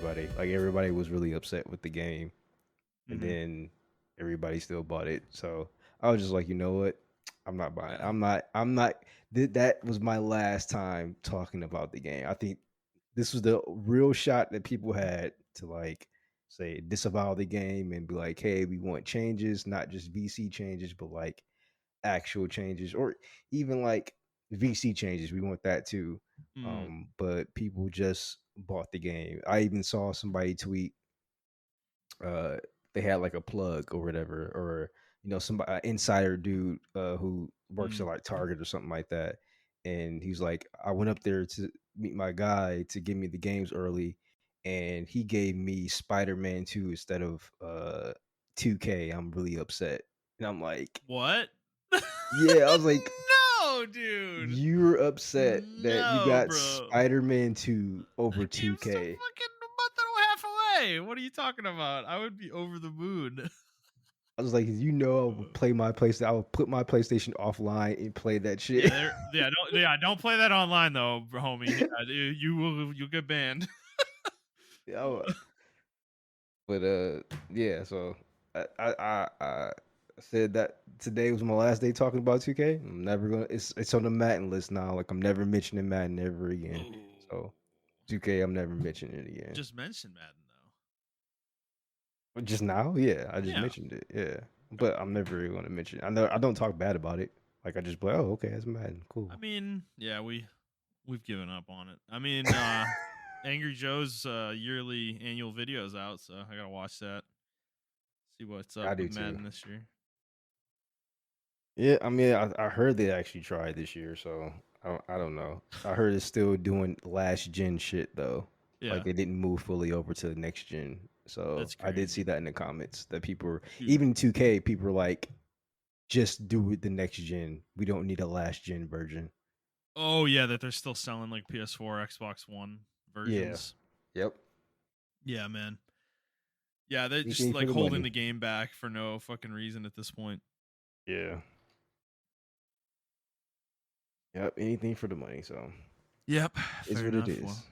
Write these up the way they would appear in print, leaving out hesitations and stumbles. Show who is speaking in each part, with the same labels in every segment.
Speaker 1: everybody. Like everybody was really upset with the game, and
Speaker 2: Mhm.
Speaker 1: then everybody still bought it. So I was just like, you know what? I'm not buying.
Speaker 2: Yeah.
Speaker 1: I'm not. That was my last time talking about the game. I think this was the real shot that people had to like say disavow the game and be like, hey, we want changes, not just VC changes, but like actual changes, or even like VC changes. We want that too.
Speaker 2: Mm.
Speaker 1: But people just bought the game. I even saw somebody tweet uh they had like a plug or whatever, or somebody insider dude who works at
Speaker 2: Mm.
Speaker 1: like Target or something like that, and he's like, I went up there to meet my guy to give me the games early, and he gave me Spider-Man 2 instead of 2K. I'm really upset. And I'm like,
Speaker 2: What?
Speaker 1: yeah, I was like,
Speaker 2: No, dude.
Speaker 1: you're upset that you
Speaker 2: No,
Speaker 1: got
Speaker 2: bro.
Speaker 1: Spider-Man 2 over
Speaker 2: The game's still
Speaker 1: 2K.
Speaker 2: fucking a month and a half away. What are you talking about? I would be over the moon.
Speaker 1: I was like, I will play my PlayStation. I will put my PlayStation offline and play that
Speaker 2: Yeah,
Speaker 1: shit.
Speaker 2: don't play that online though, homie. Yeah, you'll get banned.
Speaker 1: Yeah, but yeah. So I said that today was my last day talking about 2K. I'm never gonna. It's on the Madden list now. Like I'm never mentioning Madden ever again.
Speaker 2: Oh,
Speaker 1: So 2K, I'm never mentioning it again.
Speaker 2: just mention Madden though.
Speaker 1: But just now, yeah, I just
Speaker 2: Yeah.
Speaker 1: mentioned it. Yeah,
Speaker 2: Okay.
Speaker 1: but I'm never really gonna mention it. I know I don't talk bad about it. Like I just be like, oh, okay, that's Madden,
Speaker 2: I
Speaker 1: cool.
Speaker 2: mean, yeah, we've given up on it. I mean, Angry Joe's yearly annual videos out, so I gotta watch that. See what's up
Speaker 1: I do
Speaker 2: with
Speaker 1: too.
Speaker 2: Madden this year.
Speaker 1: Yeah, I mean, I heard they actually tried this year, so I don't know. I heard it's still doing last gen shit though. Like
Speaker 2: Yeah,
Speaker 1: they didn't move fully over to the next gen. So
Speaker 2: that's
Speaker 1: I did see
Speaker 2: crazy,
Speaker 1: that in the comments that people were,
Speaker 2: dude.
Speaker 1: even 2K, people were like, just do it the next gen. We don't need a last gen version.
Speaker 2: Oh yeah, that they're still selling like PS4, Xbox One
Speaker 1: Yeah.
Speaker 2: versions.
Speaker 1: Yep.
Speaker 2: Yeah, man. Yeah, they're just
Speaker 1: Anything for
Speaker 2: like
Speaker 1: the
Speaker 2: holding
Speaker 1: money.
Speaker 2: the game back for no fucking reason at this point.
Speaker 1: Yeah. Yep. Anything for the money. So
Speaker 2: Yep,
Speaker 1: it's
Speaker 2: fair
Speaker 1: what it
Speaker 2: enough.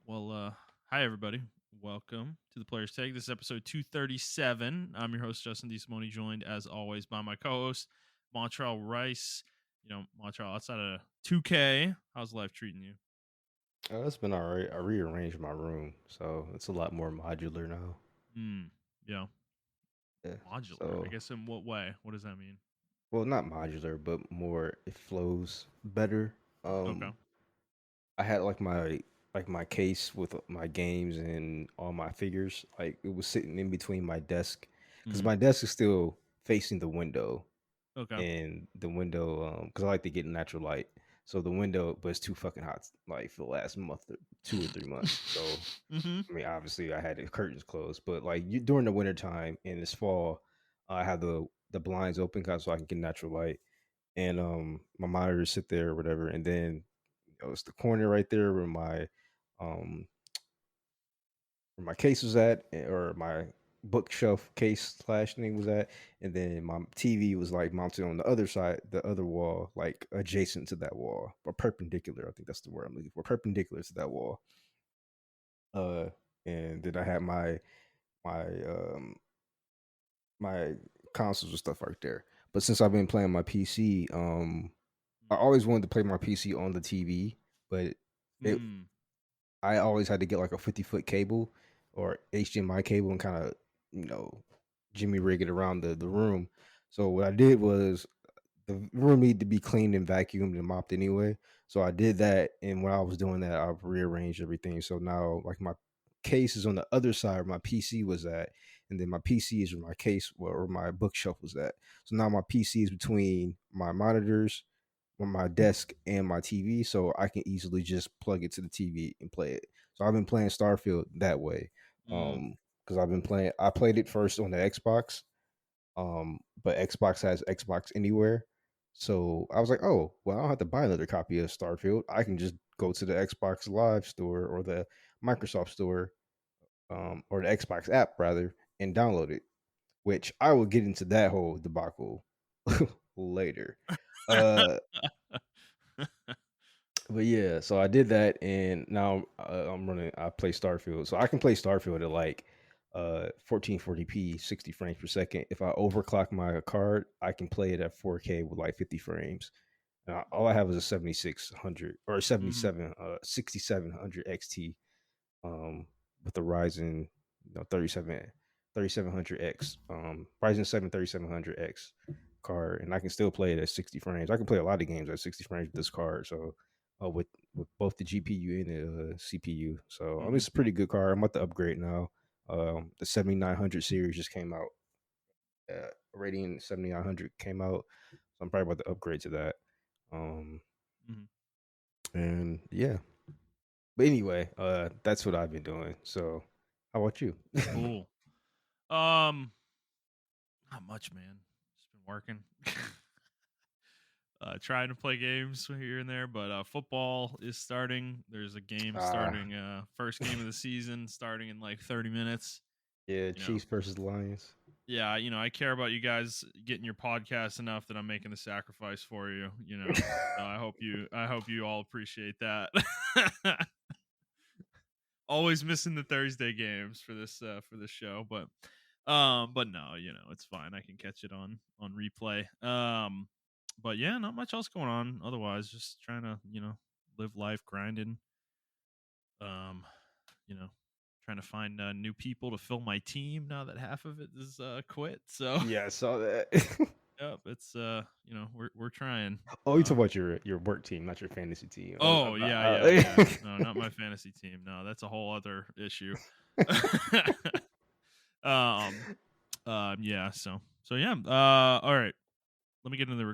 Speaker 2: Well,
Speaker 1: is.
Speaker 2: hi everybody. Welcome to the Players Take. This is episode 237. I'm your host Justin DeSimone, joined as always by my co-host Montrell Rice. Montrell, outside of 2K, how's life treating you?
Speaker 1: It's been all right. I rearranged my room, so it's a lot more modular now.
Speaker 2: Hmm. Yeah,
Speaker 1: Yeah.
Speaker 2: modular. I
Speaker 1: So
Speaker 2: guess in what way? What does that mean?
Speaker 1: well, not modular, but more it flows better.
Speaker 2: Okay.
Speaker 1: I had like my case with my games and all my figures. Like it was sitting in between my desk because
Speaker 2: Hmm.
Speaker 1: my desk is still facing the window,
Speaker 2: Okay.
Speaker 1: and the window because I like to get natural light. So the window, but it's too fucking hot, like for the last month, or 2 or 3 months. So
Speaker 2: Hmm.
Speaker 1: I mean, obviously, I had the curtains closed, but like during the winter time and this fall, I have the blinds open so I can get natural light, and my monitors sit there or whatever, and then it's the corner right there um where my case was at, or my bookshelf case slash thing was at, and then my TV was like mounted on the other side, the other wall, like adjacent to that wall, or perpendicular. I think that's the word I'm looking for, perpendicular to that wall. Uh, and then I had my my consoles and stuff right there. But since I've been playing my PC, I always wanted to play my PC on the TV, but it
Speaker 2: Hmm.
Speaker 1: I always had to get like a 50-foot cable or HDMI cable and kind of, you know, jimmy rig it around the room. So what I did was the room needed to be cleaned and vacuumed and mopped anyway. So I did that, and when I was doing that, I rearranged everything. So now, like my case is on the other side where my PC was at, and then my PC is where my case or my bookshelf was at. So now my PC is between my monitors, on my desk, and my TV, so I can easily just plug it to the TV and play it. So I've been playing Starfield that way,
Speaker 2: Mm.
Speaker 1: because I played it first on the Xbox, but Xbox has Xbox Anywhere. So I was like, oh, well, I don't have to buy another copy of Starfield. I can just go to the Xbox Live store or the Microsoft store, or the Xbox app rather, and download it. Which I will get into that whole debacle later. Uh, But yeah, so I did that, and now I'm running. I play Starfield, so I can play Starfield at like 1440p, 60 frames per second. If I overclock my card, I can play it at 4K with like 50 frames. All I have is a 7600 or
Speaker 2: Mm-hmm.
Speaker 1: 6700 XT, um, with the Ryzen, 3700X, Ryzen 7 3700X card, and I can still play it at 60 frames. I can play a lot of games at 60 frames with this card. So, with both the GPU and the CPU. So, I mean,
Speaker 2: Mm-hmm.
Speaker 1: it's a pretty good card. I'm about to upgrade now. The 7900 series just came out. Radeon 7900 came out, so I'm probably about to upgrade to that. Um,
Speaker 2: Mm-hmm.
Speaker 1: and yeah, but anyway, that's what I've been doing. So, how about you?
Speaker 2: Cool. Um, Not much, man. Just been working. Trying to play games here and there, but football is starting. There's a game
Speaker 1: Ah,
Speaker 2: starting, first game of the season starting in like 30 minutes.
Speaker 1: yeah,
Speaker 2: You know,
Speaker 1: Chiefs versus Lions.
Speaker 2: yeah, I care about you guys getting your podcast enough that I'm making the sacrifice for you. So I hope you all appreciate that. Always missing the Thursday games for this show, but no, it's fine. I can catch it on replay. But yeah, not much else going on otherwise. Just trying to live life, grinding. Um, you know, Trying to find new people to fill my team now that half of it is quit. So
Speaker 1: Yeah, I saw that.
Speaker 2: yep, it's we're trying.
Speaker 1: Oh, you talk about your work team, not your fantasy team.
Speaker 2: Oh yeah, yeah, yeah.
Speaker 1: Uh,
Speaker 2: No, not my fantasy team. No, that's a whole other issue. um, yeah. So yeah. All right. Let me get into the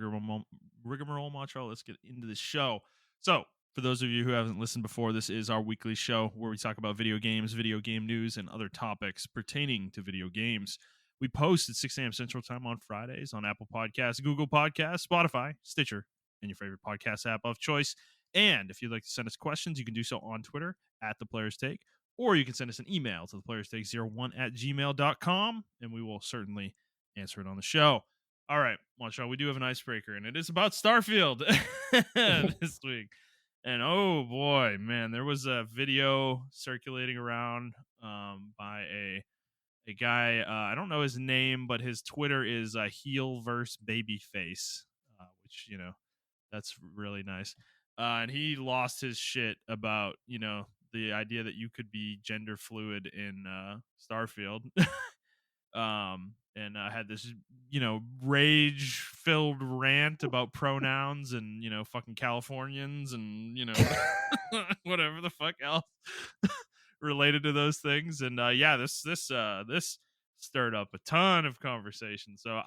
Speaker 2: rigmarole, Montreal. Let's get into the show. So, for those of you who haven't listened before, this is our weekly show where we talk about video games, video game news, and other topics pertaining to video games. We post at 6 a.m. Central Time on Fridays on Apple Podcasts, Google Podcasts, Spotify, Stitcher, and your favorite podcast app of choice. And if you'd like to send us questions, you can do so on Twitter at The Players Take, or you can send us an email to theplayerstake01 at gmail.com, and we will certainly answer it on the show. All right, Montreal, we do have an icebreaker, and it is about Starfield this week. And oh boy, man, there was a video circulating around by a guy. I don't know his name, but his Twitter is heel verse babyface, which that's really nice. And he lost his shit about the idea that you could be gender fluid in Starfield. And I had this rage filled rant about pronouns and fucking Californians and whatever the fuck else related to those things. And yeah, this stirred up a ton of conversation. So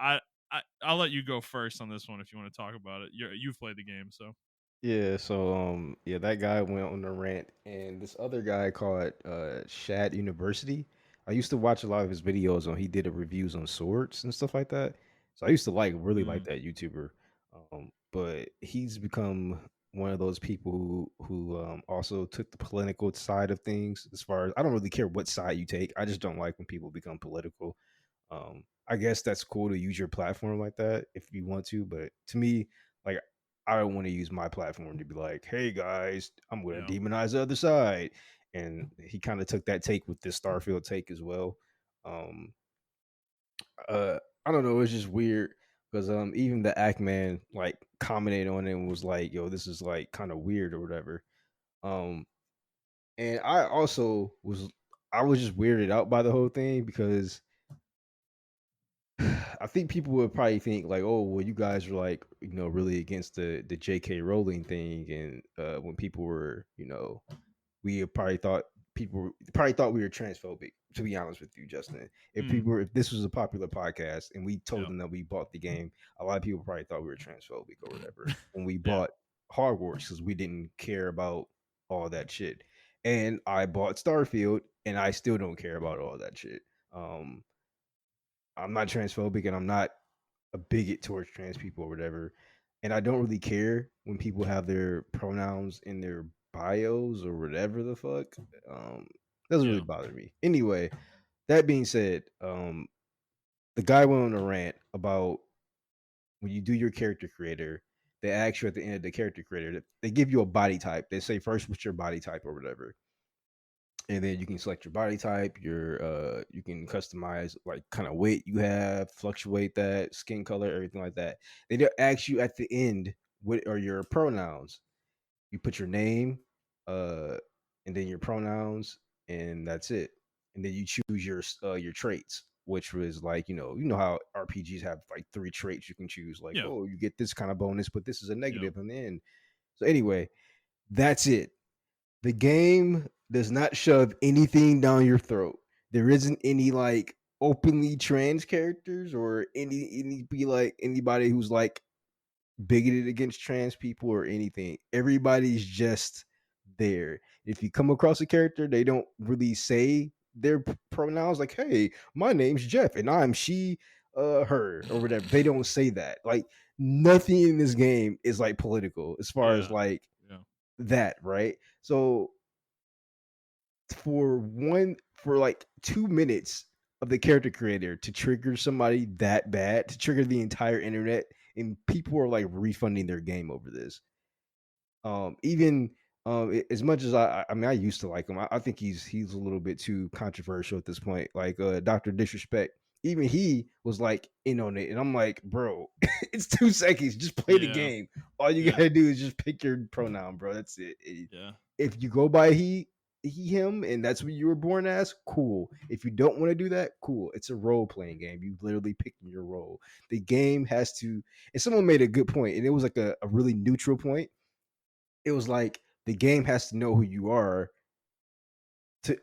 Speaker 2: I'll let you go first on this one if you want to talk about it. You've played the game. So
Speaker 1: Yeah, so yeah, that guy went on a rant, and this other guy called Shad University. I used to watch a lot of his videos on he did a reviews on swords and stuff like that. So I used to really like
Speaker 2: mm,
Speaker 1: that YouTuber. But he's become one of those people who also took the political side of things. As far as I don't really care what side you take, I just don't like when people become political. I guess that's cool to use your platform like that if you want to, but to me, like I don't want to use my platform to be like, "Hey guys, I'm going to
Speaker 2: yeah,
Speaker 1: demonize the other side." And he kind of took that take with this Starfield take as well. Um, I don't know, it's just weird because even the Ackman like commented on it and was like, "Yo, this is like kind of weird or whatever." Um, and I was just weirded out by the whole thing because I think people would probably think like, oh, well, you guys are like, really against the J.K. Rowling thing, and when people were, we probably thought people probably thought we were transphobic. To be honest with you, Justin,
Speaker 2: mm,
Speaker 1: if this was a popular podcast and we told
Speaker 2: yeah,
Speaker 1: them that we bought the game, a lot of people probably thought we were transphobic or whatever when we
Speaker 2: yeah,
Speaker 1: bought Hogwarts because we didn't care about all that shit. And I bought Starfield, and I still don't care about all that shit. Um, I'm not transphobic, and I'm not a bigot towards trans people or whatever. And I don't really care when people have their pronouns in their bios or whatever the fuck. Doesn't really
Speaker 2: yeah.
Speaker 1: bother me. Anyway, that being said, the guy went on a rant about when you do your character creator, they ask you at the end of the character creator, they give you a body type. They say first what's your body type or whatever, and then you can select your body type. You can customize like kind of weight you have, fluctuate that, skin color, everything like that. They do ask you at the end what are your pronouns. You put your name, uh, and then your pronouns, and that's it. And then you choose your traits, which was like how RPGs have like three traits you can choose. Like,
Speaker 2: Yeah.
Speaker 1: oh, you get this kind of bonus, but this is a
Speaker 2: Yeah.
Speaker 1: negative on the end. So anyway, that's it. The game does not shove anything down your throat. There isn't any like openly trans characters or anybody who's like bigoted against trans people or anything. Everybody's just there. If you come across a character, they don't really say their pronouns like, "Hey, my name's Jeff and I'm she, her," or whatever. They don't say that. Like nothing in this game is like political as far as
Speaker 2: Yeah.
Speaker 1: like
Speaker 2: Yeah.
Speaker 1: that, right? So for like 2 minutes of the character creator to trigger somebody that bad, to trigger the entire internet, and people are like refunding their game over this. Even as much as I mean, I used to like him. I think he's a little bit too controversial at this point. Like Doctor Disrespect, even he was like in on it, and I'm like, bro, it's 2 seconds. Just play the
Speaker 2: Yeah.
Speaker 1: game. All you
Speaker 2: Yeah.
Speaker 1: gotta do is just pick your pronoun, bro. That's it.
Speaker 2: Yeah.
Speaker 1: If you go by he him and that's what you were born as, cool. If you don't want to do that, cool. It's a role playing game. You literally picking your role. The game has to, and someone made a good point, and it was like a really neutral point. It was like the game has to know who you are to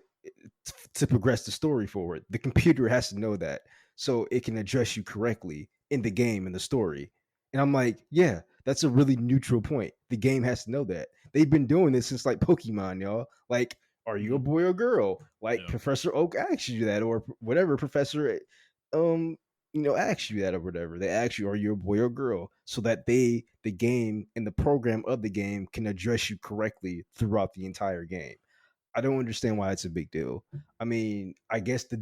Speaker 1: to progress the story forward. The computer has to know that so it can address you correctly in the game and the story. And I'm like, yeah, that's a really neutral point. The game has to know that. They've been doing this since like Pokemon, y'all. Like, are you a
Speaker 2: Mhm.
Speaker 1: boy or girl? Like
Speaker 2: Yeah.
Speaker 1: Professor Oak asks you that, or whatever professor um asks you that or whatever. They ask you, are you a boy or girl? So that the game and the program of the game can address you correctly throughout the entire game. I don't understand why it's a big deal. I mean, I guess the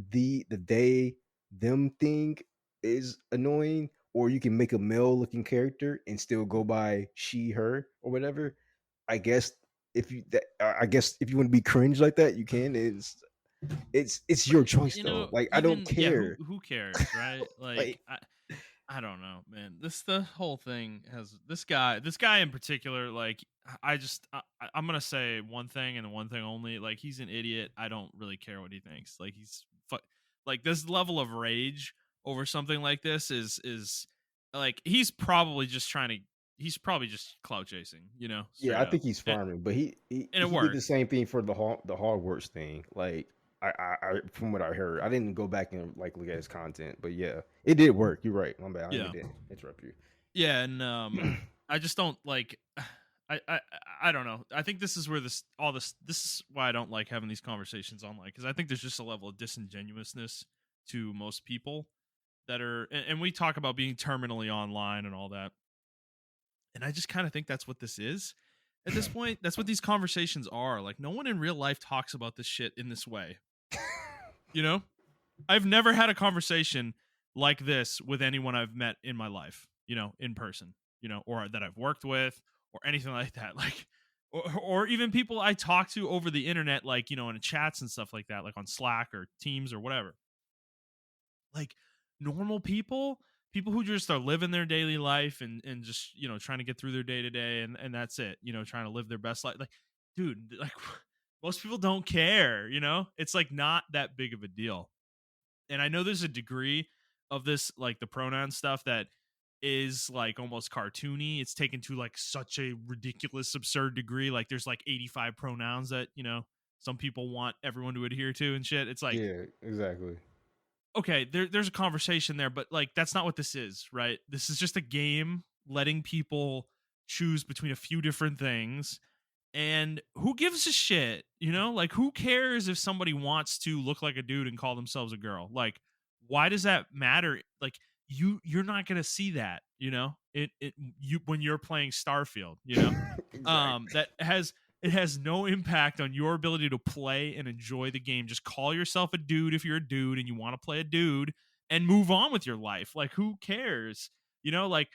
Speaker 1: they them thing is annoying, or you can make a male looking character and still go by she her or whatever. I guess I guess if you want to be cringe like that, you can. It's
Speaker 2: But
Speaker 1: your choice
Speaker 2: you
Speaker 1: though.
Speaker 2: know,
Speaker 1: Like I don't
Speaker 2: even yeah, who
Speaker 1: care.
Speaker 2: who cares, right?
Speaker 1: Like
Speaker 2: I don't know, man. The whole thing has this guy in particular. Like, I'm gonna say one thing and one thing only. Like, he's an idiot. I don't really care what he thinks. Like, like this level of rage over something like this is like he's probably just clout chasing.
Speaker 1: yeah,
Speaker 2: Straight
Speaker 1: I
Speaker 2: up,
Speaker 1: think he's
Speaker 2: and,
Speaker 1: farming, but
Speaker 2: and it
Speaker 1: he did the
Speaker 2: worked.
Speaker 1: same thing for the Hogwarts thing. Like I from what I heard, I didn't go back and like look at his content, but yeah, it did work. You're right. My bad. I didn't
Speaker 2: Yeah.
Speaker 1: mean to interrupt you.
Speaker 2: Yeah, and I just don't like. I, I I don't know. I think this is where this is why I don't like having these conversations online, because I think there's just a level of disingenuousness to most people that are, and we talk about being terminally online and all that, and I just kind of think that's what this is at this point. That's what these conversations are. Like, no one in real life talks about this shit in this way. You know, I've never had a conversation like this with anyone I've met in my life, in person, or that I've worked with or anything like that. Like, or even people I talk to over the internet, like, in chats and stuff like that, like on Slack or Teams or whatever. Like, normal people who just are living their daily life and just, trying to get through their day to day, and that's it, trying to live their best life. Like, dude, like, most people don't care, it's like not that big of a deal. And I know there's a degree of this, like the pronoun stuff, that is like almost cartoony. It's taken to like such a ridiculous, absurd degree. Like, there's like 85 pronouns that, some people want everyone to adhere to and shit. It's like,
Speaker 1: Yeah, exactly.
Speaker 2: okay, there's a conversation there, but like that's not what this is, right? This is just a game letting people choose between a few different things. And who gives a shit? Like, who cares if somebody wants to look like a dude and call themselves a girl? Like, why does that matter? Like, you're not gonna see that, you when you're playing Starfield,
Speaker 1: Exactly.
Speaker 2: that has it has no impact on your ability to play and enjoy the game. Just call yourself a dude if you're a dude and you want to play a dude, and move on with your life. Like, who cares? Like,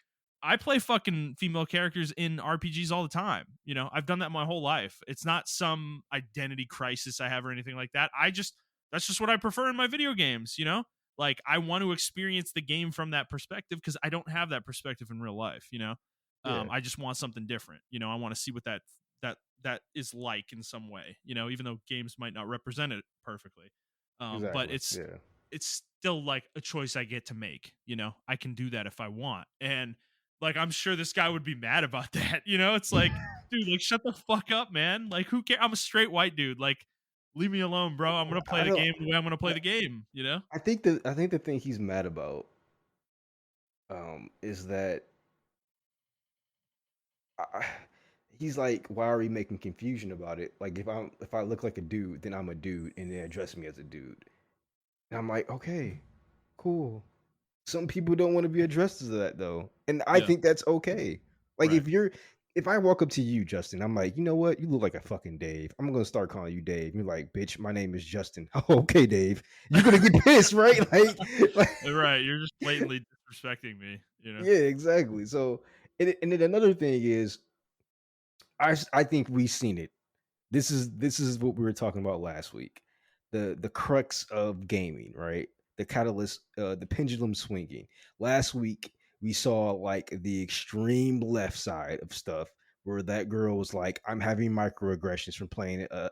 Speaker 2: I play fucking female characters in RPGs all the time. You know, I've done that my whole life. It's not some identity crisis I have or anything like that. That's just what I prefer in my video games, you know? Like I want to experience the game from that perspective because I don't have that perspective in real life, you know?
Speaker 1: Yeah,
Speaker 2: I just want something different. You know, I want to see what that is like in some way, you know, even though games might not represent it perfectly. But
Speaker 1: exactly. Yeah.
Speaker 2: it's still like a choice I get to make. You know, I can do that if I want. And like, I'm sure this guy would be mad about that. You know, it's like, dude, like, shut the fuck up, man. Like, who cares? I'm a straight white dude. Like, leave me alone, bro. I'm going to play
Speaker 1: I
Speaker 2: the
Speaker 1: don't.
Speaker 2: game the way I'm going to play
Speaker 1: I,
Speaker 2: the game, you know?
Speaker 1: I think the thing he's mad about is that I, he's like, why are we making confusion about it? Like if I look like a dude, then I'm a dude, and they address me as a dude. And I'm like, okay, cool. Some people don't want to be addressed as that though, and I
Speaker 2: Yeah.
Speaker 1: think that's okay. Like
Speaker 2: Right.
Speaker 1: if I walk up to you, Justin, I'm like, you know what? You look like a fucking Dave. I'm gonna start calling you Dave. You're like, bitch, my name is Justin. Oh, okay, Dave. You're gonna get pissed, right? Like,
Speaker 2: Right. You're just blatantly disrespecting me, you know?
Speaker 1: yeah, exactly. So, and then another thing is, I think we've seen it. This is what we were talking about last week. The crux of gaming, right? The catalyst, the pendulum swinging. Last week we saw like the extreme left side of stuff where that girl was like, "I'm having microaggressions from playing a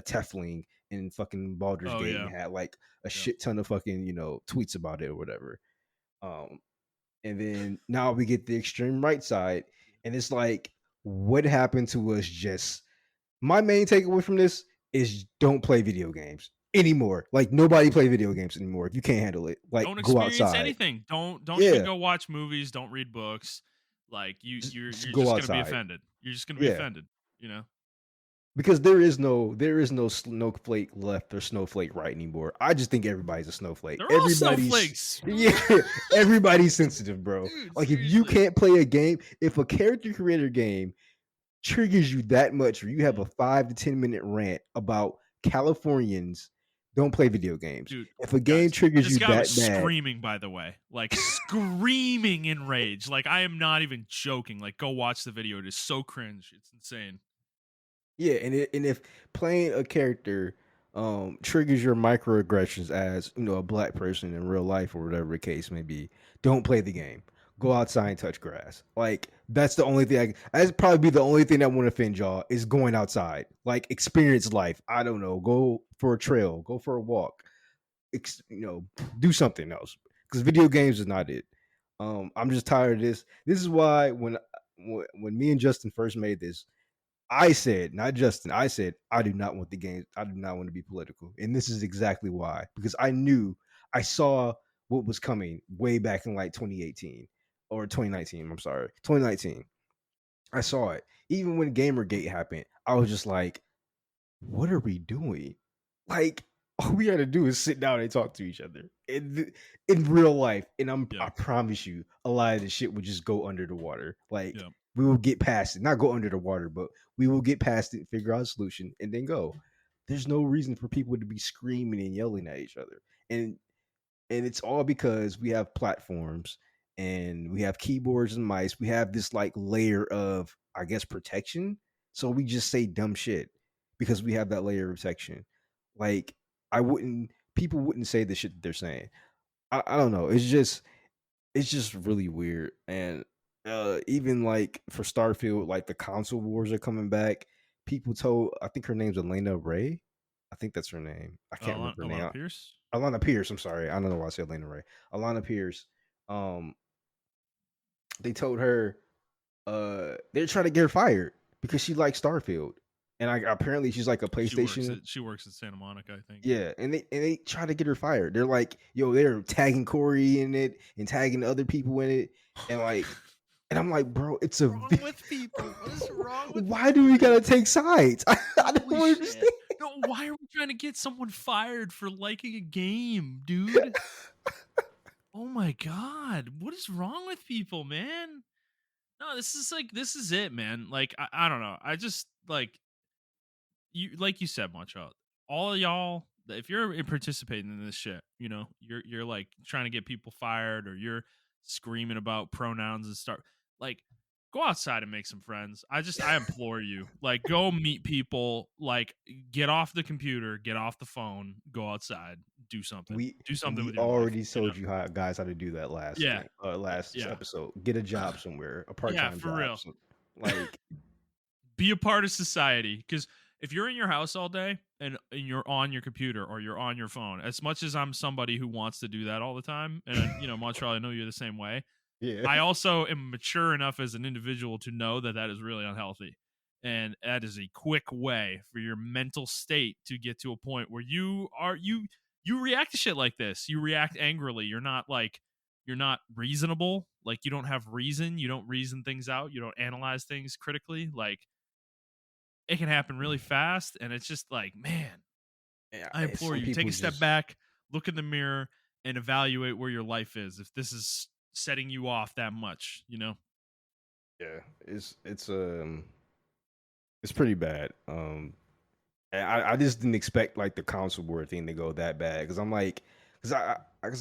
Speaker 1: Tefling in fucking Baldur's
Speaker 2: Oh,
Speaker 1: Gate," and
Speaker 2: yeah.
Speaker 1: had like a
Speaker 2: Yeah.
Speaker 1: shit ton of fucking tweets about it or whatever. Um, and then now we get the extreme right side, and it's like, what happened to us just my main takeaway from this is don't play video games anymore. Like nobody play video games anymore. If you can't handle it, like
Speaker 2: Don't
Speaker 1: go
Speaker 2: experience
Speaker 1: outside.
Speaker 2: anything. Don't even
Speaker 1: Yeah,
Speaker 2: go watch movies. Don't read books. Like
Speaker 1: just
Speaker 2: you're
Speaker 1: go
Speaker 2: just gonna be
Speaker 1: outside.
Speaker 2: offended. You're just gonna be
Speaker 1: Yeah,
Speaker 2: offended. You know.
Speaker 1: because there is no snowflake left or snowflake right anymore. I just think everybody's a snowflake.
Speaker 2: They're all
Speaker 1: Everybody's
Speaker 2: snowflakes.
Speaker 1: yeah, everybody's sensitive, bro.
Speaker 2: Dude,
Speaker 1: Like if you
Speaker 2: seriously.
Speaker 1: can't play a game, if a character creator game triggers you that much, or you have a
Speaker 2: Mhm.
Speaker 1: 5 to 10 minute rant about Californians don't play video games.
Speaker 2: Dude,
Speaker 1: If a game
Speaker 2: guys,
Speaker 1: triggers
Speaker 2: this
Speaker 1: you
Speaker 2: guy was
Speaker 1: that bad,
Speaker 2: screaming, by the way, like screaming in rage. Like I am not even joking. Like go watch the video. It is so cringe. It's insane.
Speaker 1: yeah, and if playing a character triggers your microaggressions as a black person in real life or whatever the case may be, don't play the game. Go outside and touch grass. Like that's the only thing. That's probably be the only thing that won't offend y'all is going outside. Like experience life. I don't know. Go for a trail. Go for a walk. Do something else because video games is not it. I'm just tired of this. This is why when me and Justin first made this, I said, not Justin, I said, I do not want the games. I do not want to be political. And this is exactly why. Because I saw what was coming way back in like 2018 or 2019. I'm sorry, 2019. I saw it. Even when Gamergate happened, I was just like, what are we doing? Like, all we got to do is sit down and talk to each other in real life. And
Speaker 2: Yeah.
Speaker 1: I promise you, a lot of this shit would just go under the water. Like,
Speaker 2: Yeah.
Speaker 1: we will get past it. Not go under the water, but we will get past it, figure out a solution, and then go. There's no reason for people to be screaming and yelling at each other. And it's all because we have platforms and we have keyboards and mice. We have this like layer of, I guess, protection. So we just say dumb shit because we have that layer of protection. Like people wouldn't say the shit that they're saying. I don't know. It's just really weird. And even like for Starfield, like the console wars are coming back. People told, I think her name's Elena Ray. I think that's her name. I can't remember her
Speaker 2: Alana
Speaker 1: name.
Speaker 2: Pierce.
Speaker 1: Alana Pierce. I'm sorry. I don't know why I said Elena Ray. Alana Pierce. Um, they told her they're trying to get her fired because she likes Starfield, and apparently she's like a PlayStation.
Speaker 2: She works at Santa Monica, I think.
Speaker 1: Yeah, and they try to get her fired. They're like, yo, they're tagging Corey in it and tagging other people in it, and like, and I'm like, bro, it's a.
Speaker 2: Wrong with people? What is wrong with
Speaker 1: Why do
Speaker 2: people,
Speaker 1: we gotta
Speaker 2: man?
Speaker 1: take sides? I don't
Speaker 2: Holy shit.
Speaker 1: understand.
Speaker 2: No, why are we trying to get someone fired for liking a game, dude? Oh my god. What is wrong with people, man? No, this is it, man. Like I don't know. I just like you said, Montreal. All of y'all, if you're participating in this shit, you know, you're like trying to get people fired or you're screaming about pronouns and stuff. Like, go outside and make some friends. I implore you. Like, go meet people. Like, get off the computer, get off the phone, go outside, do something.
Speaker 1: We
Speaker 2: Do something
Speaker 1: we
Speaker 2: with your life,
Speaker 1: already told you how guys how to do that last
Speaker 2: Yeah.
Speaker 1: game, last
Speaker 2: Yeah.
Speaker 1: episode. Get a job somewhere, a part
Speaker 2: Yeah,
Speaker 1: time
Speaker 2: for
Speaker 1: job.
Speaker 2: real.
Speaker 1: So, like,
Speaker 2: Be a part of society, because if you're in your house all day and you're on your computer or you're on your phone, as much as I'm somebody who wants to do that all the time, and Montreal, I know you're the same way.
Speaker 1: yeah,
Speaker 2: I also am mature enough as an individual to know that that is really unhealthy. And that is a quick way for your mental state to get to a point where you react to shit like this. You react angrily. You're not reasonable. Like, you don't have reason. You don't reason things out. You don't analyze things critically. Like, it can happen really fast, and it's just like, man,
Speaker 1: yeah.
Speaker 2: I implore
Speaker 1: Some
Speaker 2: you, take
Speaker 1: people
Speaker 2: a step
Speaker 1: just
Speaker 2: back, look in the mirror, and evaluate where your life is. If this is setting you off that much.
Speaker 1: yeah. It's pretty bad. And I just didn't expect like the console war thing to go that bad because I'm like, because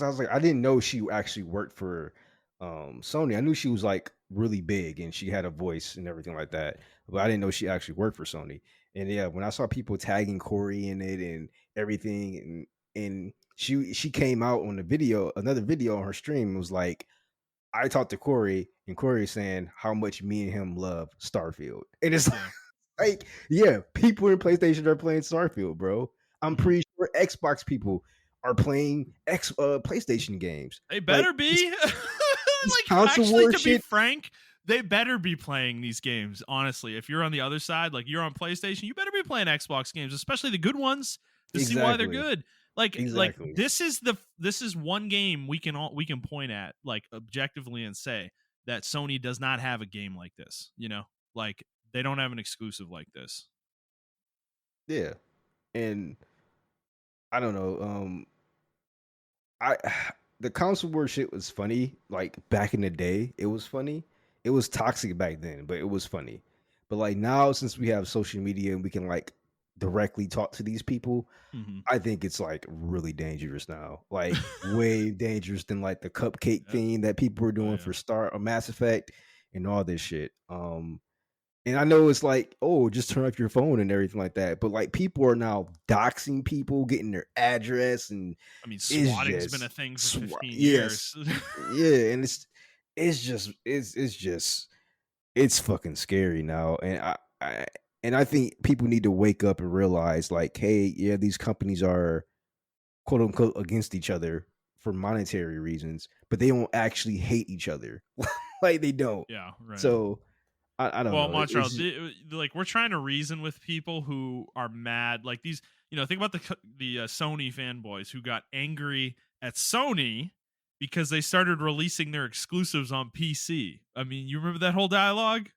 Speaker 1: I was like, I didn't know she actually worked for Sony. I knew she was like really big and she had a voice and everything like that, but I didn't know she actually worked for Sony. And yeah, when I saw people tagging Corey in it and everything, and she came out on the video, another video on her stream, and was like, I talked to Corey, and Corey is saying how much me and him love Starfield, and it's
Speaker 2: Yeah.
Speaker 1: like, yeah, people in PlayStation are playing Starfield, bro. I'm
Speaker 2: Mhm.
Speaker 1: pretty sure Xbox people are playing PlayStation games.
Speaker 2: They
Speaker 1: Like
Speaker 2: better be.
Speaker 1: this
Speaker 2: Like,
Speaker 1: console
Speaker 2: actually,
Speaker 1: war
Speaker 2: to be
Speaker 1: shit.
Speaker 2: frank, they better be playing these games. Honestly, if you're on the other side, like you're on PlayStation, you better be playing Xbox games, especially the good ones, to see why they're
Speaker 1: Exactly.
Speaker 2: good. Like
Speaker 1: Exactly.
Speaker 2: this is one game we can point at, like, objectively, and say that Sony does not have a game like this. Like, they don't have an exclusive like this.
Speaker 1: Yeah. And I don't know. I the console war shit was funny. Like back in the day, it was funny. It was toxic back then, but it was funny. But like now, since we have social media and we can like directly talk to these people,
Speaker 2: Hmm.
Speaker 1: I think it's like really dangerous now. Like way dangerous than like the cupcake
Speaker 2: Yeah.
Speaker 1: thing that people were
Speaker 2: Oh
Speaker 1: doing
Speaker 2: yeah.
Speaker 1: for Star or Mass Effect and all this shit. And I know it's like, oh, just turn off your phone and everything like that. But like people are now doxing people, getting their address, and
Speaker 2: I mean,
Speaker 1: it's
Speaker 2: swatting's been a
Speaker 1: just
Speaker 2: thing for 15
Speaker 1: yes,
Speaker 2: years.
Speaker 1: yeah, and it's just it's fucking scary now, and I think people need to wake up and realize like, hey, yeah, these companies are quote unquote against each other for monetary reasons, but they don't actually hate each other, like they don't.
Speaker 2: Yeah, right.
Speaker 1: So I don't
Speaker 2: Well,
Speaker 1: know.
Speaker 2: Montreal, like, we're trying to reason with people who are mad. Like, these, think about the Sony fanboys who got angry at Sony because they started releasing their exclusives on PC. I mean, you remember that whole dialogue?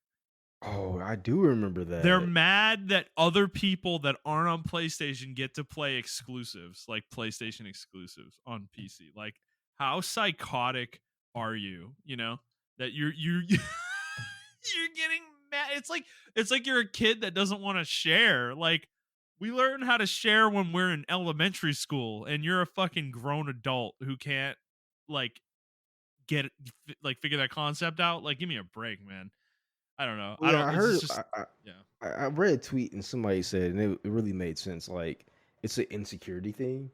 Speaker 1: Oh, I do remember
Speaker 2: They're
Speaker 1: that.
Speaker 2: mad that other people that aren't on PlayStation get to play exclusives, like PlayStation exclusives on PC. Like, how psychotic are you? That you're you're getting mad. It's like you're a kid that doesn't want to share. Like, we learn how to share when we're in elementary school, and you're a fucking grown adult who can't, like, like, figure that concept out. Like, give me a break, man. I don't know.
Speaker 1: Well,
Speaker 2: I
Speaker 1: yeah,
Speaker 2: don't. It's just yeah.
Speaker 1: I read a tweet and somebody said, and it really made sense. Like, it's an insecurity thing.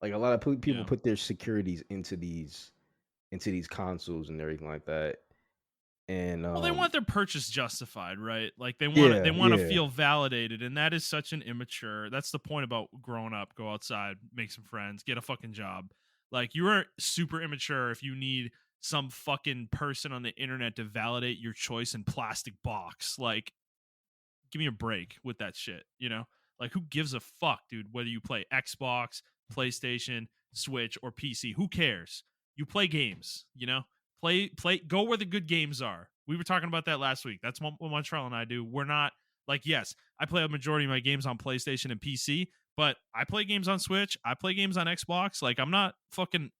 Speaker 1: Like a lot of people
Speaker 2: Yeah.
Speaker 1: put their securities into these consoles and everything like that. And
Speaker 2: Well, they want their purchase justified, right? Like, they
Speaker 1: yeah,
Speaker 2: want to
Speaker 1: yeah,
Speaker 2: feel validated, and that is such an immature. That's the point about growing up. Go outside, make some friends, get a fucking job. Like, you are super immature if you need some fucking person on the internet to validate your choice in plastic box. Like, give me a break with that shit. Like, who gives a fuck, dude, whether you play Xbox, PlayStation, Switch, or PC? Who cares? You play games. Play go where the good games are. We were talking about that last week. That's what Montrell and I do. We're not, like, yes, I play a majority of my games on PlayStation and PC, but I play games on Switch. I play games on Xbox. Like, I'm not fucking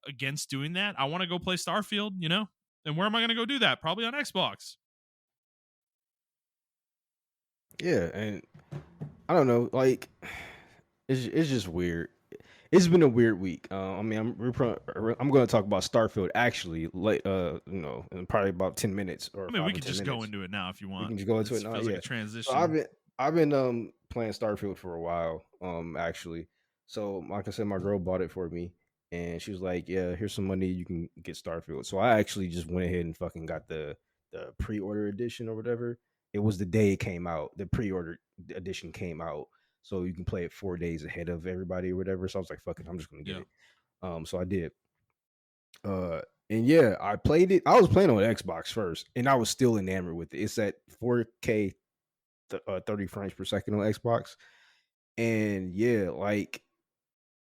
Speaker 2: against doing that. I want to go play Starfield. And where am I going to go do that? Probably on Xbox.
Speaker 1: yeah. And I don't know, like it's just weird. It's been a weird week. I mean, I'm going to talk about Starfield actually, in probably about 10 minutes or
Speaker 2: I mean, we
Speaker 1: five or
Speaker 2: could
Speaker 1: ten
Speaker 2: just go
Speaker 1: minutes.
Speaker 2: into it now if you
Speaker 1: We
Speaker 2: want.
Speaker 1: can just go into it
Speaker 2: This
Speaker 1: now.
Speaker 2: feels like
Speaker 1: Yeah.
Speaker 2: a
Speaker 1: So I've
Speaker 2: transition.
Speaker 1: been I've been playing Starfield for a while. Actually. So like I said, my girl bought it for me, and she was like, "Yeah, here's some money. You can get Starfield." So I actually just went ahead and fucking got the pre-order edition or whatever. It was the day it came out. The pre-order edition came out, so you can play it 4 days ahead of everybody or whatever. So I was like, "Fuck it, I'm just gonna get
Speaker 2: Yeah.
Speaker 1: it." So I did. Uh, and yeah, I played it. I was playing on Xbox first, and I was still enamored with it. It's at 4K, 30 frames per second on Xbox, and yeah, like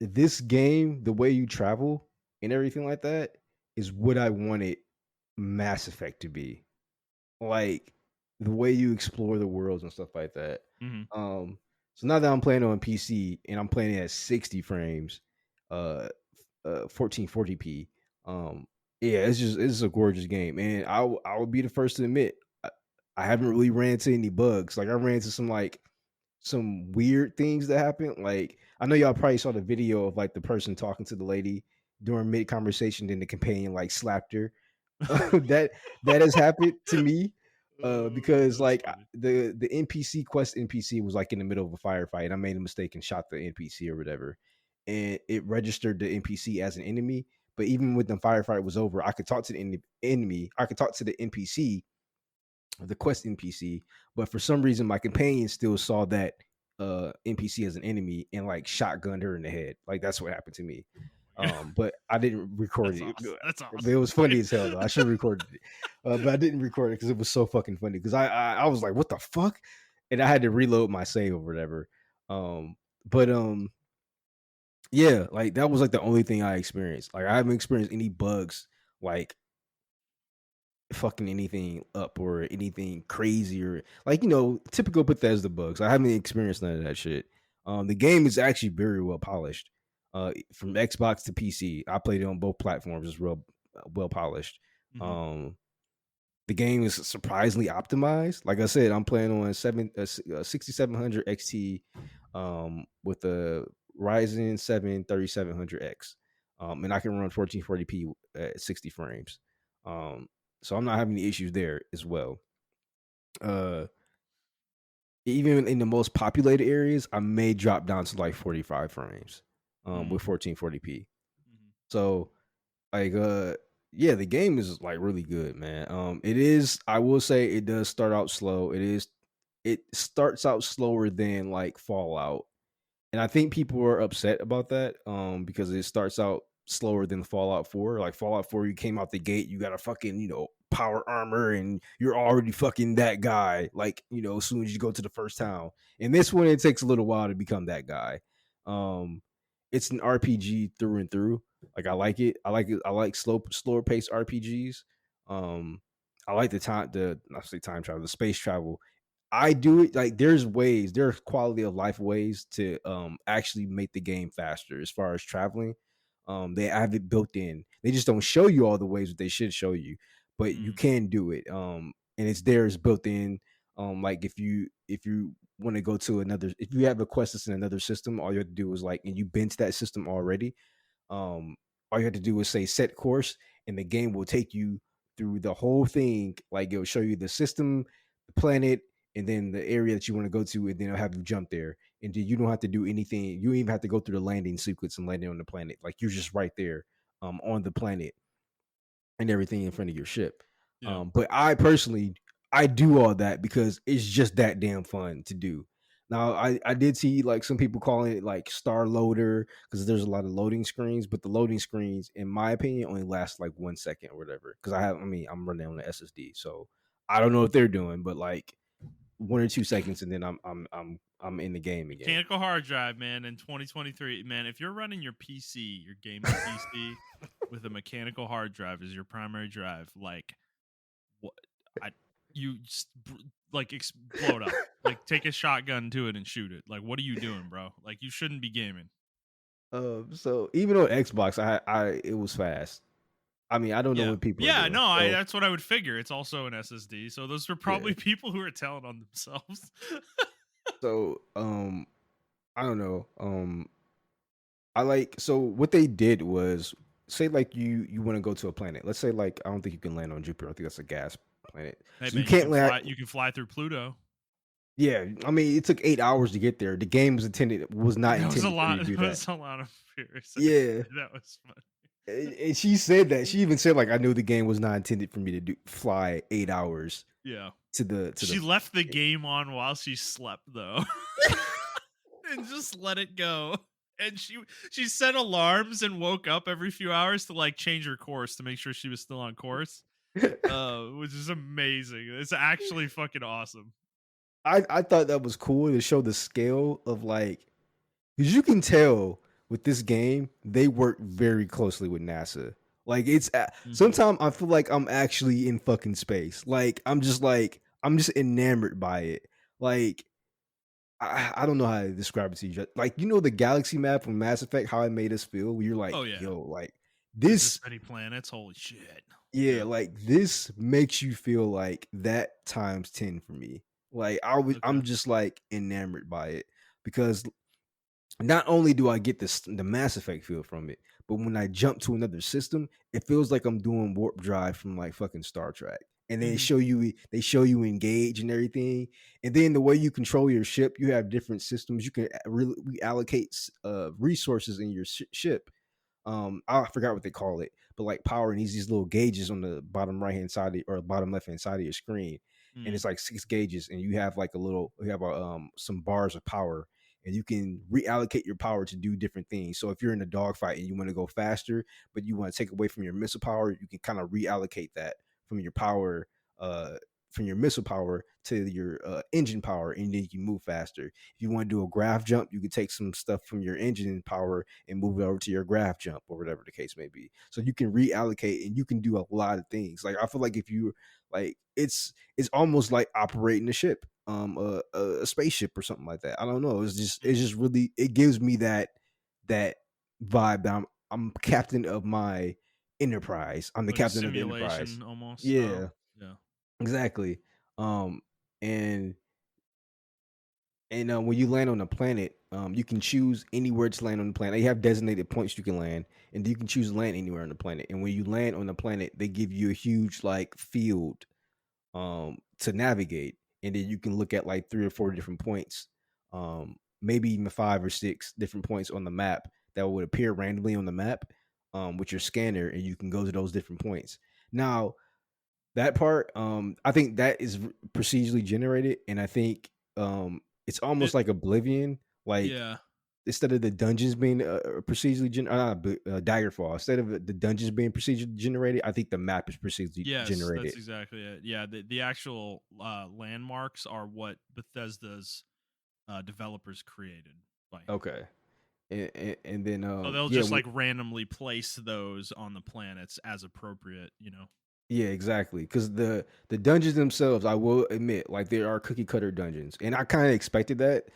Speaker 1: this game, the way you travel and everything like that is what I wanted Mass Effect to be. Like the way you explore the worlds and stuff like that.
Speaker 2: Hmm.
Speaker 1: Um, so now that I'm playing on PC and I'm playing it at 60 frames, uh, 1440p. Um, yeah, it's a gorgeous game, and I will be the first to admit I haven't really ran into any bugs. Like I ran into some weird things that happen. Like I know y'all probably saw the video of like the person talking to the lady during mid conversation, then the companion like slapped her. that that has happened to me. Because
Speaker 2: That's
Speaker 1: like
Speaker 2: funny.
Speaker 1: the NPC was like in the middle of a firefight, and I made a mistake and shot the NPC or whatever, and it registered the NPC as an enemy. But even when the firefight was over, I could talk to the enemy. I could talk to the NPC, the quest NPC, but for some reason my companion still saw that NPC as an enemy and like shotgunned her in the head. Like that's what happened to me.
Speaker 2: Oh my god,
Speaker 1: But I didn't record
Speaker 2: that's
Speaker 1: it.
Speaker 2: awesome. That's
Speaker 1: But it
Speaker 2: awesome.
Speaker 1: was funny as hell though. I should have recorded it, but I didn't record it because it was so fucking funny. Because I was like, what the fuck, and I had to reload my save or whatever. But yeah, like that was like the only thing I experienced. Like I haven't experienced any bugs like fucking anything up or anything crazy or like typical Bethesda bugs. I haven't experienced none of that shit. The game is actually very well polished. From Xbox to PC, I played it on both platforms. It's real well polished.
Speaker 2: Hmm.
Speaker 1: Um, the game is surprisingly optimized. Like I said, I'm playing on 6700 XT with a Ryzen 7 3700X. And I can run 1440p at 60 frames. Um, so I'm not having any issues there as well. Uh, Even in the most populated areas, I may drop down to like 45 frames with 1440p.
Speaker 2: Hmm.
Speaker 1: So like yeah, the game is like really good, man. It is, I will say it does start out slow. It starts out slower than like Fallout, and I think people are upset about that because it starts out slower than Fallout 4. Like Fallout 4, you came out the gate, you got a fucking, power armor and you're already fucking that guy, like, as soon as you go to the first town. And this one, it takes a little while to become that guy. Um it's an RPG through and through. Like I like it. I like it. I like slower paced RPGs. I like the not say time travel, the space travel. I do it like there's quality of life ways to actually make the game faster as far as traveling. They have it built in. They just don't show you all the ways that they should show you, but you
Speaker 2: Hmm.
Speaker 1: can do it. And it's there, it's built in. Like if you want to go to another, if you have a quest that's in another system, all you have to do is like, and you've been to that system already, um, all you have to do is say set course, and the game will take you through the whole thing. Like it'll show you the system, the planet, and then the area that you want to go to, and then it'll have you jump there. And then you don't have to do anything. You don't even have to go through the landing sequence and landing on the planet. Like you're just right there, on the planet and everything in front of your ship.
Speaker 2: Yeah.
Speaker 1: But I personally, I do all that because it's just that damn fun to do. Now, I did see like some people calling it like Star Loader because there's a lot of loading screens, but the loading screens, in my opinion, only last like 1 second or whatever. Because I'm running on the SSD, so I don't know what they're doing, but like 1 or 2 seconds, and then I'm in the game again.
Speaker 2: Mechanical hard drive, man, in 2023, man. If you're running your PC, your gaming PC, with a mechanical hard drive as your primary drive, like what I you like explode up, like take a shotgun to it and shoot it. Like, what are you doing, bro? Like, you shouldn't be gaming.
Speaker 1: So even on Xbox, I it was fast. I mean, I don't know
Speaker 2: Yeah.
Speaker 1: what people are
Speaker 2: Yeah,
Speaker 1: doing.
Speaker 2: no, I
Speaker 1: So
Speaker 2: that's what I would figure. It's also an SSD. So those are
Speaker 1: yeah.
Speaker 2: probably people who are telling on themselves.
Speaker 1: So I don't know. I like so what they did was say like you want to go to a planet. Let's say like I don't think you can land on Jupiter. I think that's a gas planet.
Speaker 2: Hey
Speaker 1: So you
Speaker 2: man, you
Speaker 1: can't
Speaker 2: can
Speaker 1: land.
Speaker 2: fly. You can fly through Pluto.
Speaker 1: Yeah, I mean it took 8 hours to get there. The game was not
Speaker 2: That was a
Speaker 1: intended for you
Speaker 2: lot.
Speaker 1: to do
Speaker 2: That
Speaker 1: that.
Speaker 2: was a lot of parasites.
Speaker 1: Yeah,
Speaker 2: That was funny.
Speaker 1: and she said that. She even said like I knew the game was not intended for me to fly 8 hours
Speaker 2: Yeah.
Speaker 1: to the.
Speaker 2: She left the game on while she slept though. And just let it go. And she set alarms and woke up every few hours to like change her course to make sure she was still on course. Which is amazing. It's actually fucking awesome.
Speaker 1: I thought that was cool to show the scale of like because you can tell with this game they work very closely with NASA. Like
Speaker 2: Hmm.
Speaker 1: sometimes I feel like I'm actually in fucking space. Like I'm just enamored by it. Like I don't know how to describe it to you. Like you know the galaxy map from Mass Effect, how it made us feel. Where you're
Speaker 2: Oh
Speaker 1: like,
Speaker 2: yeah.
Speaker 1: yo, like
Speaker 2: There's this
Speaker 1: this,
Speaker 2: many planets. Holy shit.
Speaker 1: yeah,
Speaker 2: Yeah.
Speaker 1: like this makes you feel like that times 10 for me. Like
Speaker 2: Okay.
Speaker 1: I'm just like enamored by it because not only do I get the Mass Effect feel from it, but when I jump to another system, it feels like I'm doing warp drive from like fucking Star Trek. And
Speaker 2: Hmm.
Speaker 1: they show you engage and everything. And then the way you control your ship, you have different systems. You can really reallocate resources in your ship. I forgot what they call it, but like power and these little gauges on the bottom right hand side or bottom left hand side of your screen, and
Speaker 2: Mm.
Speaker 1: it's like 6 gauges, and you have some bars of power, and you can reallocate your power to do different things. So if you're in a dogfight and you want to go faster, but you want to take away from your missile power, you can kind of reallocate that from your power. From your missile power to your engine power, and then you can move faster. If you want to do a graph jump, you can take some stuff from your engine power and move it over to your graph jump or whatever the case may be. So you can reallocate and you can do a lot of things. Like I feel like if you like it's almost like operating a ship, a spaceship or something like that. I don't know. It's
Speaker 2: Mm.
Speaker 1: just really it gives me that vibe that I'm captain of my enterprise. I'm the
Speaker 2: Like a
Speaker 1: captain of the enterprise.
Speaker 2: simulation almost style.
Speaker 1: Yeah,
Speaker 2: Yeah.
Speaker 1: exactly. Um and when you land on a planet, you can choose anywhere to land on the planet. They have designated points you can land, and you can choose to land anywhere on the planet. And when you land on the planet, they give you a huge like field to navigate, and then you can look at like 3 or 4 different points, maybe even 5 or 6 different points on the map that would appear randomly on the map with your scanner, and you can go to those different points. Now, that part, I think that is procedurally generated, and I think it's almost
Speaker 2: It
Speaker 1: like Oblivion. Like
Speaker 2: yeah.
Speaker 1: instead of the dungeons being Daggerfall, instead of the dungeons being procedurally generated, I think the map is procedurally
Speaker 2: Yes, that's
Speaker 1: generated.
Speaker 2: exactly it. Yeah, the actual landmarks are what Bethesda's developers created. Like,
Speaker 1: Okay, and then
Speaker 2: so they'll
Speaker 1: yeah,
Speaker 2: just like randomly place those on the planets as appropriate. You know.
Speaker 1: yeah, exactly. Because the dungeons themselves, I will admit, like there are cookie cutter dungeons, and I kind of expected that.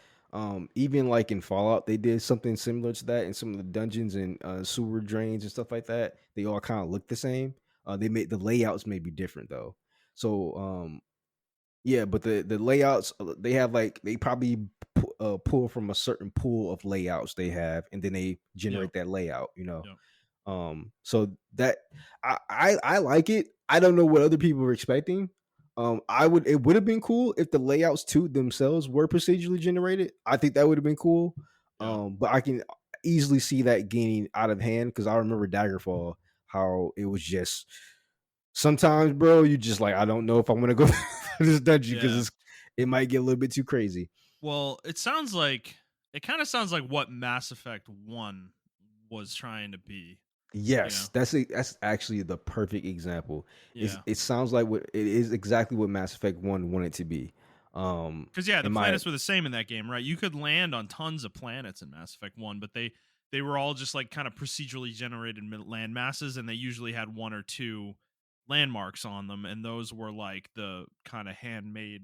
Speaker 1: Even like in Fallout, they did something similar to that in some of the dungeons and sewer drains and stuff like that. They all kind of look the same. They made the layouts may be different though. So yeah, but the layouts they have like they probably pull from a certain pool of layouts they have, and then they
Speaker 2: Yeah.
Speaker 1: generate that layout. You know.
Speaker 2: Yeah.
Speaker 1: So that I like it. I don't know what other people were expecting. It would have been cool if the layouts too themselves were procedurally generated. I think that would have been cool.
Speaker 2: Yeah.
Speaker 1: But I can easily see that getting out of hand because I remember Daggerfall, how it was just sometimes, bro, you just like I don't know if I want to go to this dungeon because
Speaker 2: Yeah.
Speaker 1: it might get a little bit too crazy.
Speaker 2: Well, it kind of sounds like what Mass Effect 1 was trying to be, you know.
Speaker 1: Yes, that's actually the perfect example.
Speaker 2: Yeah.
Speaker 1: It sounds like what it is exactly what Mass Effect 1 wanted to be.
Speaker 2: Cuz yeah, the
Speaker 1: In my
Speaker 2: planets were the same in that game, right? You could land on tons of planets in Mass Effect 1, but they were all just like kind of procedurally generated land masses, and they usually had one or two landmarks on them, and those were like the kind of handmade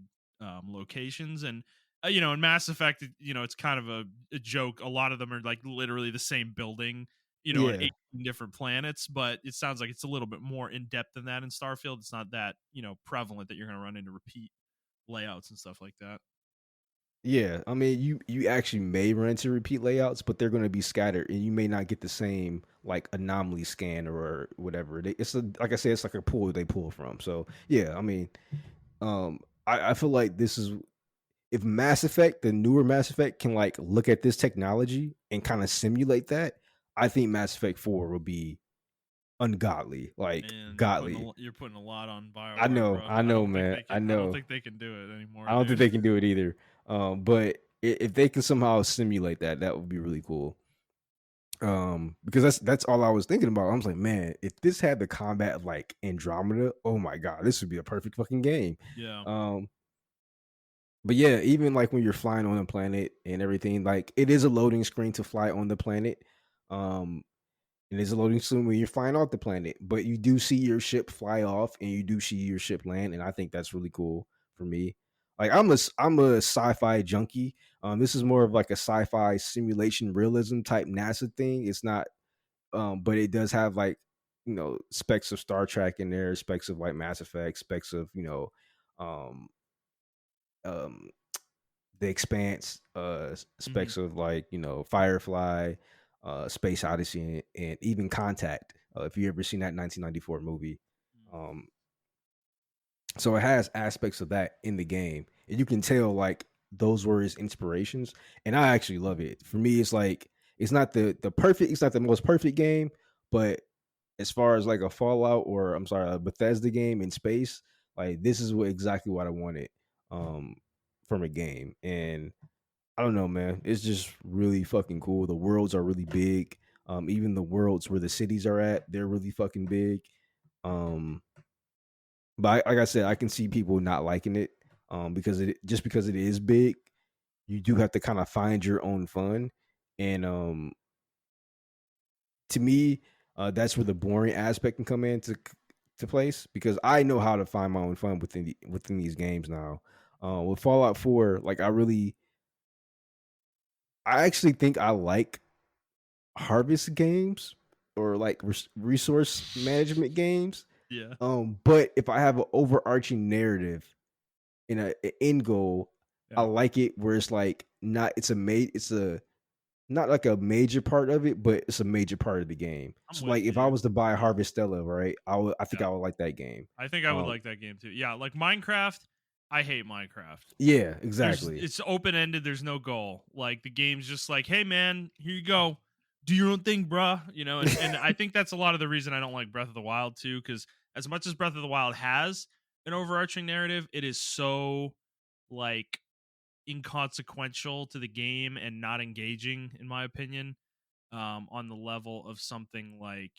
Speaker 2: locations. And you know, in Mass Effect, you know, it's kind of a joke. A lot of them are like literally the same building, you know, on
Speaker 1: yeah.
Speaker 2: 18 different planets, but it sounds like it's a little bit more in depth than that in Starfield. It's not that, you know, prevalent that you're going to run into repeat layouts and stuff like that.
Speaker 1: Yeah, I mean, you actually may run into repeat layouts, but they're going to be scattered, and you may not get the same like anomaly scan or whatever. It's a, like I said, it's like a pool they pull from. So yeah, I mean, I feel like this is if Mass Effect, the newer Mass Effect, can like look at this technology and kind of simulate that. I think Mass Effect 4 will be ungodly, like
Speaker 2: And
Speaker 1: godly.
Speaker 2: you're putting a lot on BioWare, bro.
Speaker 1: I
Speaker 2: I
Speaker 1: know,
Speaker 2: don't think
Speaker 1: man.
Speaker 2: they
Speaker 1: I
Speaker 2: can. I don't
Speaker 1: know.
Speaker 2: think they can do it
Speaker 1: I
Speaker 2: anymore,
Speaker 1: don't think
Speaker 2: dude.
Speaker 1: they can do it either. But if they can somehow simulate that, that would be really cool. Because that's all I was thinking about. I was like, man, if this had the combat of like Andromeda, oh my god, this would be a perfect fucking game.
Speaker 2: Yeah.
Speaker 1: Um, but yeah, even like when you're flying on a planet and everything, like it is a loading screen to fly on the planet. Um, and it's a loading screen when you're flying off the planet, but you do see your ship fly off and you do see your ship land, and I think that's really cool for me. Like I'm a sci-fi junkie. This is more of like a sci-fi simulation realism type NASA thing. It's not, but it does have like specks of Star Trek in there, specks of like Mass Effect, specks of um, um, the Expanse,
Speaker 2: Hmm.
Speaker 1: specks of like Firefly, Space Odyssey, and even Contact. If you ever seen that 1994 movie, um, so it has aspects of that in the game, and you can tell like those were his inspirations, and I actually love it. For me, it's like it's not the perfect, it's not the most perfect game, but as far as like a Fallout or I'm sorry, a Bethesda game in space, like this is what exactly what I wanted um from a game. And I don't know, man. It's just really fucking cool. The worlds are really big. Even the worlds where the cities are at, they're really fucking big. Um, but like I said, I can see people not liking it. Because it just because it is big, you do have to kind of find your own fun. And to me, that's where the boring aspect can come into to place because I know how to find my own fun within these games now. With Fallout 4, like I actually think I like harvest games or like resource management games.
Speaker 2: Yeah.
Speaker 1: But if I have an overarching narrative in a end goal, I
Speaker 2: Yeah.
Speaker 1: like it where it's like not it's a not like a major part of it, but it's a major part of the game.
Speaker 2: I'm
Speaker 1: So
Speaker 2: with
Speaker 1: like if I
Speaker 2: you.
Speaker 1: was to buy
Speaker 2: Yeah.
Speaker 1: Harvestella, right, I think
Speaker 2: Yeah.
Speaker 1: I would like that game.
Speaker 2: I think I would
Speaker 1: Um,
Speaker 2: like that game too. Yeah, like Minecraft, I hate Minecraft.
Speaker 1: yeah,
Speaker 2: There's
Speaker 1: exactly.
Speaker 2: It's open ended. There's no goal. Like the game's just like, hey man, here you go, do your own thing, bruh. And I think that's a lot of the reason I don't like Breath of the Wild too. Because as much as Breath of the Wild has an overarching narrative, it is so like inconsequential to the game and not engaging, in my opinion, on the level of something like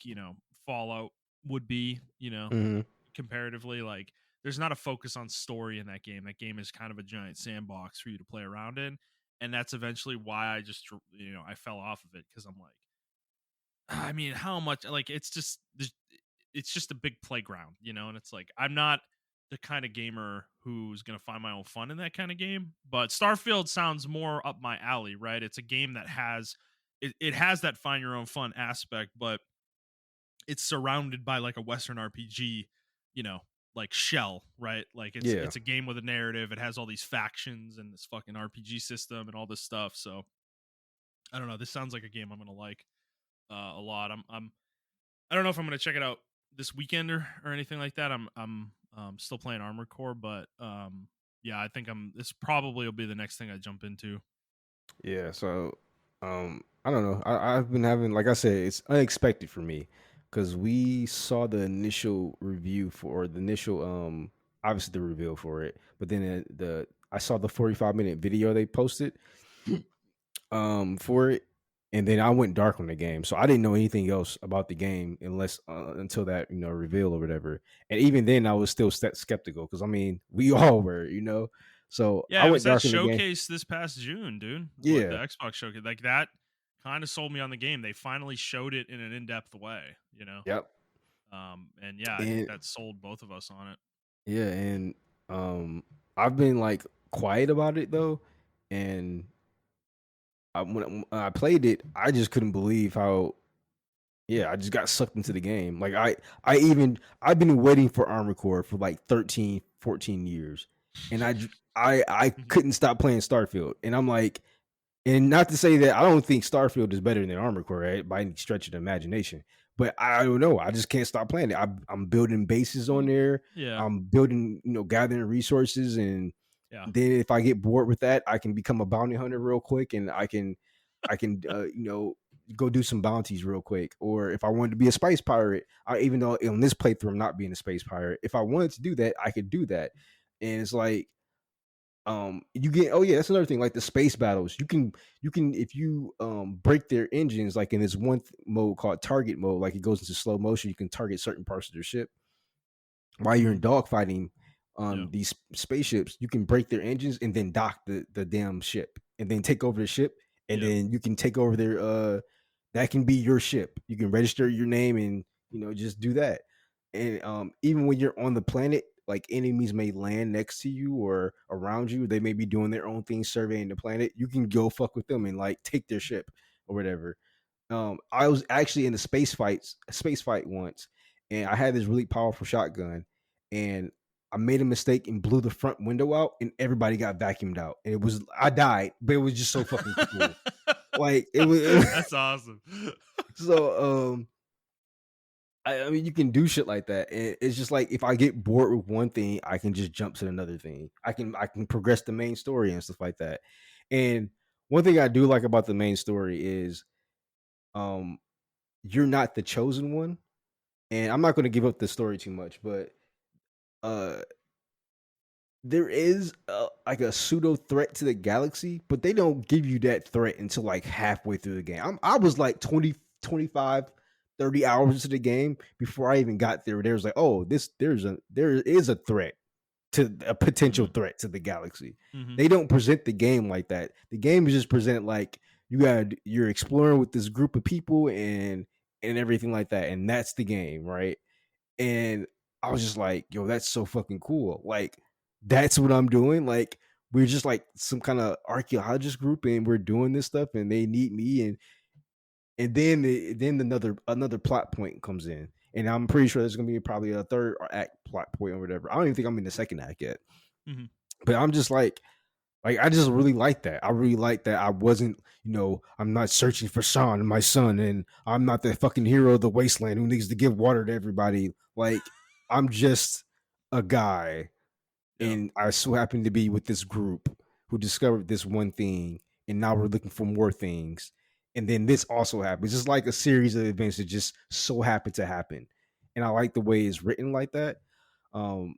Speaker 2: Fallout would be.
Speaker 1: Mhm.
Speaker 2: Comparatively, like there's not a focus on story in that game. That game is kind of a giant sandbox for you to play around in, and that's eventually why I just I fell off of it because I'm like, I mean, how much like it's just a big playground, and it's like I'm not the kind of gamer who's gonna find my own fun in that kind of game. But Starfield sounds more up my alley, right? It's a game that has it has that find your own fun aspect, but it's surrounded by like a Western RPG, you know, like shell, right? Like
Speaker 1: Yeah.
Speaker 2: it's a game with a narrative. It has all these factions and this fucking RPG system and all this stuff. So I don't know. This sounds like a game I'm gonna like a lot. I don't know if I'm gonna check it out this weekend or anything like that. I'm still playing Armored Core, but yeah, I think this probably will be the next thing I jump into.
Speaker 1: Yeah, so I don't know. I've been having, like I said, it's unexpected for me because we saw the initial review for the initial obviously the reveal for it, but then the I saw the 45-minute video they posted for it, and then I went dark on the game, so I didn't know anything else about the game unless until that reveal or whatever. And even then, I was still skeptical because I mean we all were. So I
Speaker 2: Yeah, it was
Speaker 1: went
Speaker 2: that
Speaker 1: dark on the game.
Speaker 2: showcase this past June, dude. What the
Speaker 1: Yeah.
Speaker 2: Xbox showcase like that kind of sold me on the game. They finally showed it in an in-depth way.
Speaker 1: Yep.
Speaker 2: And yeah, I think
Speaker 1: And
Speaker 2: that sold both of us on it.
Speaker 1: yeah, and I've been like quiet about it though, and when I played it, I just couldn't believe how yeah, I just got sucked into the game. Like I've been waiting for Armored Core for like 13, 14 years. and I couldn't stop playing Starfield, and I'm like, and not to say that I don't think Starfield is better than Armored Core, right, by any stretch of the imagination, but I don't know, I just can't stop playing it. I'm building bases on there.
Speaker 2: Yeah.
Speaker 1: I'm building, gathering resources, and
Speaker 2: Yeah.
Speaker 1: then if I get bored with that, I can become a bounty hunter real quick, and I can go do some bounties real quick. Or if I wanted to be a space pirate, even though in this playthrough I'm not being a space pirate, if I wanted to do that, I could do that. And it's like, you get, oh yeah, that's another thing, like the space battles, you can if you break their engines, like in this one mode called target mode, like it goes into slow motion, you can target certain parts of their ship while you're
Speaker 2: Mhm.
Speaker 1: in dogfighting
Speaker 2: Yeah.
Speaker 1: these spaceships. You can break their engines and then dock the damn ship and then take over the ship, and
Speaker 2: Yeah.
Speaker 1: then you can take over their that can be your ship. You can register your name and just do that. And even when you're on the planet, like enemies may land next to you or around you, they may be doing their own thing surveying the planet. You can go fuck with them and like take their ship or whatever. I was actually in a space fight once, and I had this really powerful shotgun, and I made a mistake and blew the front window out, and everybody got vacuumed out. And I died, but it was just so fucking cool. Like
Speaker 2: That's awesome.
Speaker 1: so I mean, you can do shit like that. And it's just like if I get bored with one thing, I can just jump to another thing. I can progress the main story and stuff like that. And one thing I do like about the main story is um you're not the chosen one. And I'm not going to give up the story too much, but uh there is like a pseudo threat to the galaxy, but they don't give you that threat until like halfway through the game. I was like 20, 25, 30 hours into the game before I even got there. There was like, oh, there is a threat, to a potential
Speaker 2: Mhm.
Speaker 1: threat to the galaxy.
Speaker 2: Mhm.
Speaker 1: They don't present the game like that. The game is just presented like you're exploring with this group of people and everything like that, and that's the game, right? And I was just like, yo, that's so fucking cool. Like, that's what I'm doing. Like, we're just like some kind of archaeologist group and we're doing this stuff and they need me. And then another plot point comes in. And I'm pretty sure there's gonna be probably a third act plot point or whatever. I don't even think I'm in the second act yet.
Speaker 2: Mhm.
Speaker 1: But I'm just like I just really like that. I really like that I wasn't, I'm not searching for Sean, my son, and I'm not the fucking hero of the wasteland who needs to give water to everybody. Like, I'm just a guy,
Speaker 2: Yeah.
Speaker 1: and I so happen to be with this group who discovered this one thing, and now we're looking for more things. And then this also happens. It's like a series of events that just so happen to happen. And I like the way it's written like that. Um,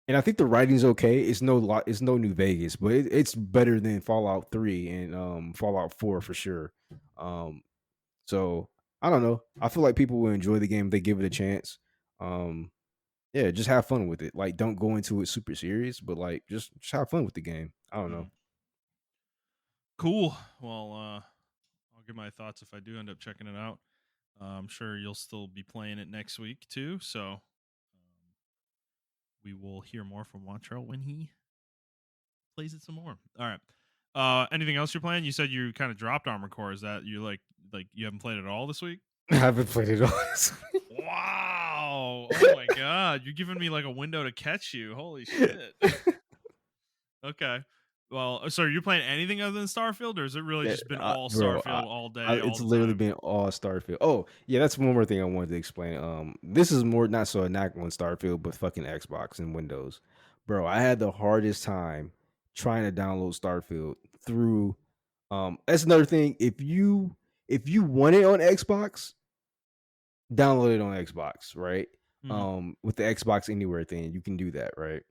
Speaker 1: and I think the writing's okay. It's no New Vegas, but it's better than Fallout 3 and Fallout 4 for sure. Um, so I don't know. I feel like people will enjoy the game if they give it a chance. Um, yeah, just have fun with it. Like, don't go into it super serious, but like just have fun with the game. I don't know.
Speaker 2: Mhm. Cool. Well, I'll give my thoughts if I do end up checking it out. I'm sure you'll still be playing it next week too. So we will hear more from Montrell when he plays it some more. All right. Anything else you're playing? You said you kind of dropped Armor Core. Is that you like you haven't played it at all this week?
Speaker 1: I haven't played it all.
Speaker 2: Wow. Oh my god. You're giving me like a window to catch you. Holy shit. Okay. Well, so are you playing anything other than Starfield, or has it really
Speaker 1: Yeah,
Speaker 2: just been all
Speaker 1: bro,
Speaker 2: Starfield all day, all
Speaker 1: it's
Speaker 2: the
Speaker 1: literally
Speaker 2: time?
Speaker 1: been all Starfield. Oh, yeah, that's one more thing I wanted to explain. This is more not so a knack on Starfield, but fucking Xbox and Windows, bro. I had the hardest time trying to download Starfield through. That's another thing. If you want it on Xbox, download it on Xbox, right?
Speaker 2: Hmm.
Speaker 1: With the Xbox Anywhere thing, you can do that, right?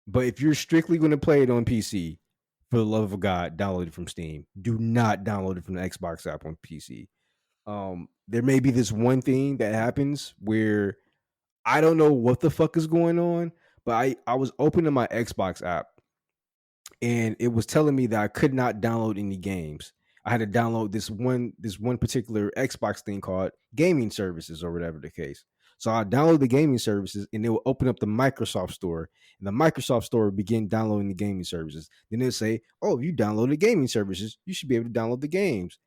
Speaker 1: But if you're strictly going to play it on PC, for the love of God, download it from Steam. Do not download it from the Xbox app on PC. There may be this one thing that happens where I don't know what the fuck is going on, but I was opening my Xbox app and it was telling me that I could not download any games. I had to download this one particular Xbox thing called gaming services or whatever the case. So I download the gaming services and it will open up the Microsoft store. And the Microsoft store will begin downloading the gaming services. Then it'll say, oh, you downloaded gaming services. You should be able to download the games.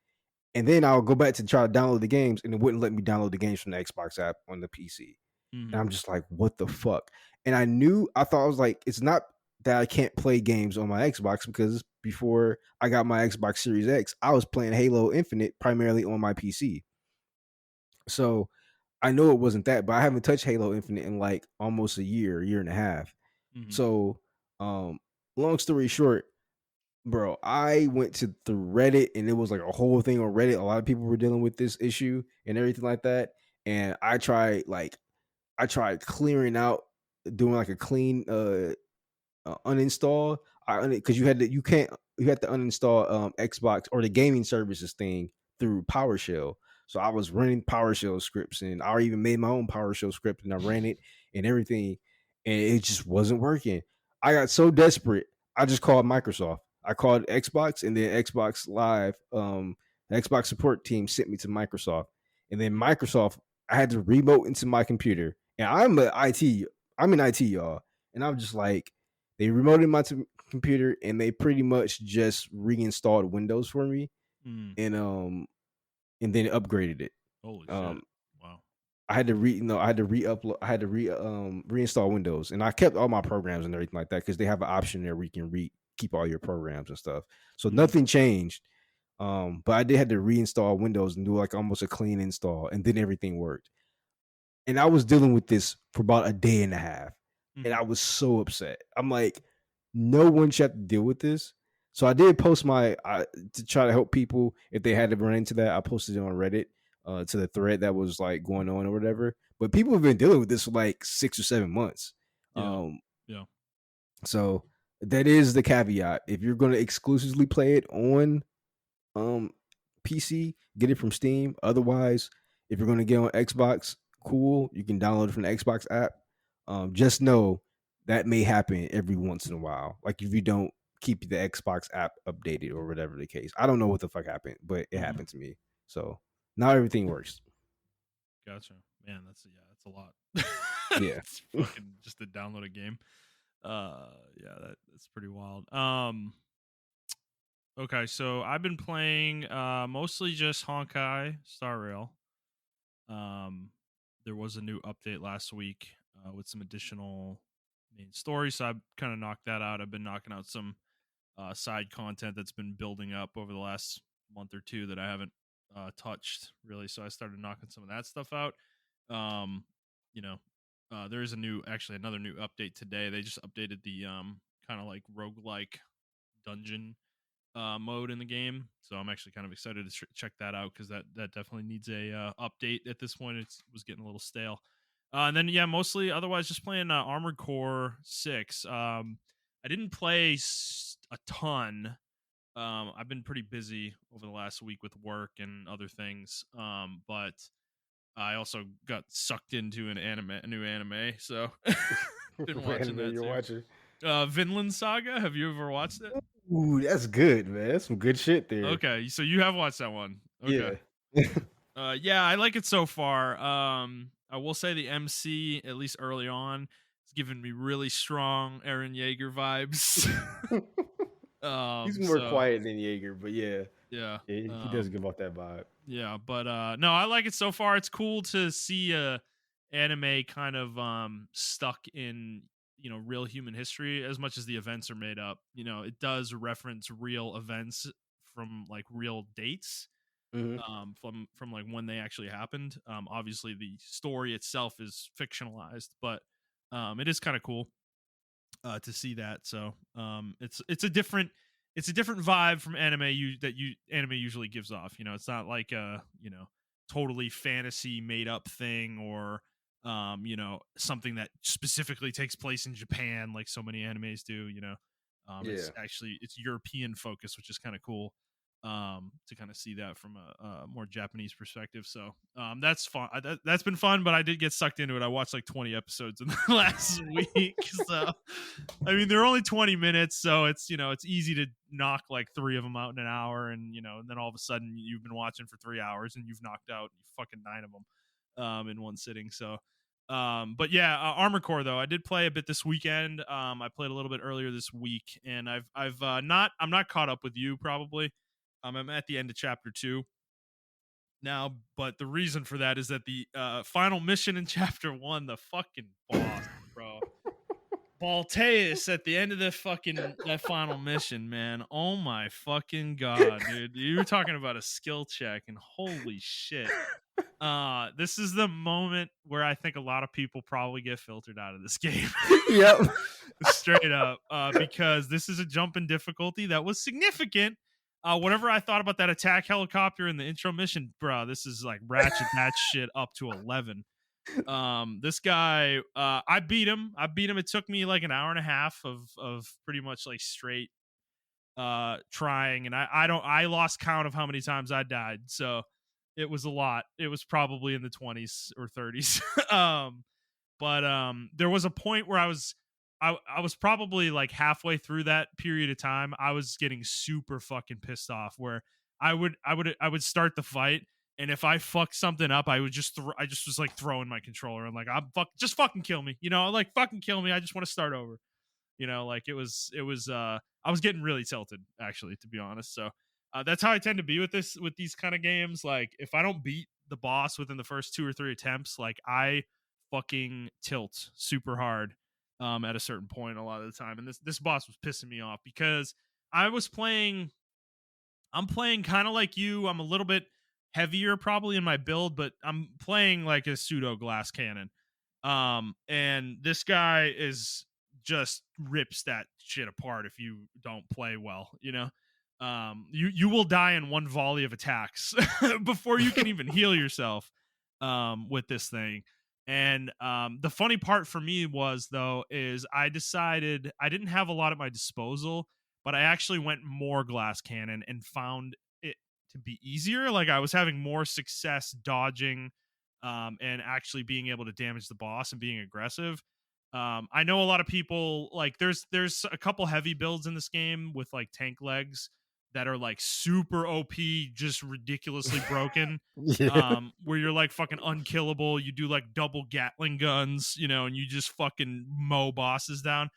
Speaker 1: And then I'll go back to try to download the games and it wouldn't let me download the games from the Xbox app on the PC. And
Speaker 2: Hmm.
Speaker 1: I'm just like, what the fuck? And I thought I was like, it's not. that I can't play games on my Xbox because before I got my Xbox Series X, I was playing Halo Infinite primarily on my PC. So I know it wasn't that, but I haven't touched Halo Infinite in like almost a year and a half.
Speaker 2: Hmm.
Speaker 1: So, long story short, bro, I went to the Reddit and it was like a whole thing on Reddit. A lot of people were dealing with this issue and everything like that. And I tried clearing out, doing like a clean uninstall. Because you had to uninstall Xbox or the gaming services thing through PowerShell. So I was running PowerShell scripts, and I even made my own PowerShell script, and I ran it and everything, and it just wasn't working. I got so desperate, I just called Microsoft. I called Xbox, and then Xbox Live, the Xbox support team sent me to Microsoft, and then Microsoft, I had to remote into my computer, and I'm in IT, y'all, and I'm just like, they remoted my computer and they pretty much just reinstalled Windows for me,
Speaker 2: Mm.
Speaker 1: and then upgraded it.
Speaker 2: Holy shit!
Speaker 1: Um,
Speaker 2: Wow.
Speaker 1: I had to I had to re-upload, I had to reinstall Windows, and I kept all my programs and everything like that because they have an option there where you can keep all your programs and stuff. So
Speaker 2: Hmm.
Speaker 1: nothing changed. But I did have to reinstall Windows and do like almost a clean install, and then everything worked. And I was dealing with this for about a day and a half, and
Speaker 2: Hmm.
Speaker 1: I was so upset. I'm like, no one should have to deal with this. So I did post to try to help people if they had to run into that. I posted it on Reddit to the thread that was like going on or whatever. But people have been dealing with this for like 6 or 7 months.
Speaker 2: Yeah.
Speaker 1: Um,
Speaker 2: Yeah.
Speaker 1: so that is the caveat. If you're going to exclusively play it on um PC, get it from Steam. Otherwise, if you're going to get on Xbox, cool, you can download it from the Xbox app. Just know that may happen every once in a while. Like if you don't keep the Xbox app updated or whatever the case. I don't know what the fuck happened, but it
Speaker 2: Hmm.
Speaker 1: happened to me. So not everything works.
Speaker 2: Gotcha. Man, that's a lot.
Speaker 1: Yeah.
Speaker 2: It's fucking just to download a game. Yeah, that's pretty wild. Okay, so I've been playing mostly just Honkai Star Rail. Um, there was a new update last week with some additional main story, so I kind of knocked that out. I've been knocking out some side content that's been building up over the last month or two that I haven't touched really. So I started knocking some of that stuff out. Um, you know, there is actually another new update today. They just updated the kind of like roguelike dungeon mode in the game. So I'm actually kind of excited to check that out because that definitely needs a update at this point. It was getting a little stale. And then yeah, mostly otherwise just playing Armored Core 6. I didn't play a ton. I've been pretty busy over the last week with work and other things. But I also got sucked into a new anime, so been
Speaker 1: What
Speaker 2: watching
Speaker 1: anime
Speaker 2: that
Speaker 1: you're
Speaker 2: too.
Speaker 1: watching?
Speaker 2: Vinland Saga. Have you ever watched it?
Speaker 1: Ooh, that's good, man. That's some good shit there.
Speaker 2: Okay, so you have watched that one. Okay.
Speaker 1: Yeah.
Speaker 2: Yeah, I like it so far. I will say the MC, at least early on, is giving me really strong Aaron Yeager vibes.
Speaker 1: He's more
Speaker 2: So
Speaker 1: quiet than Jaeger, but yeah,
Speaker 2: yeah.
Speaker 1: he does give off that vibe.
Speaker 2: Yeah, but no, I like it so far. It's cool to see a anime kind of stuck in, real human history as much as the events are made up. It does reference real events from like real dates,
Speaker 1: Mhm.
Speaker 2: from like when they actually happened. Obviously the story itself is fictionalized, but it is kind of cool to see that. So it's a different vibe from anime usually gives off. It's not like a totally fantasy made up thing or something that specifically takes place in Japan like so many animes do.
Speaker 1: Yeah.
Speaker 2: It's European focus, which is kind of cool to kind of see that from a more Japanese perspective. So that's fun. That's been fun, but I did get sucked into it. I watched like 20 episodes in the last week. So I mean, they're only 20 minutes, so it's easy to knock like 3 of them out in an hour, and and then all of a sudden you've been watching for 3 hours and you've knocked out fucking 9 of them in one sitting. So but yeah, Armor Core though, I did play a bit this weekend. I played a little bit earlier this week, and I'm not caught up with you probably. I'm at the end of chapter 2 now, but the reason for that is that the final mission in chapter 1, the fucking boss, bro. Balteus at the end of that final mission, man. Oh my fucking god, dude. You were talking about a skill check, and holy shit. This is the moment where I think a lot of people probably get filtered out of this game.
Speaker 1: Yep.
Speaker 2: Straight up. Because this is a jump in difficulty that was significant. Whatever I thought about that attack helicopter in the intro mission, bro, this is like ratchet that shit up to 11. This guy, I beat him. It took me like an hour and a half of pretty much like straight trying, and I lost count of how many times I died. So it was a lot. It was probably in the 20s or 30s. But there was a point where I was probably like halfway through that period of time. I was getting super fucking pissed off where I would start the fight, and if I fucked something up, I just was like throwing my controller and like, just fucking kill me, like fucking kill me. I just want to start over. Like it was I was getting really tilted, actually, to be honest. So that's how I tend to be with these kind of games. Like if I don't beat the boss within the first 2 or 3 attempts, like I fucking tilt super hard at a certain point a lot of the time. And this boss was pissing me off because I was playing I'm playing kind of like you. I'm a little bit heavier probably in my build, but I'm playing like a pseudo glass cannon. And this guy is just rips that shit apart if you don't play well. You will die in one volley of attacks before you can even heal yourself with this thing. And the funny part for me was, though, is I decided I didn't have a lot at my disposal, but I actually went more glass cannon and found it to be easier. Like I was having more success dodging and actually being able to damage the boss and being aggressive. I know a lot of people like there's a couple heavy builds in this game with like tank legs that are like super OP, just ridiculously broken.
Speaker 1: Yeah.
Speaker 2: Where you're like fucking unkillable. You do like double Gatling guns, and you just fucking mow bosses down.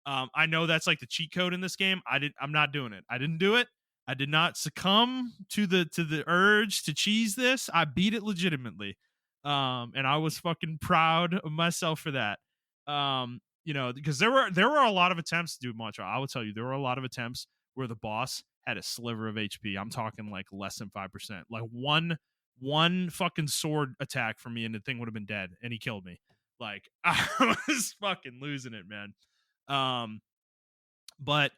Speaker 2: I know that's like the cheat code in this game. I'm not doing it. I didn't do it. I did not succumb to the urge to cheese this. I beat it legitimately. And I was fucking proud of myself for that. Because there were a lot of attempts to do Montreal. I will tell you, there were a lot of attempts where the boss had a sliver of HP. I'm talking like less than 5%. Like one fucking sword attack from me and the thing would have been dead, and he killed me. Like I was fucking losing it, man. Um, but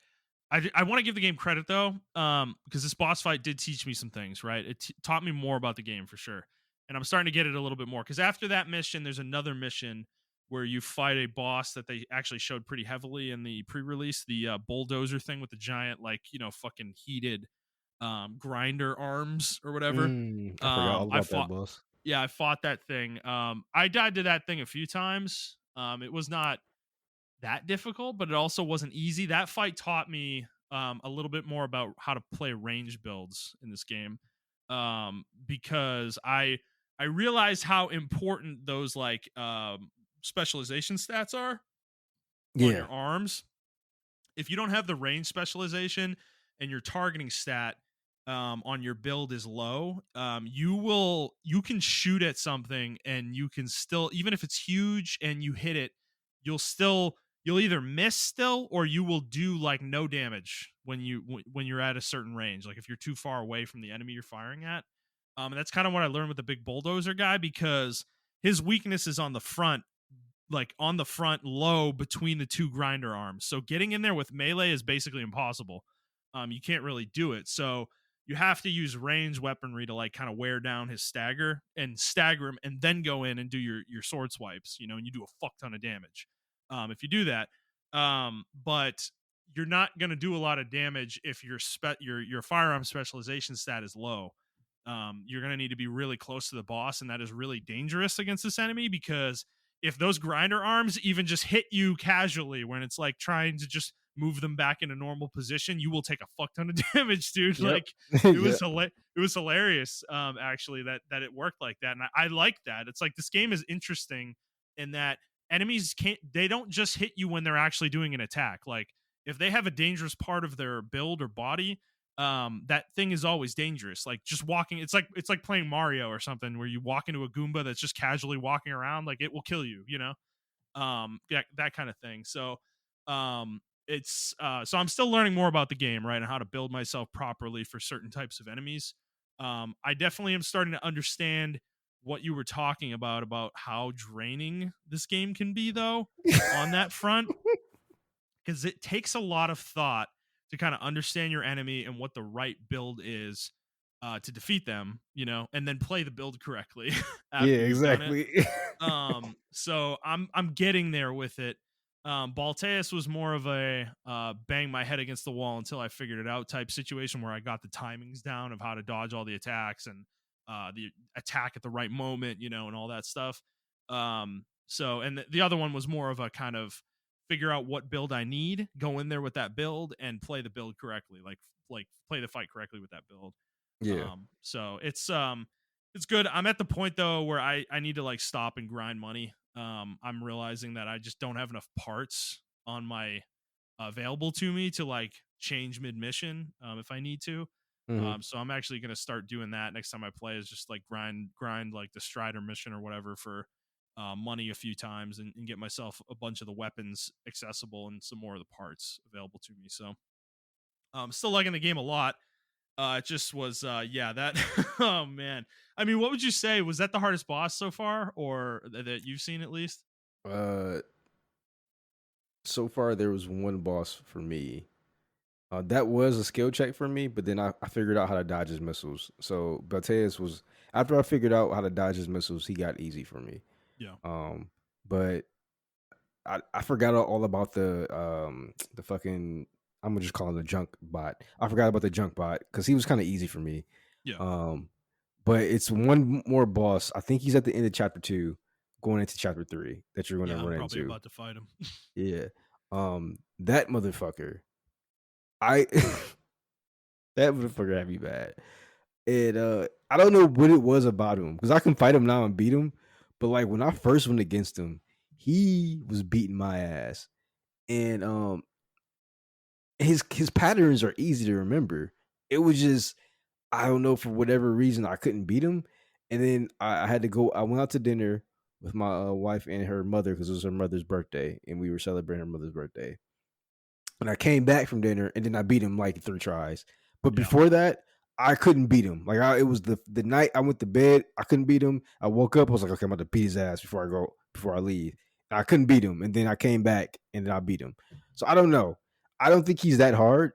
Speaker 2: I want to give the game credit though, because this boss fight did teach me some things. Right, it taught me more about the game for sure, and I'm starting to get it a little bit more. Because after that mission, there's another mission where you fight a boss that they actually showed pretty heavily in the pre-release, the bulldozer thing with the giant, like, fucking heated grinder arms or whatever.
Speaker 1: I forgot all
Speaker 2: I
Speaker 1: about that
Speaker 2: fought
Speaker 1: boss.
Speaker 2: Yeah, I fought that thing. I died to that thing a few times. It was not that difficult, but it also wasn't easy. That fight taught me a little bit more about how to play range builds in this game, because I realized how important those like specialization stats are on
Speaker 1: Yeah.
Speaker 2: your arms. If you don't have the range specialization and your targeting stat on your build is low, you can shoot at something and you can still, even if it's huge and you hit it, you'll either miss still, or you will do like no damage when you're at a certain range. Like if you're too far away from the enemy you're firing at. And that's kind of what I learned with the big bulldozer guy, because his weakness is on the front, like on the front low between the two grinder arms. So getting in there with melee is basically impossible. You can't really do it. So you have to use range weaponry to like kind of wear down his stagger him, and then go in and do your sword swipes, and you do a fuck ton of damage. If you do that. But you're not going to do a lot of damage if your firearm specialization stat is low. You're going to need to be really close to the boss, and that is really dangerous against this enemy, because if those grinder arms even just hit you casually when it's like trying to just move them back in a normal position, you will take a fuck ton of damage, dude.
Speaker 1: Yep.
Speaker 2: Like
Speaker 1: Yeah.
Speaker 2: it was hilarious, actually, that it worked like that. And I like that. It's like this game is interesting in that enemies they don't just hit you when they're actually doing an attack. Like if they have a dangerous part of their build or body, that thing is always dangerous. Like just walking, it's like playing Mario or something, where you walk into a Goomba that's just casually walking around, like it will kill you, yeah, that kind of thing. So It's so I'm still learning more about the game, right, and how to build myself properly for certain types of enemies. I definitely am starting to understand what you were talking about how draining this game can be, though, on that front, because it takes a lot of thought to kind of understand your enemy and what the right build is to defeat them, and then play the build correctly
Speaker 1: Yeah,
Speaker 2: after you've done it.
Speaker 1: exactly.
Speaker 2: So I'm getting there with it. Balteus was more of a bang my head against the wall until I figured it out type situation where I got the timings down of how to dodge all the attacks and the attack at the right moment, and all that stuff. So and the other one was more of a kind of figure out what build I need, go in there with that build and play the build correctly, like play the fight correctly with that build.
Speaker 1: Yeah.
Speaker 2: So it's good. I'm at the point though where I need to like stop and grind money. I'm realizing that I just don't have enough parts on my available to me to like change mid mission if I need to.
Speaker 1: Hmm.
Speaker 2: So I'm actually gonna start doing that next time I play. Is just like grind like the Strider mission or whatever for money a few times and get myself a bunch of the weapons accessible and some more of the parts available to me. So still liking the game a lot. It just was, yeah, that. Oh man, I mean, what would you say was that the hardest boss so far, or that you've seen at least?
Speaker 1: Uh, so far there was one boss for me. That was a skill check for me, but then I figured out how to dodge his missiles. So Bateas was after I figured out how to dodge his missiles, he got easy for me.
Speaker 2: Yeah,
Speaker 1: Um, but I forgot all about the fucking I'm gonna just call him the junk bot. I forgot about the junk bot because he was kind of easy for me.
Speaker 2: yeah,
Speaker 1: Um, but it's one more boss. I think he's at the end of chapter 2, going into chapter 3 that you're gonna
Speaker 2: yeah. I'm
Speaker 1: run
Speaker 2: probably
Speaker 1: into.
Speaker 2: about to fight him.
Speaker 1: Yeah. That motherfucker. I that motherfucker had me bad. And I don't know what it was about him because I can fight him now and beat him, but like when I first went against him, he was beating my ass. And his patterns are easy to remember. It was just I don't know for whatever reason I couldn't beat him, and then I had to go. I went out to dinner with my wife and her mother because it was her mother's birthday, and we were celebrating her mother's birthday. And I came back from dinner, and then I beat him like 3 tries. But
Speaker 2: Yeah,
Speaker 1: before that, I couldn't beat him. Like it was the night I went to bed, I couldn't beat him. I woke up, I was like, okay, I'm about to beat his ass before I leave. And I couldn't beat him, and then I came back and then I beat him. So I don't know. I don't think he's that hard.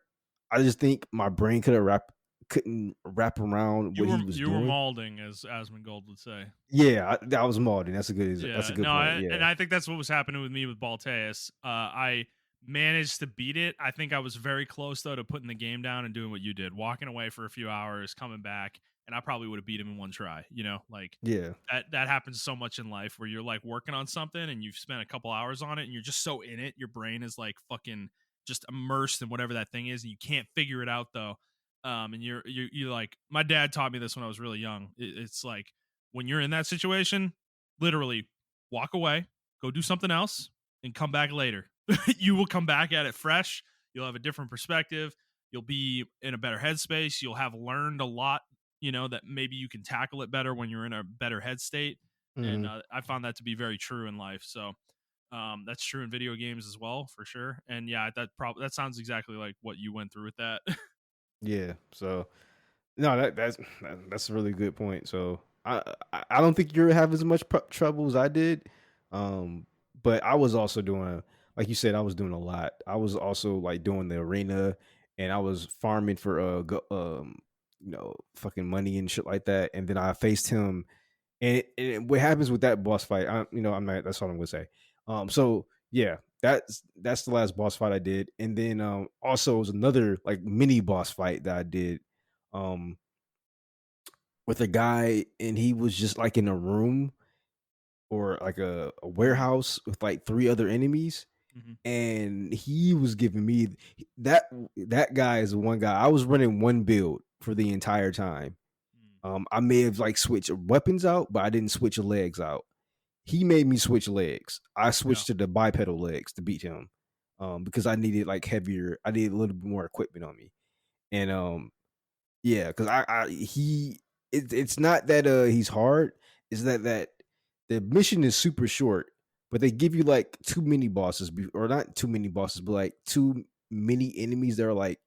Speaker 1: I just think my brain couldn't wrap around
Speaker 2: you
Speaker 1: what
Speaker 2: were
Speaker 1: he was
Speaker 2: you were
Speaker 1: doing.
Speaker 2: maulding, as Asmongold would say.
Speaker 1: Yeah, that was Malden. That's a
Speaker 2: Yeah,
Speaker 1: good
Speaker 2: no,
Speaker 1: point. Yeah,
Speaker 2: and I think that's what was happening with me with Balteus. I managed to beat it. I think I was very close though to putting the game down and doing what you did, walking away for a few hours, coming back, and I probably would have beat him in one try. Like
Speaker 1: yeah.
Speaker 2: that happens so much in life where you're like working on something and you've spent a couple hours on it and you're just so in it, your brain is like fucking just immersed in whatever that thing is, and you can't figure it out though. And you're like, my dad taught me this when I was really young. It's like when you're in that situation, literally walk away, go do something else, and come back later. You will come back at it fresh. You'll have a different perspective. You'll be in a better headspace. You'll have learned a lot, that maybe you can tackle it better when you're in a better head state. And
Speaker 1: Hmm.
Speaker 2: I found that to be very true in life. So that's true in video games as well, for sure. And yeah, that sounds exactly like what you went through with that.
Speaker 1: Yeah. So no, that's a really good point. So I don't think you're having as much trouble as I did, um, but I was also doing like you said, I was doing a lot. I was also like doing the arena, and I was farming for fucking money and shit like that. And then I faced him, and what happens with that boss fight? I'm not. That's all I'm gonna say. So yeah, that's the last boss fight I did, and then also it was another like mini boss fight that I did. Um, with a guy, and he was just like in a room or like a warehouse with like 3 other enemies,
Speaker 2: Hmm.
Speaker 1: and he was giving me that guy is the one guy I was running one build for the entire time. I may have like switched weapons out, but I didn't switch legs out. He made me switch legs. I
Speaker 2: Yeah.
Speaker 1: switched to the bipedal legs to beat him, because I needed like heavier. I needed a little bit more equipment on me, and yeah, because it's not that he's hard. It's that the mission is super short, but they give you like too many bosses, or not too many bosses, but like too many enemies that are like,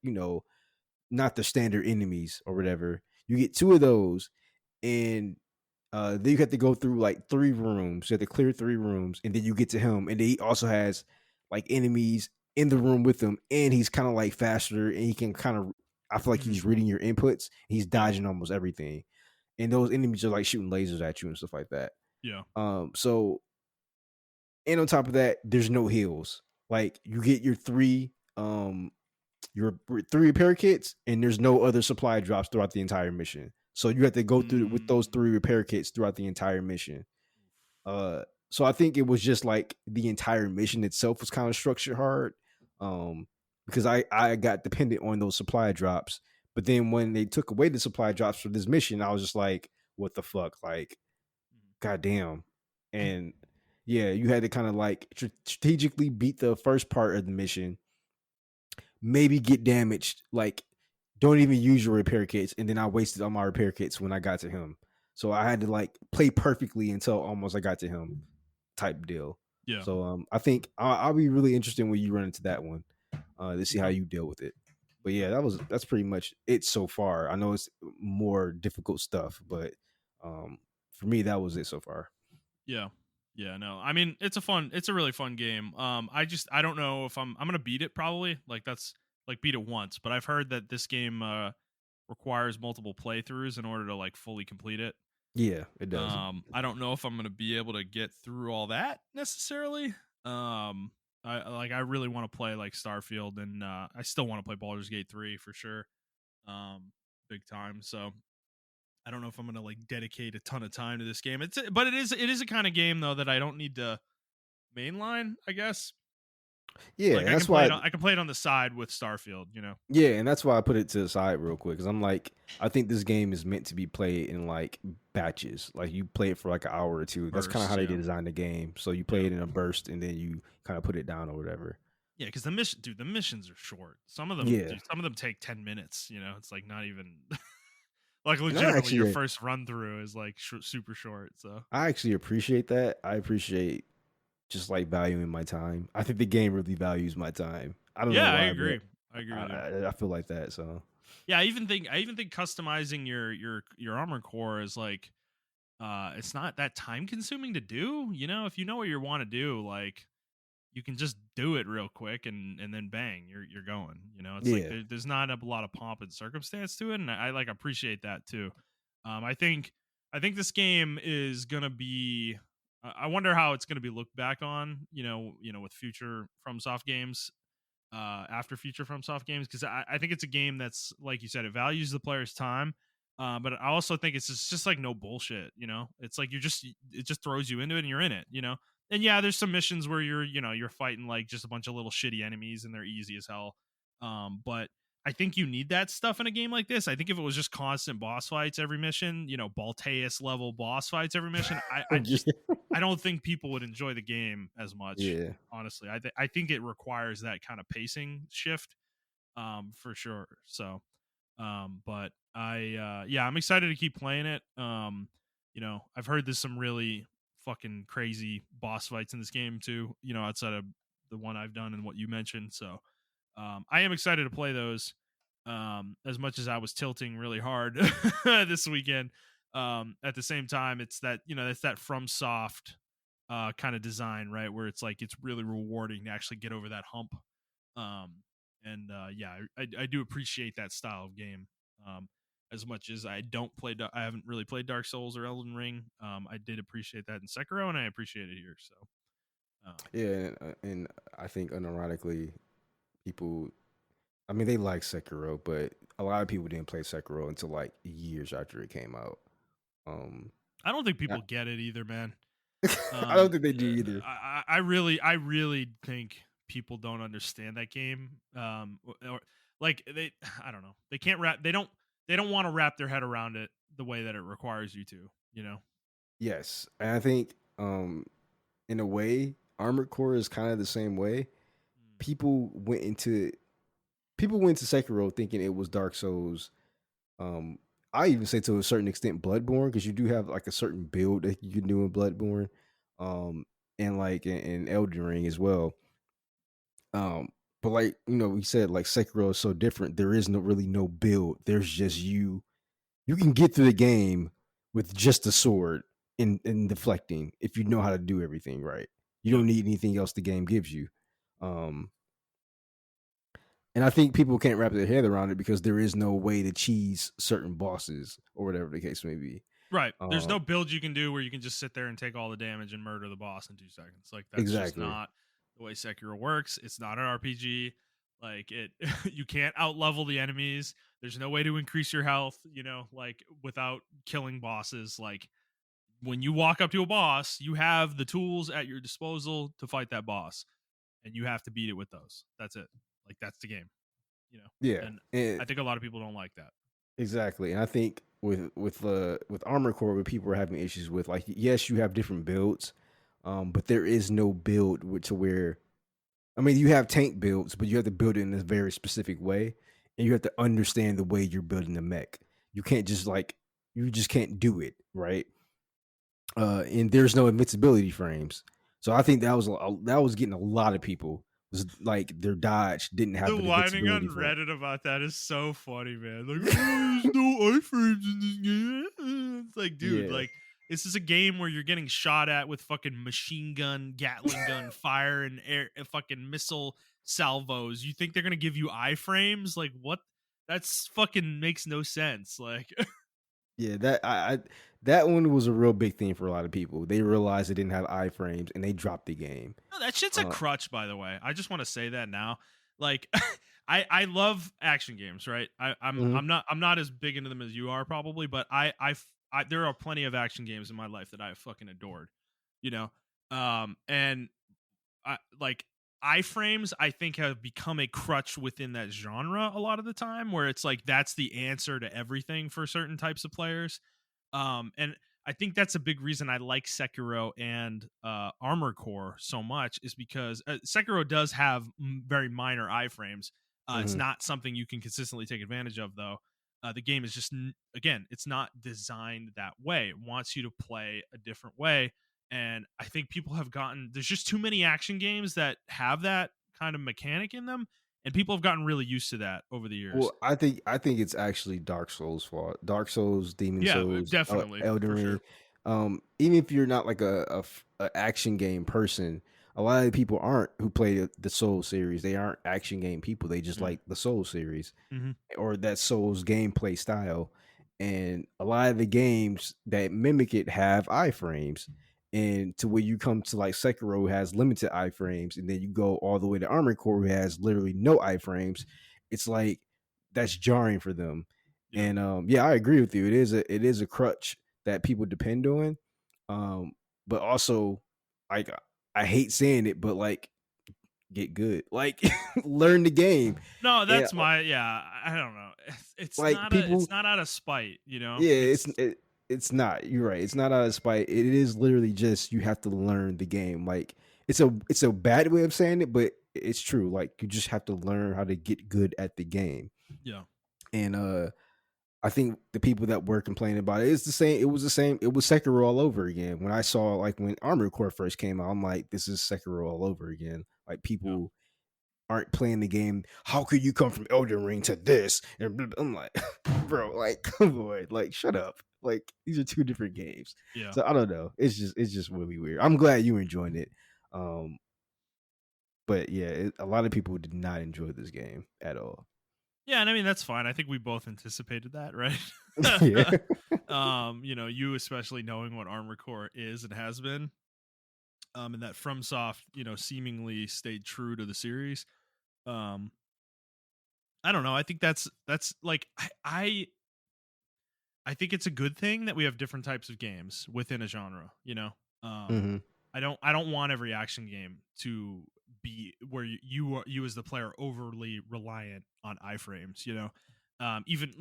Speaker 1: not the standard enemies or whatever. You get two of those, and then you have to go through like three rooms. You have to clear three rooms, and then you get to him, and then he also has like enemies in the room with him, and he's kind of like faster, and he can kind of. I feel like
Speaker 2: Mhm.
Speaker 1: he's reading your inputs. He's
Speaker 2: Yeah.
Speaker 1: dodging almost everything, and those enemies are like shooting lasers at you and stuff like that.
Speaker 2: Yeah.
Speaker 1: So and on top of that, there's no heals. Like you get your three repair kits, and there's no other supply drops throughout the entire mission. So you have to go through with those
Speaker 2: Mm.
Speaker 1: three repair kits throughout the entire mission. So I think it was just like the entire mission itself was kind of structured hard. Because I got dependent on those supply drops. But then when they took away the supply drops for this mission, I was just like, what the fuck? Like, goddamn. And yeah, you had to kind of like strategically beat the first part of the mission, maybe get damaged, like don't even use your repair kits, and then I wasted all my repair kits when I got to him. So I had to like play perfectly until almost I got to him, type deal.
Speaker 2: Yeah.
Speaker 1: So I think I'll be really interested when you run into that one, to see how
Speaker 2: Okay.
Speaker 1: you deal with it. But yeah,
Speaker 2: Okay.
Speaker 1: that's pretty much it so far. I know it's more difficult stuff, but for me that was it so far.
Speaker 2: Yeah. Yeah, no. I mean, it's a really fun game. I don't know if I'm gonna beat it probably. Like that's like beat it once, but I've heard that this game requires multiple playthroughs in order to like fully complete it.
Speaker 1: Yeah, it does.
Speaker 2: I don't know if I'm gonna be able to get through all that necessarily. Um I really want to play like Starfield, and I still want to play Baldur's Gate 3 for sure. Big time. So I don't know if I'm gonna like dedicate a ton of time to this game. But it is a kind of game though that I don't need to mainline. I guess
Speaker 1: Yeah,
Speaker 2: like
Speaker 1: and that's why.
Speaker 2: I can play it on the side with Starfield. You know,
Speaker 1: Yeah, and that's why I put it to the side real quick because I'm like, I think this game is meant to be played in like batches. Like you play it for like an hour or two. That's kind of
Speaker 2: bursts.
Speaker 1: how they
Speaker 2: Yeah,
Speaker 1: designed the game. So you play
Speaker 2: yeah,
Speaker 1: it in a burst and then you kind of put it down or whatever.
Speaker 2: yeah. Because the missions are short.
Speaker 1: Yeah,
Speaker 2: Some of them take 10 minutes. You know, it's like not even like
Speaker 1: and I
Speaker 2: legitimately your
Speaker 1: actually,
Speaker 2: first run through is like super short. So
Speaker 1: I actually appreciate that. I appreciate just like valuing my time. I think the game really values my time. I don't know
Speaker 2: yeah, I
Speaker 1: why, but
Speaker 2: agree. I agree with you.
Speaker 1: I feel like that. So
Speaker 2: Yeah, I even think customizing your armor core is like it's not that time consuming to do. You know, if you know what you want to do, like you can just do it real quick, and then bang, you're going. You know, it's like
Speaker 1: yeah,
Speaker 2: there's not a lot of pomp and circumstance to it, and I like appreciate that too. I think this game is gonna be. I wonder how it's gonna be looked back on. With future FromSoft games, after future FromSoft games, because I think it's a game that's like you said, it values the player's time. But I also think it's just like no bullshit. You know, it's like it just throws you into it and you're in it. You know, and yeah, there's some missions where you're fighting like just a bunch of little shitty enemies and they're easy as hell. But I think you need that stuff in a game like this. I think if it was just constant boss fights every mission, Balteus level boss fights every mission, I don't think people would enjoy the game as much.
Speaker 1: yeah,
Speaker 2: Honestly, I think it requires that kind of pacing shift, for sure. So, but yeah, I'm excited to keep playing it. I've heard there's some really fucking crazy boss fights in this game too. Outside of the one I've done and what you mentioned. So, I am excited to play those. As much as I was tilting really hard this weekend. At the same time, it's that from soft kind of design, right? Where it's like it's really rewarding to actually get over that hump. And yeah, I do appreciate that style of game. As much as I haven't really played Dark Souls or Elden Ring. I did appreciate that in Sekiro, and I appreciate it here. So,
Speaker 1: yeah, and I think unironically, people. I mean, they like Sekiro, but a lot of people didn't play Sekiro until like years after it came out. Um,
Speaker 2: I don't think
Speaker 1: I,
Speaker 2: people get it either, man.
Speaker 1: I don't think they do either.
Speaker 2: I really think people don't understand that game. Or like I don't know. They can't wrap. They don't want to wrap their head around it the way that it requires you to. You know.
Speaker 1: Yes, and I think in a way, Armored Core is kind of the same way.
Speaker 2: Mm.
Speaker 1: People went into people went to Sekiro thinking it was Dark Souls. Um, I even say to a certain extent Bloodborne because you do have like a certain build that you can do in Bloodborne. Um, and like in Elden Ring as well. Um, but like we said, like Sekiro is so different. There is no build. There's just you. You can get through the game with just a sword and deflecting if you know how to do everything right. You
Speaker 2: Yep.
Speaker 1: don't need anything else the game gives you. Um, and I think people can't wrap their head around it because there is no way to cheese certain bosses or whatever the case may be.
Speaker 2: Right. There's
Speaker 1: Um,
Speaker 2: no build you can do where you can just sit there and take all the damage and murder the boss in 2 seconds. Like that's just
Speaker 1: exactly.
Speaker 2: not the way Sekiro works. It's not an RPG. Like it, you can't out level the enemies. There's no way to increase your health. Like without killing bosses. Like when you walk up to a boss, you have the tools at your disposal to fight that boss, and you have to beat it with those. That's it. Like that's the game.
Speaker 1: Yeah,
Speaker 2: And
Speaker 1: and
Speaker 2: I think a lot of people don't like that.
Speaker 1: exactly. And I think with Armor Core, what people are having issues with, like, yes, you have different builds, but there is no build to where, I mean, you have tank builds, but you have to build it in a very specific way, and you have to understand the way you're building the mech. You can't just like you just can't do it right. And there's no invincibility frames, so I think that was getting a lot of people, was like their dodge didn't have
Speaker 2: The
Speaker 1: an
Speaker 2: whining
Speaker 1: invincibility
Speaker 2: on
Speaker 1: frame.
Speaker 2: Reddit about that is so funny, man. Like, oh, there's no iframes in this game. It's like, dude,
Speaker 1: Yeah,
Speaker 2: like, this is a game where you're getting shot at with fucking machine gun, Gatling gun fire, and air, fucking missile salvos. You think they're gonna give you iframes? Like, what? That's fucking makes no sense. Like,
Speaker 1: yeah, that one was a real big thing for a lot of people. They realized they didn't have iframes and they dropped the game.
Speaker 2: no, that shit's a
Speaker 1: Uh,
Speaker 2: crutch, by the way. I just want to say that now. Like, I love action games, right?
Speaker 1: mhm.
Speaker 2: I'm not as big into them as you are probably, but there are plenty of action games in my life that I have fucking adored, you know. And I like iframes. I think have become a crutch within that genre a lot of the time, where it's like that's the answer to everything for certain types of players. And I think that's a big reason I like Sekiro and Armor Core so much is because Sekiro does have very minor iframes. It's
Speaker 1: Mhm.
Speaker 2: not something you can consistently take advantage of, though. The game is just again, it's not designed that way. It wants you to play a different way, and I think people have gotten there's just too many action games that have that kind of mechanic in them, and people have gotten really used to that over the years.
Speaker 1: Well, I think it's actually Dark Souls' fault. Dark Souls, Demon
Speaker 2: Yeah,
Speaker 1: Souls,
Speaker 2: definitely
Speaker 1: Elden
Speaker 2: for
Speaker 1: Ring.
Speaker 2: sure.
Speaker 1: Even if you're not like a action game person, a lot of people aren't who play the Soul series. They aren't action game people. They just
Speaker 2: Mm.
Speaker 1: like the Soul series
Speaker 2: Hmm.
Speaker 1: or that Souls gameplay style. And a lot of the games that mimic it have iframes. And to where you come to like Sekiro who has limited iframes, and then you go all the way to Armored Core who has literally no iframes. It's like that's jarring for them.
Speaker 2: Yeah.
Speaker 1: And yeah, I agree with you. It is a crutch that people depend on. Um, but also like I hate saying it, but like get good. Like learn the game.
Speaker 2: No,
Speaker 1: And
Speaker 2: that's my yeah. I don't know.
Speaker 1: like people
Speaker 2: It's not out of spite, you know.
Speaker 1: yeah,
Speaker 2: It's
Speaker 1: it's not. You're right. It's not out of spite. It is literally just you have to learn the game. Like it's a bad way of saying it, but it's true. Like you just have to learn how to get good at the game.
Speaker 2: yeah,
Speaker 1: And I think the people that were complaining about it, it's the same. It was the same. It was Sekiro all over again. When I saw like when Armored Core first came out, I'm like, this is Sekiro all over again. Like
Speaker 2: yeah,
Speaker 1: people aren't playing the game. How could you come from Elden Ring to this? And I'm like, bro, like, come on, like, shut up. Like, these are two different games.
Speaker 2: yeah,
Speaker 1: So I don't know. It's just really weird. I'm glad you enjoyed it. Um, but yeah, a lot of people did not enjoy this game at all.
Speaker 2: yeah. And I mean that's fine. I think we both anticipated that, right?
Speaker 1: Yeah.
Speaker 2: You especially knowing what Armor Core is and has been, and that FromSoft, seemingly stayed true to the series. Um, I don't know. I think that's like I think it's a good thing that we have different types of games within a genre, Um
Speaker 1: Hmm.
Speaker 2: I don't want every action game to be where you as the player overly reliant on iframes, even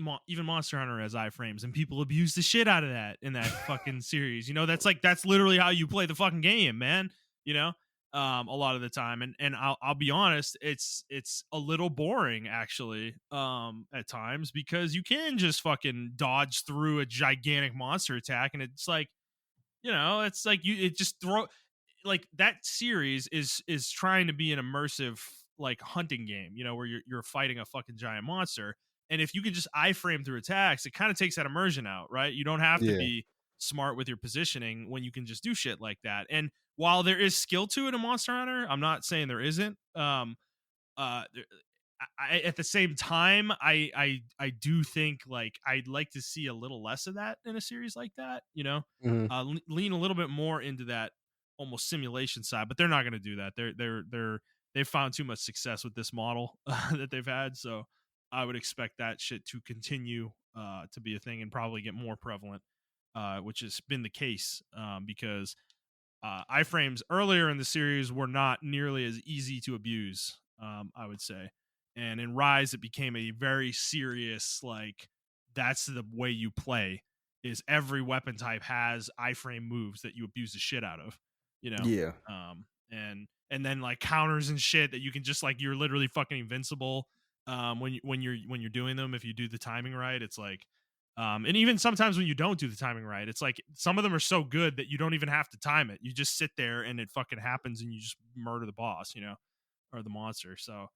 Speaker 2: Monster Hunter has iframes and people abuse the shit out of that in that fucking series. That's literally how you play the fucking game, man, you know? A lot of the time, and I'll be honest, it's a little boring actually, at times, because you can just fucking dodge through a gigantic monster attack, and it's like, it's like it just throw like that series is trying to be an immersive like hunting game, where you're fighting a fucking giant monster. And if you can just iframe through attacks, it kind of takes that immersion out, right? You don't have to
Speaker 1: Yeah.
Speaker 2: be smart with your positioning when you can just do shit like that. And while there is skill to it in Monster Hunter, I'm not saying there isn't. There, at the same time, I do think like I'd like to see a little less of that in a series like that.
Speaker 1: Hmm.
Speaker 2: Lean a little bit more into that almost simulation side, but they're not going to do that. They've found too much success with this model that they've had, so I would expect that shit to continue to be a thing and probably get more prevalent, which has been the case because iframes earlier in the series were not nearly as easy to abuse, I would say. And in Rise, it became a very serious, like, that's the way you play, is every weapon type has iframe moves that you abuse the shit out of, you know?
Speaker 1: Yeah.
Speaker 2: And then like counters and shit that you can just like, you're literally fucking invincible when you're doing them. If you do the timing right, it's like, and even sometimes when you don't do the timing right, it's like some of them are so good that you don't even have to time it. You just sit there and it fucking happens and you just murder the boss, or the monster. So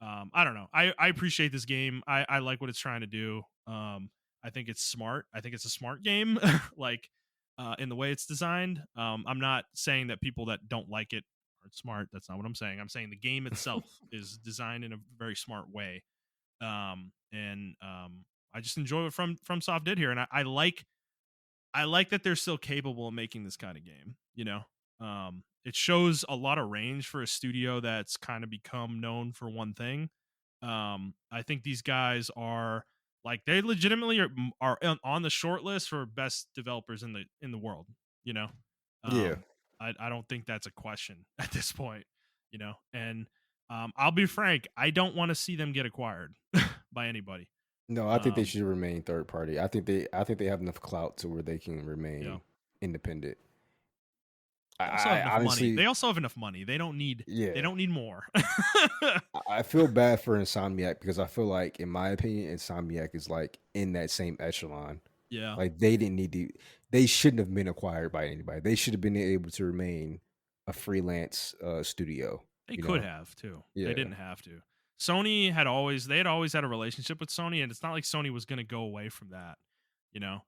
Speaker 2: I don't know. I appreciate this game. I like what it's trying to do. I think it's smart. I think it's a smart game, like in the way it's designed. I'm not saying that people that don't like it aren't smart. That's not what I'm saying. I'm saying the game itself is designed in a very smart way. And I just enjoy what FromSoft did here, and I like that they're still capable of making this kind of game. It shows a lot of range for a studio that's kind of become known for one thing. I think these guys are like they legitimately are on the short list for best developers in the world. You know,
Speaker 1: Yeah.
Speaker 2: um, I don't think that's a question at this point. And I'll be frank, I don't want to see them get acquired by anybody.
Speaker 1: No, I think they
Speaker 2: Um,
Speaker 1: should remain third party. I think they have enough clout to where they can
Speaker 2: yeah.
Speaker 1: remain independent. I,
Speaker 2: They also have
Speaker 1: I
Speaker 2: enough money.
Speaker 1: honestly,
Speaker 2: They also have enough money. They don't need. They
Speaker 1: yeah,
Speaker 2: don't need more.
Speaker 1: I feel bad for Insomniac because I feel like, in my opinion, Insomniac is like in that same echelon.
Speaker 2: Yeah,
Speaker 1: Like they didn't need to. They shouldn't have been acquired by anybody. They should have been able to remain a freelance studio.
Speaker 2: they
Speaker 1: You
Speaker 2: could
Speaker 1: know?
Speaker 2: have too. They
Speaker 1: Yeah.
Speaker 2: didn't have to. They had always had a relationship with Sony, and it's not like Sony was going to go away from that. You know,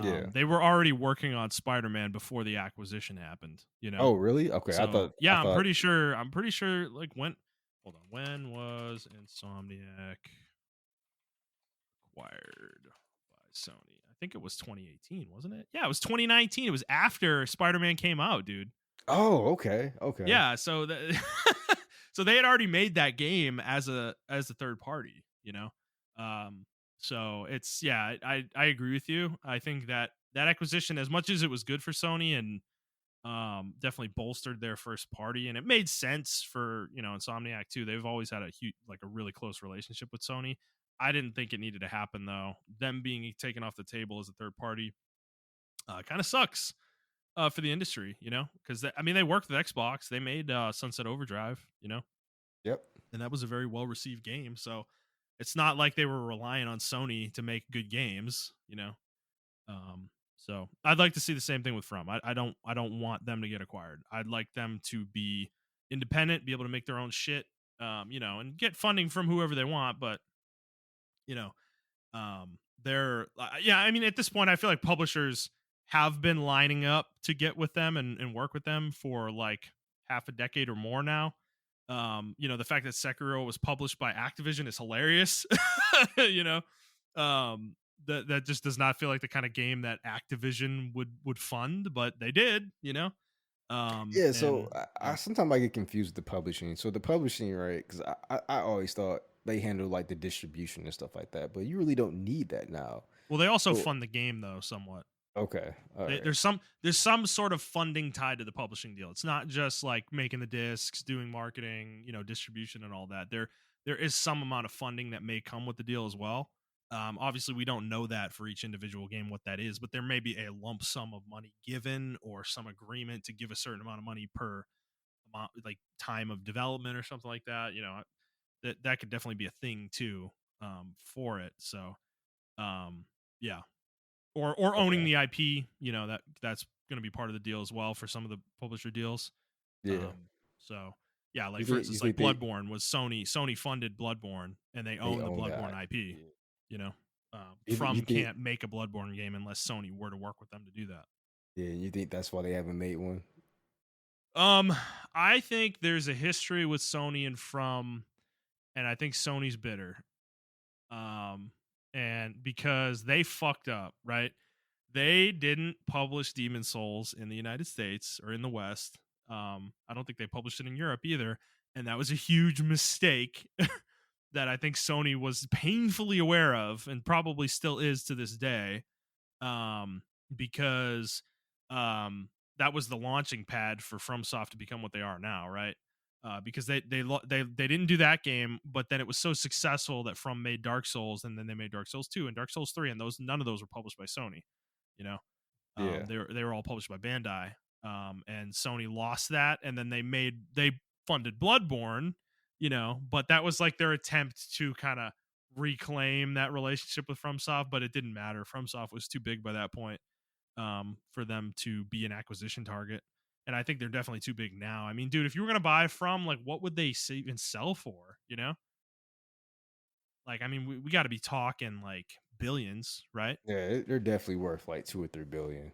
Speaker 1: Yeah.
Speaker 2: they were already working on Spider-Man before the acquisition happened.
Speaker 1: Oh, really? Okay. I
Speaker 2: So
Speaker 1: thought. I
Speaker 2: yeah, I'm
Speaker 1: thought.
Speaker 2: pretty sure. I'm pretty sure. Like when? Hold on. When was Insomniac acquired by Sony? I think it was 2018, wasn't it? Yeah, it was 2019. It was after Spider-Man came out, dude.
Speaker 1: Oh, okay. Okay.
Speaker 2: Yeah, so so they had already made that game as a third party, Um so it's yeah, I agree with you. I think that acquisition, as much as it was good for Sony and definitely bolstered their first party, and it made sense for, Insomniac too. They've always had a huge, like a really close relationship with Sony. I didn't think it needed to happen though. Them being taken off the table as a third party kind of sucks for the industry, because I mean they worked with Xbox. They made Sunset Overdrive,
Speaker 1: Yep.
Speaker 2: and that was a very well received game. So it's not like they were relying on Sony to make good games. So I'd like to see the same thing with From. I don't want them to get acquired. I'd like them to be independent, be able to make their own shit, and get funding from whoever they want. But you know, they're yeah, I mean at this point I feel like publishers have been lining up to get with them and work with them for like half a decade or more now. The fact that Sekiro was published by Activision is hilarious. you know that just does not feel like the kind of game that Activision would fund, but they did.
Speaker 1: Yeah, so
Speaker 2: And
Speaker 1: I
Speaker 2: yeah.
Speaker 1: sometimes I get confused with the publishing. So the publishing, right? Because I always thought they handle like the distribution and stuff like that, but you really don't need that now.
Speaker 2: Well, they also
Speaker 1: So
Speaker 2: fund the game though somewhat.
Speaker 1: okay, all right,
Speaker 2: There's some sort of funding tied to the publishing deal. It's not just like making the discs, doing marketing, distribution and all that. There is some amount of funding that may come with the deal as well. Obviously, we don't know that for each individual game what that is, but there may be a lump sum of money given or some agreement to give a certain amount of money per amount, like time of development or something like that. That could definitely be a thing too, for it. So, yeah, or owning
Speaker 1: okay,
Speaker 2: the IP, that's going to be part of the deal as well for some of the publisher deals.
Speaker 1: Yeah.
Speaker 2: So yeah,
Speaker 1: You
Speaker 2: like for
Speaker 1: think you
Speaker 2: instance, like
Speaker 1: think they
Speaker 2: Bloodborne was Sony funded Bloodborne, and they
Speaker 1: they
Speaker 2: own the
Speaker 1: own
Speaker 2: Bloodborne
Speaker 1: that?
Speaker 2: IP.
Speaker 1: Yeah.
Speaker 2: You know,
Speaker 1: You
Speaker 2: From
Speaker 1: think
Speaker 2: can't make a Bloodborne game unless Sony were to work with them to do that.
Speaker 1: yeah, you think that's why they haven't made one?
Speaker 2: Um, I think there's a history with Sony and From, and I think Sony's bitter. Um, and because they fucked up, right? They didn't publish Demon Souls in the United States or in the West. I don't think they published it in Europe either, and that was a huge mistake that I think Sony was painfully aware of, and probably still is to this day. Um, because um, that was the launching pad for FromSoft to become what they are now, right? Because they didn't do that game, but then it was so successful that From made Dark Souls, and then they made Dark Souls 2 and Dark Souls 3, and those none of those were published by Sony. You know,
Speaker 1: Yeah.
Speaker 2: they were all published by Bandai, and Sony lost that, and then they funded Bloodborne, but that was like their attempt to kind of reclaim that relationship with FromSoft, but it didn't matter. FromSoft was too big by that point, for them to be an acquisition target. And I think they're definitely too big now. I mean, dude, if you were gonna buy From, like, what would they even sell for? Like, I mean, we got to be talking like billions, right?
Speaker 1: Yeah, they're definitely worth like 2 or 3 billion.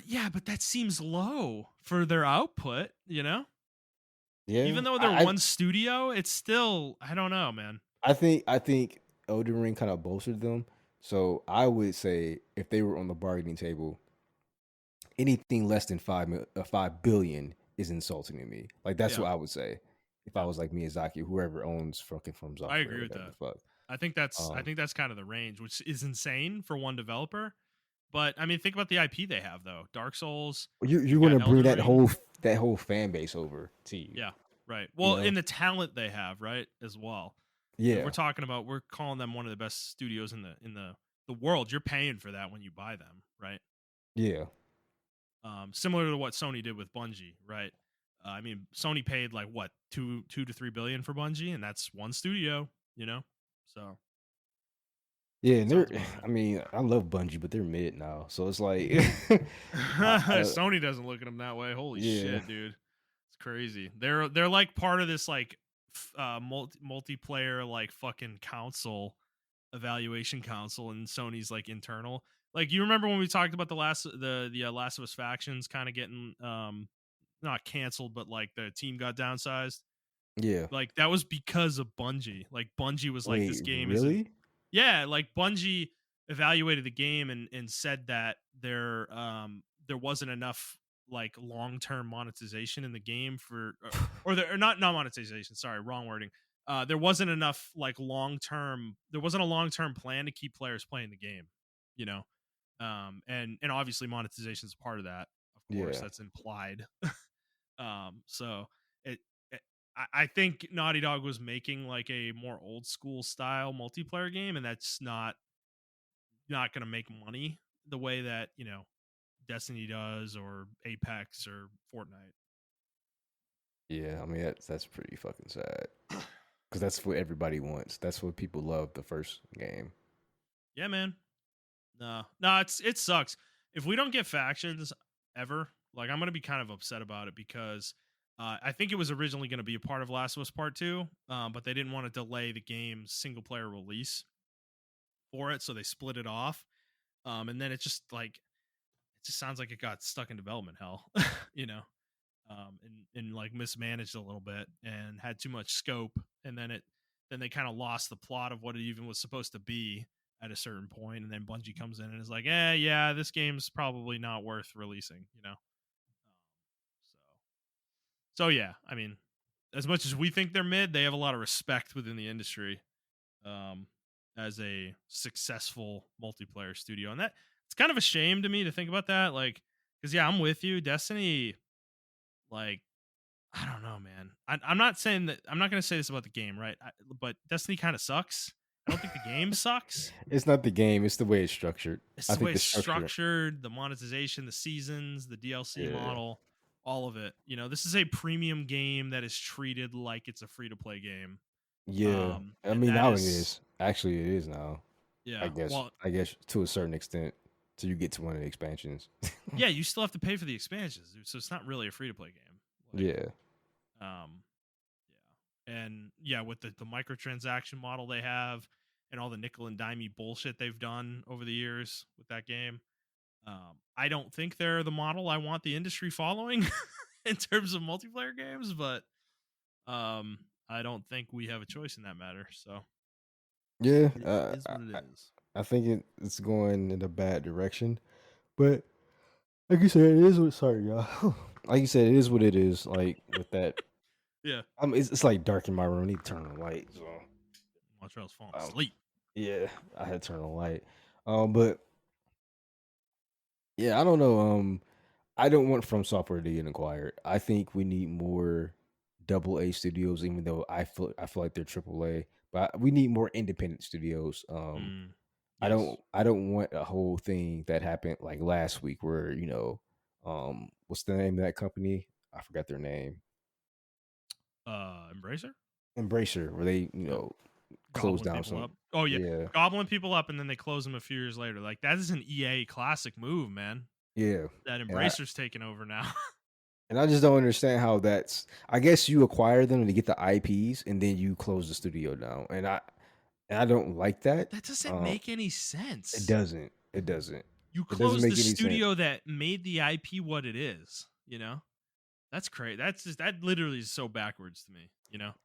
Speaker 2: Yeah, but that seems low for their output.
Speaker 1: Yeah.
Speaker 2: Even though they're one studio, it's still, I don't know, man.
Speaker 1: I think Elden Ring kind of bolstered them. So I would say if they were on the bargaining table, anything less than 5 billion is insulting to me. Like that's
Speaker 2: Yeah,
Speaker 1: what I would say if I
Speaker 2: yeah,
Speaker 1: was like Miyazaki, whoever owns fucking From
Speaker 2: I
Speaker 1: Software,
Speaker 2: agree with
Speaker 1: whatever the
Speaker 2: that.
Speaker 1: fuck.
Speaker 2: I
Speaker 1: Um,
Speaker 2: think that's kind of the range, which is insane for one developer. But I mean, think about the IP they have though. Dark Souls,
Speaker 1: you're
Speaker 2: you
Speaker 1: gonna
Speaker 2: got
Speaker 1: bring
Speaker 2: Elden Ring.
Speaker 1: that whole fan base over to you.
Speaker 2: Yeah, right.
Speaker 1: You
Speaker 2: Well,
Speaker 1: know?
Speaker 2: in the talent they have, right, as well.
Speaker 1: Yeah,
Speaker 2: We're calling them one of the best studios in the world. You're paying for that when you buy them, right?
Speaker 1: yeah,
Speaker 2: Similar to what Sony did with Bungie, right? I mean, Sony paid like what, 2 to 3 billion for Bungie, and that's one studio, you know. So
Speaker 1: yeah. And they're,
Speaker 2: sounds about right.
Speaker 1: I mean, I love Bungie, but they're mid now, so it's like, I,
Speaker 2: Sony doesn't look at them that way. Holy
Speaker 1: yeah,
Speaker 2: shit, dude, it's crazy. They're like part of this like multiplayer like fucking council, evaluation council, and Sony's like internal. Like, you remember when we talked about the Last of Us factions kind of getting not canceled, but like the team got downsized?
Speaker 1: yeah.
Speaker 2: Like, that was because of Bungie. Like, Bungie was like, this
Speaker 1: Wait,
Speaker 2: game isn't.
Speaker 1: really?
Speaker 2: Yeah, like Bungie evaluated the game and said that there wasn't enough like long-term monetization in the game for, or not monetization, sorry, wrong wording. There wasn't enough like long-term, there wasn't a long-term plan to keep players playing the game, you know. And obviously monetization is part of that. Of course,
Speaker 1: Yeah,
Speaker 2: that's implied. So it I think Naughty Dog was making like a more old school style multiplayer game, and that's not going to make money the way that Destiny does, or Apex, or Fortnite.
Speaker 1: yeah. I mean, that's pretty fucking sad because that's what everybody wants. That's what people love the first game.
Speaker 2: Yeah, man. No, it sucks if we don't get factions ever. Like, I'm gonna be kind of upset about it because I think it was originally going to be a part of Last of Us Part Two, but they didn't want to delay the game's single player release for it, so they split it off. And then it just sounds like it got stuck in development hell, you know, and like mismanaged a little bit and had too much scope, and then they kind of lost the plot of what it even was supposed to be at a certain point, and then Bungie comes in and is like, yeah, this game's probably not worth releasing, so yeah, I mean, as much as we think they're mid, they have a lot of respect within the industry, um, as a successful multiplayer studio, and that it's kind of a shame to me to think about that, like, because yeah, I'm with you, Destiny, like, I don't know, man. I'm not saying that. I'm not going to say this about the game, right? But Destiny kind of sucks. I don't think the game sucks.
Speaker 1: It's not the game; it's the way it's structured.
Speaker 2: It's
Speaker 1: I
Speaker 2: the way
Speaker 1: think the
Speaker 2: it's
Speaker 1: structure.
Speaker 2: structured, the monetization, the seasons, the DLC
Speaker 1: Yeah,
Speaker 2: model, all of it. This is a premium game that is treated like it's a free to play game.
Speaker 1: yeah. I
Speaker 2: And
Speaker 1: mean,
Speaker 2: that
Speaker 1: now it
Speaker 2: is,
Speaker 1: is. Actually, it is now. I
Speaker 2: yeah.
Speaker 1: guess.
Speaker 2: Well,
Speaker 1: I guess to a certain extent, till you get to one of the expansions.
Speaker 2: yeah, you still have to pay for the expansions, dude, so it's not really a free to play game. Like,
Speaker 1: Yeah.
Speaker 2: um, yeah, and yeah, with the microtransaction model they have, and all the nickel and dimey bullshit they've done over the years with that game. I don't think they're the model I want the industry following in terms of multiplayer games, but I don't think we have a choice in that matter. So
Speaker 1: Yeah.
Speaker 2: it is what it is.
Speaker 1: I think it's going in a bad direction, but like you said, it is what. Sorry, y'all. Like you said, it is what it is. Like with that,
Speaker 2: Yeah,
Speaker 1: it's like dark in my room. I need to turn on the light. So,
Speaker 2: Montreal's falling
Speaker 1: um,
Speaker 2: asleep.
Speaker 1: yeah, I had to turn on the light. But yeah, I don't know. I don't want From Software to get acquired. I think we need more double A studios, even though I feel like they're triple A. But we need more independent studios.
Speaker 2: Mm,
Speaker 1: I
Speaker 2: yes.
Speaker 1: don't want a whole thing that happened like last week where, what's the name of that company? I forgot their name.
Speaker 2: Embracer.
Speaker 1: Embracer, where they,
Speaker 2: Yep.
Speaker 1: closed
Speaker 2: Gobbling
Speaker 1: down
Speaker 2: people
Speaker 1: some.
Speaker 2: up. Oh yeah,
Speaker 1: Yeah.
Speaker 2: gobbling people up, and then they close them a few years later. Like that is an EA classic move, man.
Speaker 1: Yeah.
Speaker 2: That
Speaker 1: And I
Speaker 2: Embracer's taking over now.
Speaker 1: and I just don't understand how that's. I guess you acquire them to get the IPs and then you close the studio down. And I don't like that.
Speaker 2: That doesn't make any
Speaker 1: It
Speaker 2: sense.
Speaker 1: doesn't. It doesn't.
Speaker 2: You
Speaker 1: It doesn't
Speaker 2: close the
Speaker 1: make any sense.
Speaker 2: studio that made the IP what it is. That's crazy. That's just that literally is so backwards to me.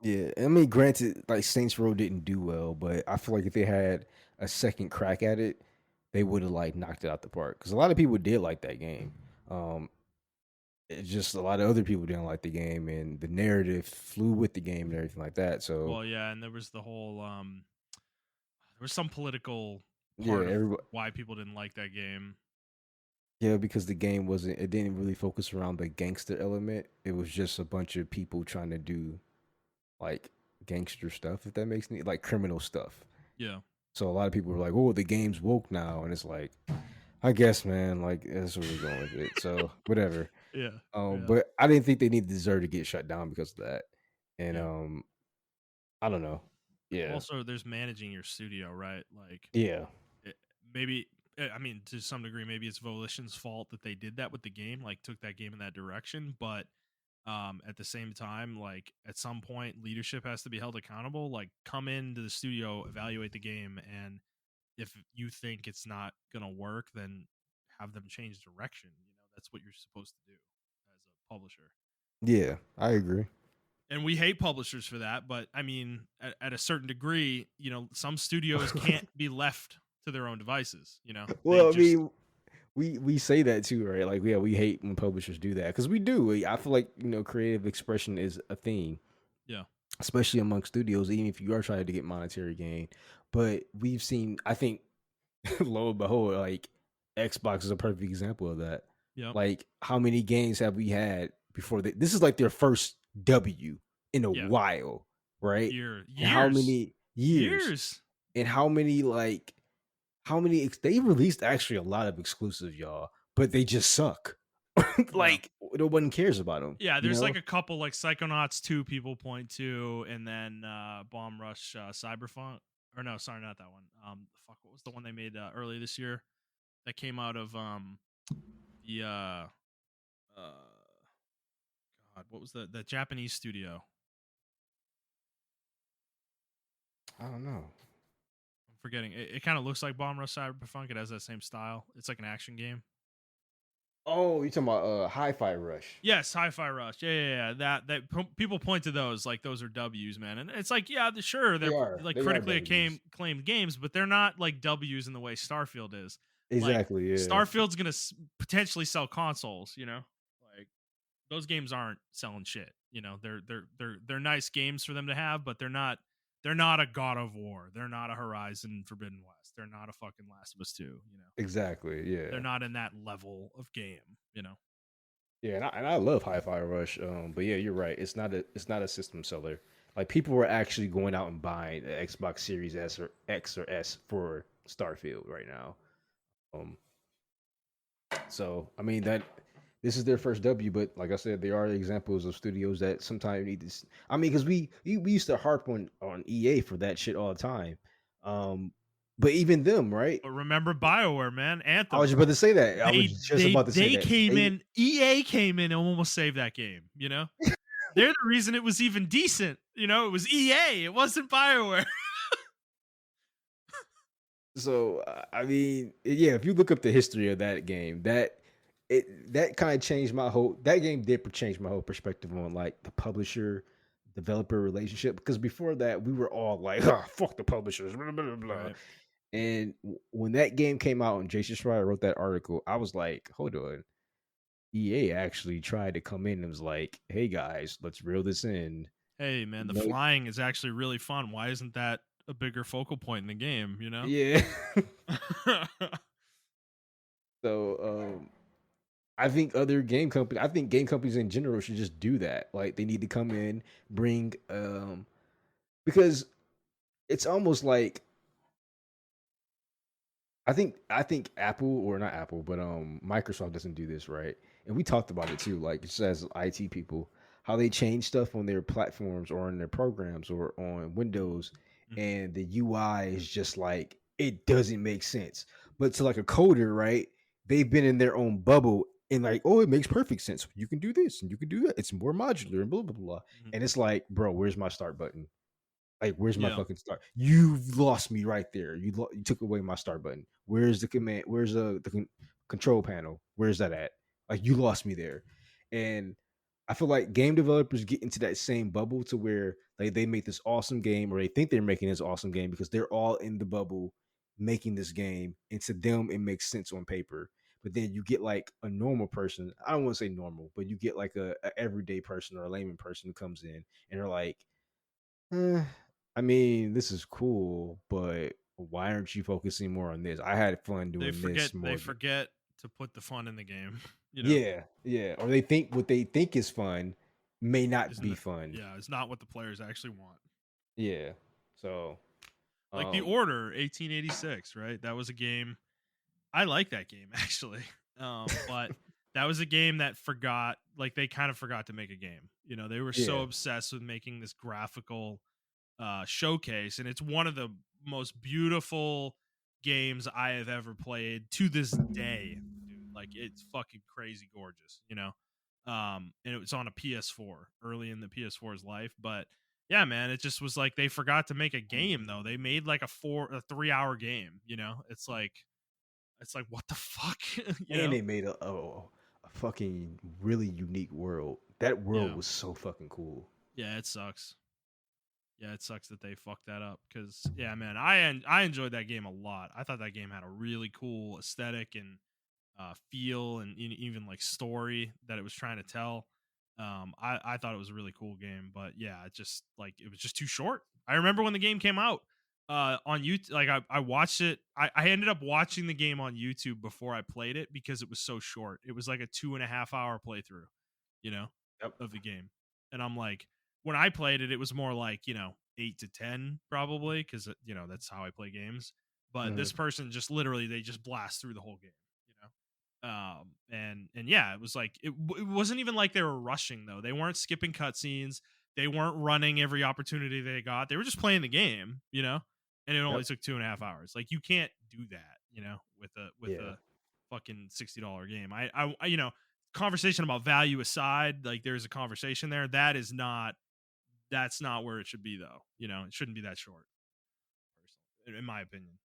Speaker 1: Yeah, I mean, granted, like Saints Row didn't do well, but I feel like if they had a second crack at it, they would have like knocked it out the park. Because a lot of people did like that game. Um, it's just a lot of other people didn't like the game, and the narrative flew with the game and everything like that. So
Speaker 2: Well, yeah, and there was the whole there was some political
Speaker 1: yeah,
Speaker 2: part of
Speaker 1: everybody,
Speaker 2: why people didn't like that game.
Speaker 1: yeah, because the game wasn't, it didn't really focus around the gangster element. It was just a bunch of people trying to do like gangster stuff, if that makes any like criminal stuff.
Speaker 2: Yeah.
Speaker 1: So a lot of people were like, "Oh, the game's woke now," and it's like, I guess, man, like that's where we're going with it. So whatever.
Speaker 2: Yeah. Yeah.
Speaker 1: But I didn't think they needed deserve to get shut down because of that. And
Speaker 2: Yeah.
Speaker 1: I don't know. Yeah,
Speaker 2: Also, there's managing your studio, right? Like
Speaker 1: yeah,
Speaker 2: it, maybe I mean to some degree maybe it's Volition's fault that they did that with the game, like took that game in that direction, but at the same time, like at some point leadership has to be held accountable, like come into the studio, evaluate the game, and if you think it's not gonna work, then have them change direction. That's what you're supposed to do as a publisher.
Speaker 1: yeah. I agree.
Speaker 2: And we hate publishers for that, but I mean, at a certain degree, some studios can't be left to their own devices. They
Speaker 1: Well, I
Speaker 2: just
Speaker 1: mean, we say that too, right? Like, yeah, we hate when publishers do that because we do. I feel like creative expression is a thing,
Speaker 2: yeah,
Speaker 1: especially among studios, even if you are trying to get monetary gain. But we've seen, I think, lo and behold, like Xbox is a perfect example of that.
Speaker 2: yep,
Speaker 1: Like, how many games have we had before this is like their first W in a
Speaker 2: yeah,
Speaker 1: while, right? And how
Speaker 2: years,
Speaker 1: many years
Speaker 2: years,
Speaker 1: and how many they released actually a lot of exclusives, y'all, but they just suck.
Speaker 2: yeah.
Speaker 1: Like no one cares about them,
Speaker 2: Yeah, there's like a couple like Psychonauts 2 people point to, and then Bomb Rush Cyberpunk. Or no, sorry, not that one. Fuck, what was the one they made earlier this year that came out of the God, what was the Japanese studio?
Speaker 1: I don't know.
Speaker 2: I'm forgetting. It kind of looks like Bomb Rush Cyberpunk. It has that same style. It's like an action game.
Speaker 1: Oh, you talking about Hi-Fi Rush?
Speaker 2: Yes, Hi-Fi Rush. Yeah. People point to those like those are W's, man. And it's like, yeah, sure,
Speaker 1: They
Speaker 2: they're
Speaker 1: are.
Speaker 2: like
Speaker 1: They are
Speaker 2: critically
Speaker 1: W's.
Speaker 2: acclaimed games, but they're not like W's in the way Starfield is. Like
Speaker 1: Exactly. Yeah.
Speaker 2: Starfield's gonna potentially sell consoles. Like those games aren't selling shit. They're nice games for them to have, but they're not a God of War. They're not a Horizon Forbidden West. They're not a fucking Last of Us 2.
Speaker 1: Exactly.
Speaker 2: They're
Speaker 1: Yeah.
Speaker 2: not in that level of game.
Speaker 1: Yeah, and I love Hi-Fi Rush. But yeah, you're right. It's not a system seller. Like people were actually going out and buying the Xbox Series S or X or S for Starfield right now. Um, so I mean that this is their first W, but like I said, there are examples of studios that sometimes need this. I mean, because we used to harp on EA for that shit all the time. Um, But even them, right?
Speaker 2: But remember BioWare, man,
Speaker 1: I was
Speaker 2: Anthem.
Speaker 1: just about to say that. I was
Speaker 2: They
Speaker 1: just
Speaker 2: they
Speaker 1: about to say
Speaker 2: they
Speaker 1: that.
Speaker 2: came
Speaker 1: They
Speaker 2: in. EA came in and almost saved that game. You know, they're the reason it was even decent. You know, it was EA. It wasn't BioWare.
Speaker 1: So I mean, yeah, if you look up the history of that game, that kind of changed my whole. That game did change my whole perspective on like the publisher developer relationship. Because before that, we were all like, "Oh, fuck the publishers," blah, blah, blah, blah.
Speaker 2: Right.
Speaker 1: And when that game came out and Jason Schreier wrote that article, I was like, hold on. EA actually tried to come in and was like, hey guys, let's reel this in.
Speaker 2: Hey, man, the
Speaker 1: No,
Speaker 2: flying is actually really fun. Why isn't that a bigger focal point in the game? You know.
Speaker 1: yeah. So I think game companies in general should just do that. Like they need to come in, bring because it's almost like I think Apple or not Apple, but Microsoft doesn't do this right. And we talked about it too, like just as IT people, how they change stuff on their platforms or on their programs or on Windows,
Speaker 2: Mhm.
Speaker 1: and the UI is just like it doesn't make sense. But to like a coder, right? They've been in their own bubble and like, oh, it makes perfect sense. You can do this and you can do that. It's more modular and blah blah blah.
Speaker 2: Mhm.
Speaker 1: And it's like, bro, where's my start button? Like, where's my
Speaker 2: Yeah.
Speaker 1: fucking start? You've lost me right there. You took away my start button. Where's the command? Where's the control panel? Where's that at? Like, you lost me there. And I feel like game developers get into that same bubble to where like they make this awesome game or they think they're making this awesome game because they're all in the bubble making this game. And to them, it makes sense on paper. But then you get like a normal person. I don't want to say normal, but you get like a everyday person or a layman person who comes in and they're like, Eh, I mean, this is cool, but why aren't you focusing more on this? I had fun
Speaker 2: They
Speaker 1: doing
Speaker 2: forget.
Speaker 1: this
Speaker 2: They
Speaker 1: more than
Speaker 2: forget to put the fun in the game. You know,
Speaker 1: yeah, yeah. Or they think what they think is fun may not
Speaker 2: isn't
Speaker 1: be
Speaker 2: it?
Speaker 1: fun.
Speaker 2: Yeah, it's not what the players actually want.
Speaker 1: Yeah. So,
Speaker 2: Like the
Speaker 1: um,
Speaker 2: Order 1886, right? That was a game. I like that game actually. But that was a game that forgot, like they kind of forgot to make a game. You know, they were so
Speaker 1: yeah.
Speaker 2: obsessed with making this graphical showcase, and it's one of the most beautiful games I have ever played to this day, dude. Like it's fucking crazy gorgeous, you know. And it was on a PS4 early in the PS4's life, but yeah, man, it just was like they forgot to make a game though. They made like a 3 hour game, you know. It's like what the fuck, you
Speaker 1: And
Speaker 2: know?
Speaker 1: they made a fucking really unique world. That world
Speaker 2: Yeah,
Speaker 1: was so fucking cool.
Speaker 2: yeah, it sucks. Yeah, it sucks that they fucked that up because yeah, man, I enjoyed that game a lot. I thought that game had a really cool aesthetic and feel and even like story that it was trying to tell. I thought it was a really cool game, but yeah, it just like it was just too short. I remember when the game came out on YouTube, like I watched it. I ended up watching the game on YouTube before I played it because it was so short. It was like a 2.5 hour playthrough, you know,
Speaker 1: Yep.
Speaker 2: of the game, and I'm like, when I played it, it was more like 8 to 10 probably because that's how I play games. But
Speaker 1: Mhm.
Speaker 2: this person just literally they just blast through the whole game, you know. And yeah, it was like it wasn't even like they were rushing though. They weren't skipping cutscenes. They weren't running every opportunity they got. They were just playing the game, you know. And it only
Speaker 1: Yep.
Speaker 2: took 2.5 hours. Like you can't do that, with
Speaker 1: Yeah.
Speaker 2: a fucking $60 game. Conversation about value aside, like there's a conversation there. That's not where it should be though. You know, it shouldn't be that short, personally, in my opinion.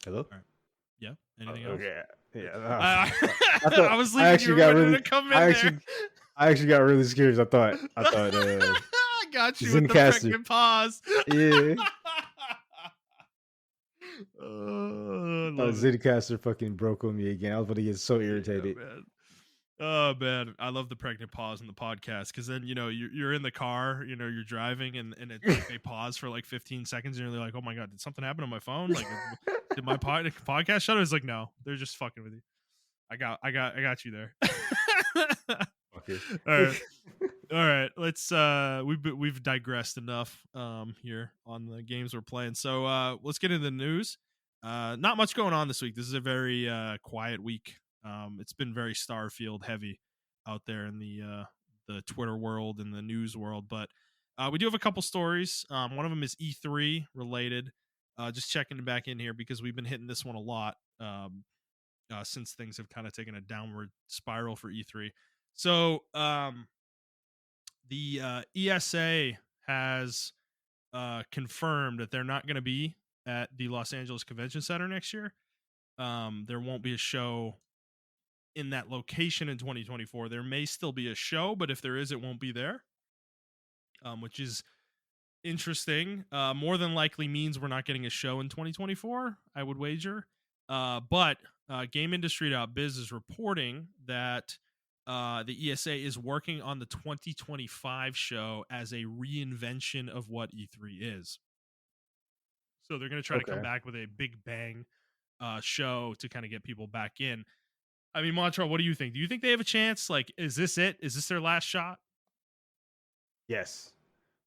Speaker 1: Hello?
Speaker 2: All right. Yeah. Anything else?
Speaker 1: Okay. Yeah.
Speaker 2: I,
Speaker 1: I thought
Speaker 2: I was
Speaker 1: I
Speaker 2: leaving you
Speaker 1: actually got
Speaker 2: room
Speaker 1: really
Speaker 2: to come
Speaker 1: I
Speaker 2: in there.
Speaker 1: actually I actually got really scared. I thought
Speaker 2: I got you with the
Speaker 1: Zencaster.
Speaker 2: pregnant pause.
Speaker 1: Yeah.
Speaker 2: Oh, I
Speaker 1: I thought
Speaker 2: love it.
Speaker 1: Zencaster fucking broke on me again. I was about to get so
Speaker 2: Yeah,
Speaker 1: irritated.
Speaker 2: man. Oh man, I love the pregnant pause in the podcast because then you're in the car, you're driving and it like they pause for like 15 seconds and you're like, oh my god, did something happen on my phone? Like, did my podcast shut? It's like no, they're just fucking with you. I got you there.
Speaker 1: Fucker.
Speaker 2: All right. All right, we've digressed enough here on the games we're playing. So let's get into the news. Not much going on this week. This is a very quiet week. It's been very Starfield heavy out there in the the Twitter world and the news world. But we do have a couple stories. One of them is E3 related. Just checking back in here because we've been hitting this one a lot since things have kind of taken a downward spiral for E3. So the ESA has confirmed that they're not going to be at the Los Angeles Convention Center next year. There won't be a show in that location in 2024. There may still be a show, but if there is, it won't be there, which is interesting. More than likely means we're not getting a show in 2024, I would wager. But GameIndustry.biz is reporting that the ESA is working on the 2025 show as a reinvention of what E3 is. So they're going to try to come
Speaker 1: Okay.
Speaker 2: back with a big bang show to kind of get people back in. I mean, Montreal, what do you think? Do you think they have a chance? Like, is this it? Is this their last shot?
Speaker 1: Yes.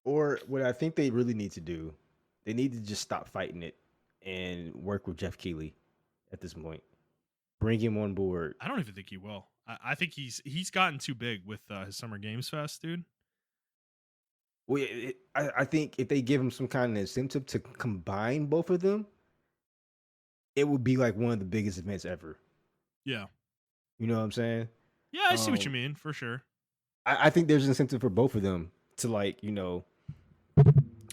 Speaker 1: Or what I think they really need to do, they need to just stop fighting it and work with Jeff Keighley at this point. Bring him on board.
Speaker 2: I don't even think he will. I think he's gotten too big with his Summer Games Fest, dude.
Speaker 1: Well, I think if they give him some kind of incentive to combine both of them, it would be like one of the biggest events ever.
Speaker 2: Yeah.
Speaker 1: You know what I'm saying?
Speaker 2: Yeah, I see what you
Speaker 1: Um,
Speaker 2: mean, for sure.
Speaker 1: I think there's an incentive for both of them to like,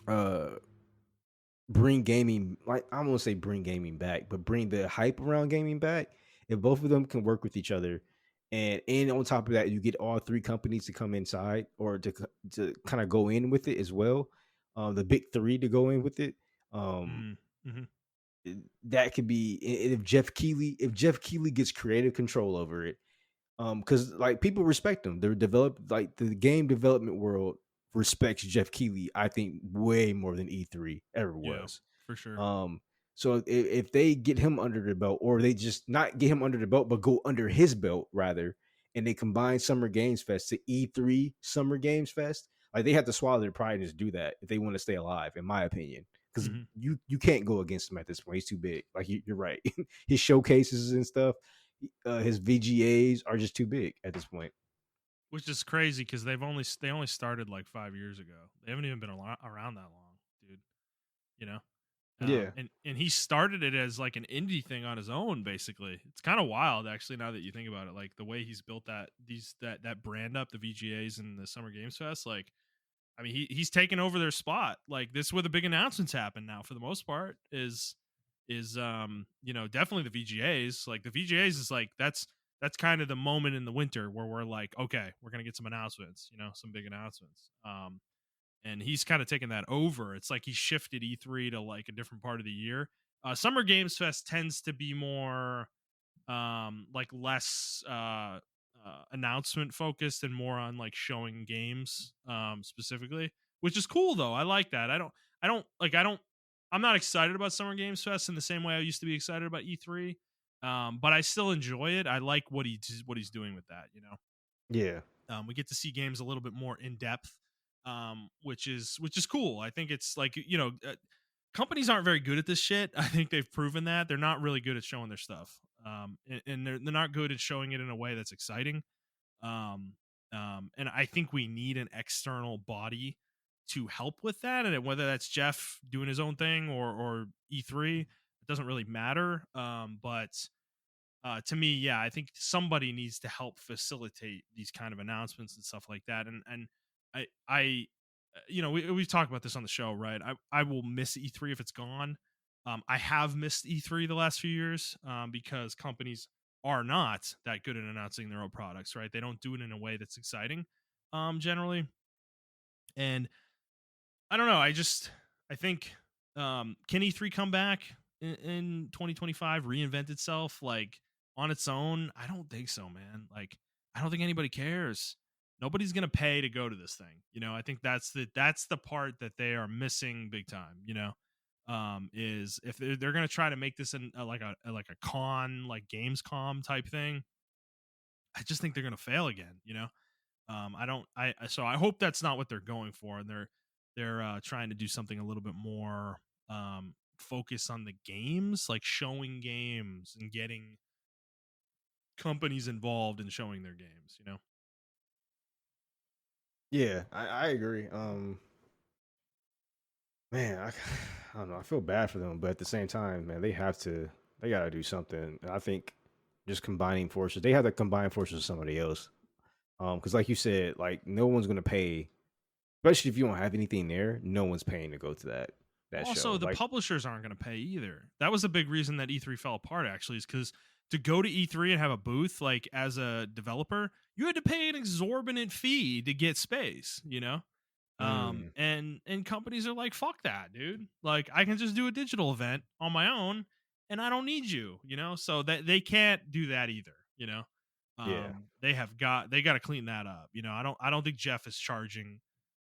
Speaker 1: uh, bring gaming. Like I won't say bring gaming back, but bring the hype around gaming back. If both of them can work with each other, and on top of that, you get all three companies to come inside or to kind of go in with it as well. The big three to go in with it. Um,
Speaker 2: Mm, hmm.
Speaker 1: that could be if Jeff Keighley gets creative control over it, because like people respect them. They're developed like the game development world respects Jeff Keighley, I think, way more than E3 ever
Speaker 2: Yeah,
Speaker 1: was.
Speaker 2: for sure.
Speaker 1: So if they get him under the belt, or they just not get him under the belt, but go under his belt rather, and they combine Summer Games Fest to E3 Summer Games Fest, like they have to swallow their pride and just do that if they want to stay alive, in my opinion. Because
Speaker 2: Hmm.
Speaker 1: you can't go against him at this point. He's too big. Like you're right. His showcases and stuff, his VGAs are just too big at this point.
Speaker 2: Which is crazy because they only started like 5 years ago. They haven't even been around that long, dude. You know.
Speaker 1: Yeah,
Speaker 2: And he started it as like an indie thing on his own, basically. It's kind of wild, actually, now that you think about it. Like the way he's built that brand up, the VGAs and the Summer Games Fest. Like, I mean, he's taken over their spot. Like this, is where the big announcements happen now. For the most part, is definitely the VGAs. Like the VGAs is like that's kind of the moment in the winter where we're like, okay, we're gonna get some announcements. Some big announcements. And he's kind of taken that over. It's like he shifted E3 to like a different part of the year. Summer Games Fest tends to be more like less announcement focused and more on like showing games specifically, which is cool though. I like that. I'm not excited about Summer Games Fest in the same way I used to be excited about E3. But I still enjoy it. I like what he's doing with that.
Speaker 1: yeah,
Speaker 2: We get to see games a little bit more in depth, which is cool. I think it's like companies aren't very good at this shit. I think they've proven that they're not really good at showing their stuff, and they're not good at showing it in a way that's exciting. Um, and I think we need an external body to help with that, and whether that's Jeff doing his own thing or E3, it doesn't really matter. But to me, yeah, I think somebody needs to help facilitate these kind of announcements and stuff like that. And I we've talked about this on the show, right? I will miss E3 if it's gone. I have missed E3 the last few years because companies are not that good at announcing their own products, right? They don't do it in a way that's exciting, generally. And I don't know. I think can E3 come back in 2025, reinvent itself like on its own? I don't think so, man. Like I don't think anybody cares. Nobody's gonna pay to go to this thing. I think that's the part that they are missing big time. Is if they're gonna try to make this like a con like Gamescom type thing, I just think they're gonna fail again. I don't. So I hope that's not what they're going for, and they're trying to do something a little bit more focus on the games, like showing games and getting companies involved in showing their games.
Speaker 1: Yeah, I agree. Man, I don't know. I feel bad for them, but at the same time, man, they gotta do something. And I think just combining forces, they have to combine forces with somebody else. Because like you said, like no one's gonna pay, especially if you don't have anything there. No one's paying to go to that
Speaker 2: Also,
Speaker 1: show.
Speaker 2: the
Speaker 1: Like,
Speaker 2: publishers aren't going to pay either. That was a big reason that E3 fell apart. Actually, is because to go to E3 and have a booth, like as a developer, you had to pay an exorbitant fee to get space.
Speaker 1: mm,
Speaker 2: And companies are like, fuck that, dude. Like, I can just do a digital event on my own, and I don't need you. So that they can't do that either.
Speaker 1: yeah.
Speaker 2: They got to clean that up. I don't think Jeff is charging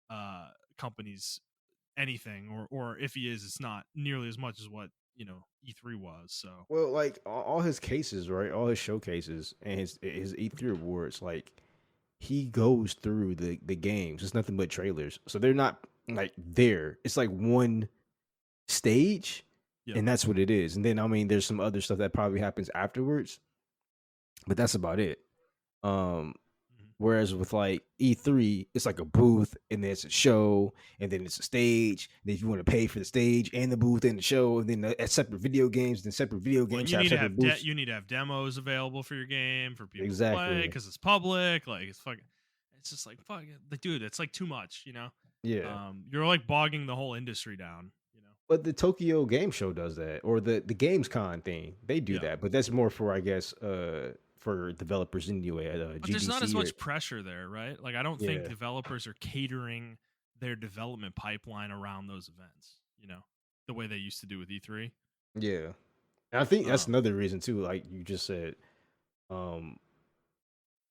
Speaker 2: uh companies anything, or if he is, it's not nearly as much as what E3 was. So
Speaker 1: Well, like all his cases, right? All his showcases and his E3 awards, like he goes through the games. It's nothing but trailers, so they're not like there. It's like one stage,
Speaker 2: yeah.
Speaker 1: and that's what it is. And then I mean, there's some other stuff that probably happens afterwards, but that's about it. Um,
Speaker 2: Mhm.
Speaker 1: Whereas with like E3, it's like a booth and then it's a show and then it's a stage. Then if you want to pay for the stage and the booth and the show, and then separate video games, then separate video
Speaker 2: Well,
Speaker 1: games have separate booths.
Speaker 2: you need to have demos available for your game for people to play
Speaker 1: Exactly.
Speaker 2: because it's public. Like it's fucking, it's just like fuck, like, dude, it's like too much.
Speaker 1: Yeah.
Speaker 2: You're like bogging the whole industry down.
Speaker 1: But the Tokyo Game Show does that, or the Gamescom thing, they do
Speaker 2: Yeah.
Speaker 1: that. But that's more for, I guess, for developers anyway at
Speaker 2: But there's not as
Speaker 1: GDC or
Speaker 2: much pressure there, right? Like I don't think
Speaker 1: yeah,
Speaker 2: developers are catering their development pipeline around those events. The way they used to do with E3.
Speaker 1: yeah. And I think that's
Speaker 2: Um,
Speaker 1: another reason too. Like you just said, um,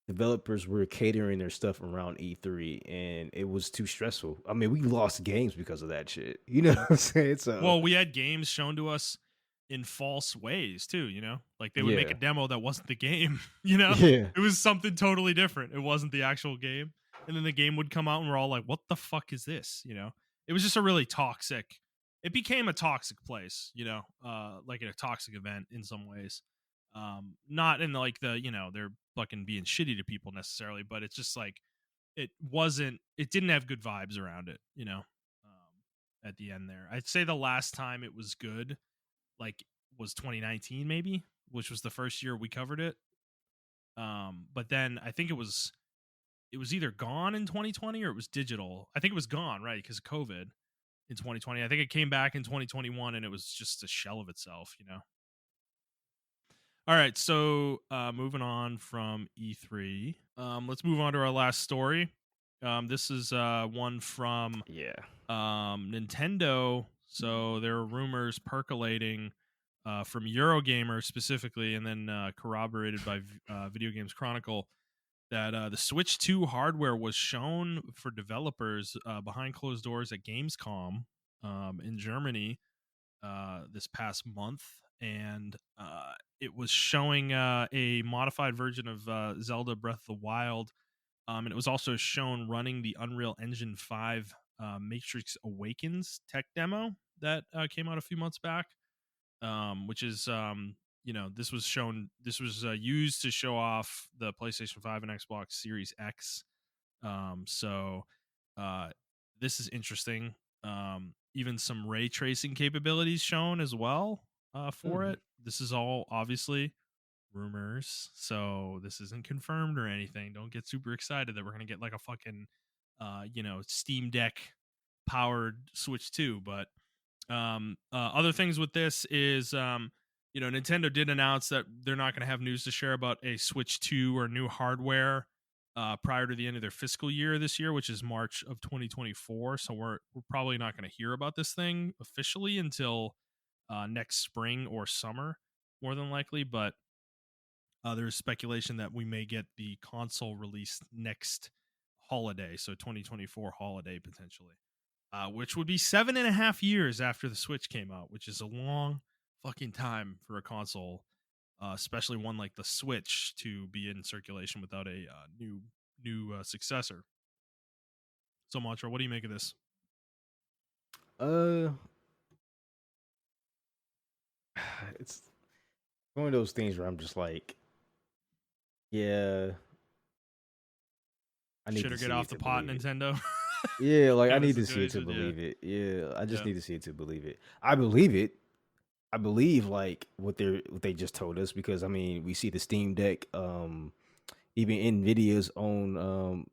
Speaker 1: developers were catering their stuff around E3, and it was too stressful. I mean, we lost games because of that shit. You know
Speaker 2: yeah.
Speaker 1: what I'm saying? So
Speaker 2: Well, we had games shown to us in false ways too, Like they would make a
Speaker 1: yeah,
Speaker 2: demo that wasn't the game,
Speaker 1: yeah,
Speaker 2: It was something totally different. It wasn't the actual game. And then the game would come out and we're all like, "What the fuck is this?" It was just a really toxic. It became a toxic place, like a toxic event in some ways. Not in like they're fucking being shitty to people necessarily, but it's just like it didn't have good vibes around it, at the end there. I'd say the last time it was good, like, was 2019 maybe, which was the first year we covered it. But then I think it was either gone in 2020 or it was digital. I think it was gone, right? Because of COVID in 2020. I think it came back in 2021 and it was just a shell of itself. All right, so moving on from E3, let's move on to our last story. This is one from
Speaker 1: yeah.
Speaker 2: Nintendo. So there are rumors percolating from Eurogamer specifically, and then corroborated by Video Games Chronicle, that the Switch 2 hardware was shown for developers behind closed doors at Gamescom in Germany this past month, and it was showing a modified version of Zelda Breath of the Wild, and it was also shown running the Unreal Engine 5 Matrix Awakens tech demo that came out a few months back, which is this was shown. This was used to show off the PlayStation 5 and Xbox Series X. So uh, this is interesting. Even some ray tracing capabilities shown as well for
Speaker 1: Mhm.
Speaker 2: it. This is all obviously rumors, so this isn't confirmed or anything. Don't get super excited that we're gonna get like a fucking Steam Deck powered Switch 2. But other things with this is Nintendo did announce that they're not going to have news to share about a Switch 2 or new hardware prior to the end of their fiscal year this year, which is March of 2024. So we're probably not going to hear about this thing officially until next spring or summer, more than likely. But there's speculation that we may get the console released next holiday, so 2024 holiday potentially, which would be 7.5 years after the Switch came out, which is a long fucking time for a console, especially one like the Switch, to be in circulation without a new successor. So, Mantra, what do you make of this?
Speaker 1: Uh, it's one of those things where I'm just like, yeah, I need
Speaker 2: Shit
Speaker 1: to
Speaker 2: or get
Speaker 1: see
Speaker 2: off
Speaker 1: it
Speaker 2: the
Speaker 1: to
Speaker 2: pot,
Speaker 1: believe it.
Speaker 2: Nintendo.
Speaker 1: Yeah, like I
Speaker 2: Kind of
Speaker 1: need to see it to
Speaker 2: situation. Yeah.
Speaker 1: believe it. Yeah, I just
Speaker 2: Yeah.
Speaker 1: need to see it to believe it. I believe it. I believe like what they just told us because I mean we see the Steam Deck, even Nvidia's own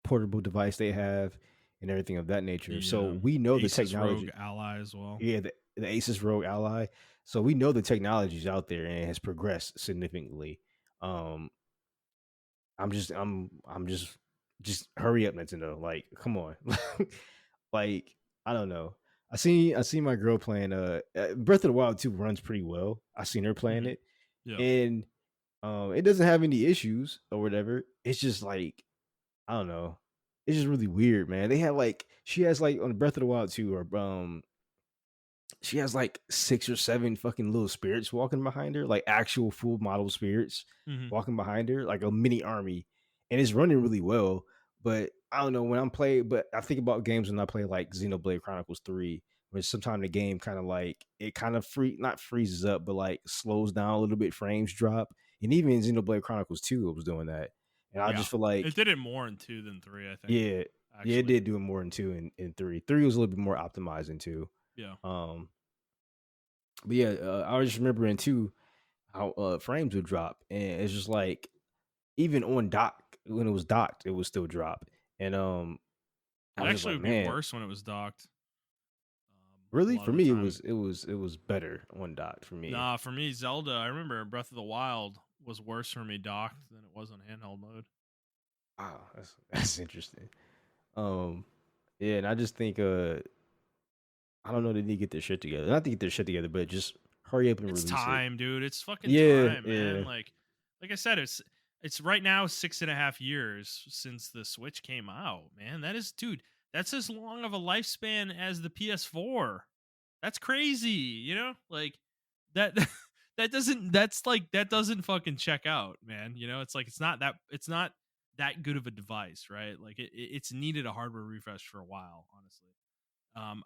Speaker 1: portable device they have and everything of that nature.
Speaker 2: The
Speaker 1: So we know the
Speaker 2: Asus Rogue
Speaker 1: technology.
Speaker 2: Ally as well.
Speaker 1: Yeah, the Asus ROG Ally. So we know the technology's out there and it has progressed significantly. Um, I'm just hurry up, Nintendo. Like, come on. Like, I don't know. I seen my girl playing Breath of the Wild 2 runs pretty well. I seen her playing
Speaker 2: Hmm.
Speaker 1: it.
Speaker 2: Yeah.
Speaker 1: And it doesn't have any issues or whatever. It's just like, I don't know. It's just really weird, man. They have like she has like on Breath of the Wild 2 or she has like 6 or 7 fucking little spirits walking behind her, like actual full model spirits
Speaker 2: Hmm.
Speaker 1: walking behind her, like a mini army, and it's running really well. But I don't know when I'm playing. But I think about games when I play like Xenoblade Chronicles 3, where sometimes the game kind of like it kind of not freezes up, but like slows down a little bit, frames drop, and even in Xenoblade Chronicles 2, it was doing that, and I
Speaker 2: Yeah.
Speaker 1: just feel
Speaker 2: It
Speaker 1: like
Speaker 2: did it more in 2 than 3, I think,
Speaker 1: yeah, yeah, it
Speaker 2: actually.
Speaker 1: did do it more in 2 and 3. 3 was a little bit more optimized in 2.
Speaker 2: Yeah.
Speaker 1: Um, but yeah, I was just remembering too how frames would drop, and it's just like even on dock when it was docked, it would still drop, and I
Speaker 2: It
Speaker 1: was just
Speaker 2: actually
Speaker 1: like,
Speaker 2: would be
Speaker 1: man,
Speaker 2: worse when it was docked. A
Speaker 1: really?
Speaker 2: lot
Speaker 1: For
Speaker 2: of the
Speaker 1: me, it
Speaker 2: time.
Speaker 1: was it was better on docked for me.
Speaker 2: Nah, for me, Zelda, I remember Breath of the Wild was worse for me docked than it was on handheld mode.
Speaker 1: Wow, that's interesting. Um, yeah, and I just think I don't know, they need to get their shit together. Not to get their shit together, but just hurry up and
Speaker 2: It's
Speaker 1: release it.
Speaker 2: time, dude. It's fucking
Speaker 1: Yeah,
Speaker 2: time, man.
Speaker 1: yeah.
Speaker 2: Like I said, it's right now 6.5 years since the Switch came out, man. That is, dude, that's as long of a lifespan as the PS4. That's crazy, Like that that doesn't fucking check out, man. It's like it's not that good of a device, right? Like it's needed a hardware refresh for a while, honestly.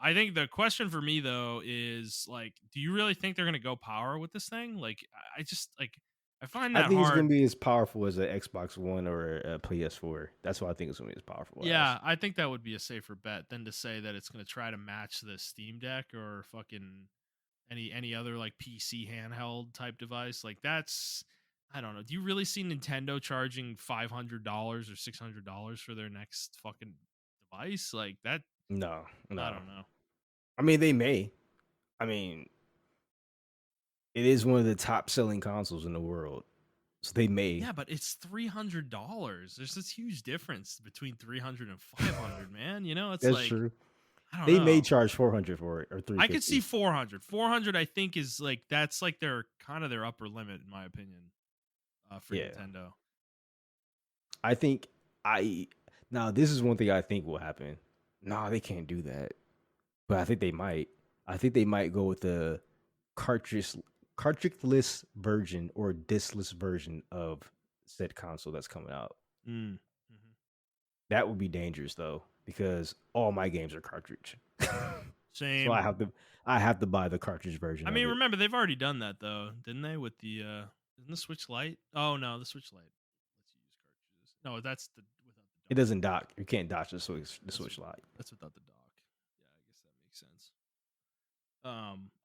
Speaker 2: I think the question for me though is like, do you really think they're gonna go power with this thing? Like, I just like I find
Speaker 1: I
Speaker 2: that
Speaker 1: think it's gonna
Speaker 2: hard.
Speaker 1: be as powerful as an Xbox One or a PS4. That's what I think it's gonna be as powerful as.
Speaker 2: Yeah, I think that would be a safer bet than to say that it's gonna try to match the Steam Deck or fucking any other like PC handheld type device. Like that's I don't know. Do you really see Nintendo charging $500 or $600 for their next fucking device? Like that,
Speaker 1: No,
Speaker 2: I
Speaker 1: no.
Speaker 2: don't know.
Speaker 1: I mean, they may. I mean, it is one of the top selling consoles in the world, so they may.
Speaker 2: Yeah, but it's $300. There's this huge difference between 300 and 500, man. It's
Speaker 1: That's
Speaker 2: like
Speaker 1: true.
Speaker 2: I don't
Speaker 1: They may
Speaker 2: know.
Speaker 1: charge 400 for it or
Speaker 2: I could see
Speaker 1: 350.
Speaker 2: 400. 400 I think is like that's like their kind of their upper limit in my opinion for
Speaker 1: Yeah,
Speaker 2: Nintendo.
Speaker 1: I think I now this is one thing I think will happen. No, they can't do that, but I think they might. I think they might go with the cartridge cartridgeless version or diskless version of said console that's coming out.
Speaker 2: Mm. Mhm.
Speaker 1: That would be dangerous though, because all my games are cartridge. So
Speaker 2: Same.
Speaker 1: I have to buy the cartridge version
Speaker 2: I
Speaker 1: of
Speaker 2: mean,
Speaker 1: it.
Speaker 2: remember they've already done that though, didn't they? With the isn't the Switch Lite? Oh no, the Switch Lite lets you use cartridges. No, that's the without the
Speaker 1: It
Speaker 2: dock.
Speaker 1: doesn't dock. You can't dock the
Speaker 2: That's
Speaker 1: Switch Lite.
Speaker 2: that's without the dock. Yeah, I guess that makes sense.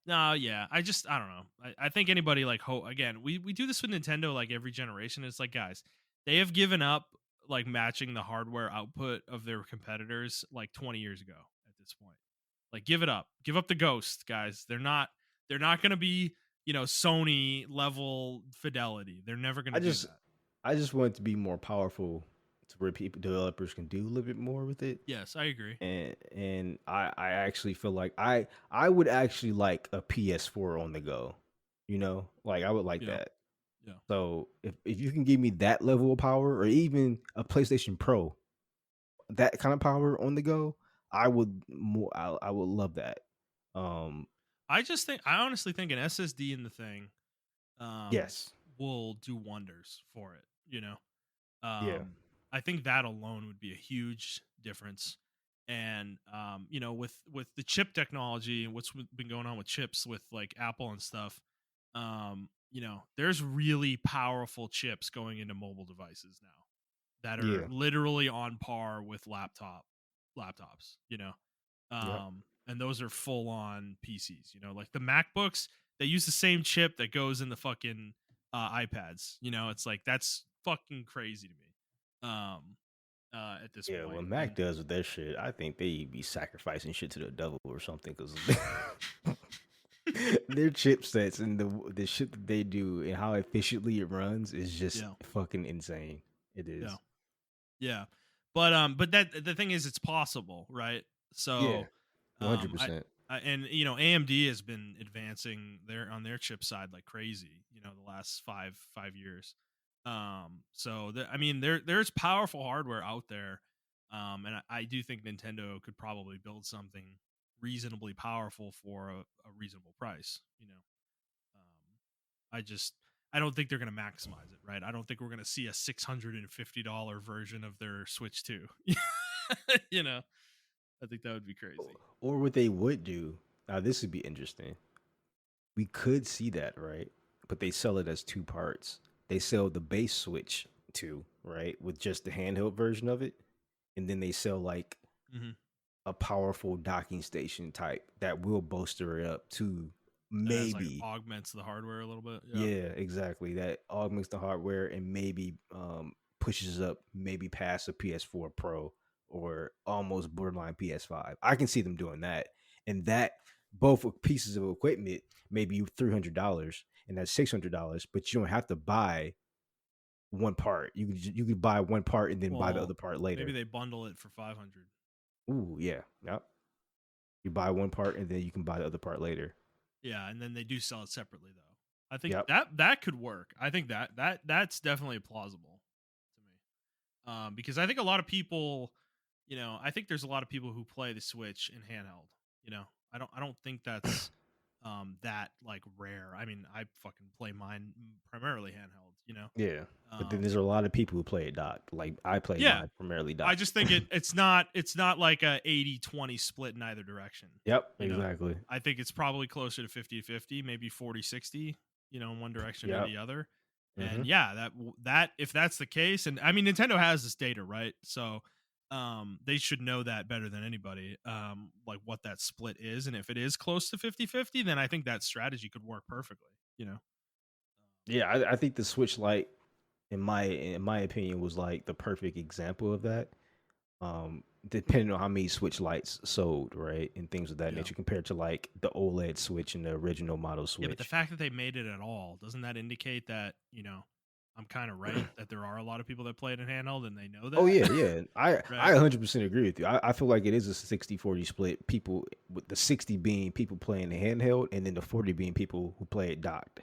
Speaker 2: No, yeah, I don't know. I think anybody like again, we do this with Nintendo like every generation. It's like, guys, they have given up like matching the hardware output of their competitors like 20 years ago at this point. Like give it up. Give up the ghost, guys. They're not going to be, Sony level fidelity. They're never going
Speaker 1: I
Speaker 2: to do
Speaker 1: just
Speaker 2: that.
Speaker 1: I just want it to be more powerful to where people developers can do a little bit more with it.
Speaker 2: Yes, I agree.
Speaker 1: And I actually feel like I would actually like a PS4 on the go. Like I would like
Speaker 2: Yeah.
Speaker 1: that.
Speaker 2: Yeah.
Speaker 1: So if you can give me that level of power or even a PlayStation Pro, that kind of power on the go, I would love that. Um
Speaker 2: I honestly think an SSD in the thing um
Speaker 1: yes.
Speaker 2: will do wonders for it.
Speaker 1: Yeah.
Speaker 2: I think that alone would be a huge difference. And with the chip technology and what's been going on with chips with like Apple and stuff, there's really powerful chips going into mobile devices now that are
Speaker 1: Yeah.
Speaker 2: literally on par with laptops,
Speaker 1: Yep.
Speaker 2: and those are full on PCs, like the MacBooks, they use the same chip that goes in the fucking iPads, it's like that's fucking crazy to me. At this
Speaker 1: Yeah, what
Speaker 2: point.
Speaker 1: Mac
Speaker 2: And
Speaker 1: does with their shit, I think they be sacrificing shit to the devil or something because their chipsets and the shit that they do and how efficiently it runs is just
Speaker 2: yeah,
Speaker 1: fucking insane. It
Speaker 2: yeah.
Speaker 1: is.
Speaker 2: Yeah. But that the thing is it's possible, right?
Speaker 1: Yeah,
Speaker 2: So
Speaker 1: one hundred
Speaker 2: I
Speaker 1: percent.
Speaker 2: and AMD has been advancing their chip side like crazy, the last five years. So I mean there's powerful hardware out there. And I do think Nintendo could probably build something reasonably powerful for a reasonable price, I just I don't think they're going to maximize it, right? I don't think we're going to see a $650 version of their Switch 2. you know, I think that would be crazy.
Speaker 1: Or what they would do. Now this would be interesting. We could see that, right? But they sell it as two parts. They sell the base Switch 2, right, with just the handheld version of it, and then they sell like
Speaker 2: Hmm.
Speaker 1: a powerful docking station type that will bolster it up to
Speaker 2: That has like
Speaker 1: maybe.
Speaker 2: augments the hardware a little bit. Yeah.
Speaker 1: Yeah, exactly. That augments the hardware and maybe pushes up maybe past a PS4 Pro or almost borderline PS5. I can see them doing that. And that both pieces of equipment maybe $300 and that's $600, but you don't have to buy one part. You could buy one part and then buy the
Speaker 2: Well,
Speaker 1: other part
Speaker 2: maybe
Speaker 1: later.
Speaker 2: they bundle it for 500.
Speaker 1: Ooh, yeah. Yep. You buy one part and then you can buy the other part later.
Speaker 2: Yeah, and then they do sell it separately though. I think
Speaker 1: Yep.
Speaker 2: that could work. I think that's definitely plausible to me. Because I think a lot of people, I think there's a lot of people who play the Switch in handheld. I don't think that's that like rare. I mean, I fucking play mine primarily handheld.
Speaker 1: Yeah. But then
Speaker 2: Um,
Speaker 1: there's a lot of people who play it docked. Like I play
Speaker 2: yeah,
Speaker 1: mine primarily
Speaker 2: I
Speaker 1: docked.
Speaker 2: just think it's not like a 80-20 split in either direction.
Speaker 1: Yep,
Speaker 2: You know,
Speaker 1: exactly.
Speaker 2: I think it's probably closer to 50-50, maybe 40-60, in one direction or
Speaker 1: Yep.
Speaker 2: the other.
Speaker 1: Hmm.
Speaker 2: And yeah, that if that's the case, and I mean Nintendo has this data, right? So they should know that better than anybody, like what that split is. And if it is close to 50-50, then I think that strategy could work perfectly.
Speaker 1: Yeah, I think the Switch Lite, in my opinion, was like the perfect example of that. Depending on how many Switch Lights sold, right, and things of that
Speaker 2: Yeah.
Speaker 1: nature, compared to like the OLED Switch and the original model
Speaker 2: Yeah, but the
Speaker 1: Switch.
Speaker 2: fact that they made it at all, doesn't that indicate that, I'm kind of right that there are a lot of people that play it in handheld and they know
Speaker 1: Oh
Speaker 2: that?
Speaker 1: yeah, yeah. I
Speaker 2: Right?
Speaker 1: 100% agree with you. I feel like it is a 60-40 split. People with the 60 being people playing the handheld, and then the 40 being people who play it docked.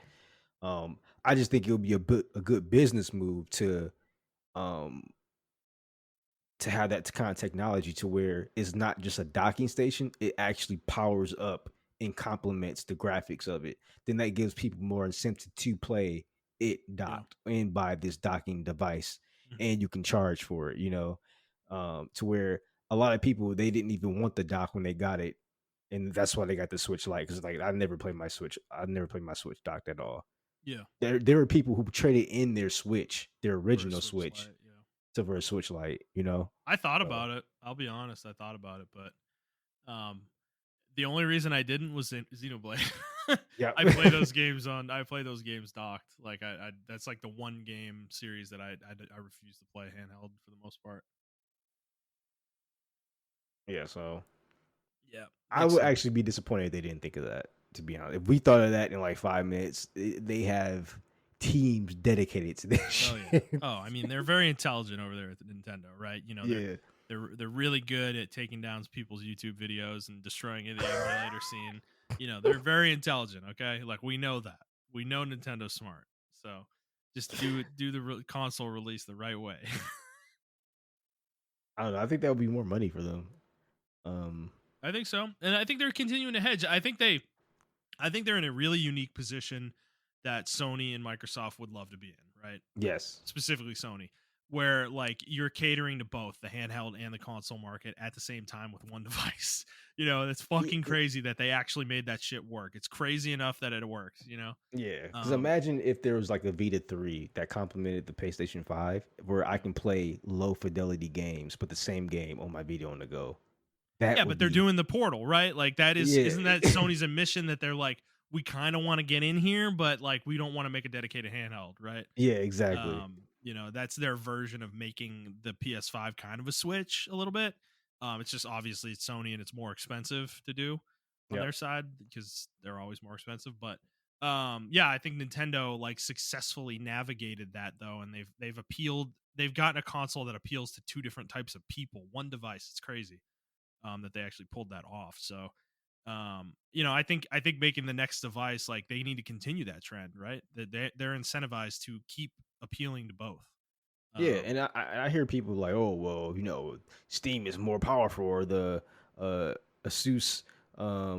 Speaker 1: I just think it would be a good business move um to have that kind of technology to where it's not just a docking station, it actually powers up and complements the graphics of it. Then that gives people more incentive to play it
Speaker 2: Yeah.
Speaker 1: docked and buy this docking device,
Speaker 2: Mhm.
Speaker 1: and you can charge for it, to where a lot of people they didn't even want the dock when they got it. And that's why they got the Switch Lite because like I never played my Switch docked at all.
Speaker 2: Yeah.
Speaker 1: There were people who traded in their Switch, their
Speaker 2: For a
Speaker 1: original
Speaker 2: Switch
Speaker 1: Switch,
Speaker 2: Lite, yeah.
Speaker 1: to for a Switch Lite.
Speaker 2: I thought
Speaker 1: So
Speaker 2: about it. I'll be honest, I thought about it, but the only reason I didn't was in Xenoblade.
Speaker 1: yeah.
Speaker 2: I play those games docked. Like I that's like the one game series that I refuse to play handheld for the most part.
Speaker 1: Yeah, so
Speaker 2: Yeah,
Speaker 1: I
Speaker 2: makes
Speaker 1: would
Speaker 2: sense.
Speaker 1: actually be disappointed if they didn't think of that, to be honest. If we thought of that in like 5 minutes, they have teams dedicated to this
Speaker 2: Oh yeah.
Speaker 1: shit.
Speaker 2: Oh, I mean they're very intelligent over there at Nintendo, right?
Speaker 1: Yeah.
Speaker 2: They're really good at taking down people's YouTube videos and destroying the emulator scene. They're very intelligent. Okay, like we know that. We know Nintendo's smart. So just do the console release the right way.
Speaker 1: I don't know. I think that would be more money for them. Um,
Speaker 2: I think so, and I think they're continuing to hedge. I think they're in a really unique position that Sony and Microsoft would love to be in, right?
Speaker 1: yes.
Speaker 2: Specifically Sony, where like you're catering to both the handheld and the console market at the same time with one device. It's
Speaker 1: Yeah,
Speaker 2: fucking crazy that they actually made that shit work. It's crazy enough that it works.
Speaker 1: yeah. Because
Speaker 2: Um,
Speaker 1: imagine if there was like a Vita 3 that complemented the PlayStation 5, where I
Speaker 2: yeah.
Speaker 1: can play low fidelity games, but the same game on my video on the go. That
Speaker 2: Yeah,
Speaker 1: would
Speaker 2: but they're
Speaker 1: be
Speaker 2: doing the portal, right? Like that
Speaker 1: yeah,
Speaker 2: isn't that Sony's admission that they're like, we kind of want to get in here, but like we don't want to make a dedicated handheld, right?
Speaker 1: yeah, exactly.
Speaker 2: That's their version of making the PS5 kind of a switch a little bit. It's just obviously it's Sony and it's more expensive to do on
Speaker 1: Yep.
Speaker 2: their side because they're always more expensive. But yeah, I think Nintendo like successfully navigated that though, and they've appealed. They've gotten a console that appeals to two different types of people. One device. It's crazy that they actually pulled that off. So I think making the next device like they need to continue that trend, right? That they're incentivized to keep appealing to both.
Speaker 1: Yeah,
Speaker 2: Um,
Speaker 1: and I hear people like, oh well, Steam is more powerful, or the Asus or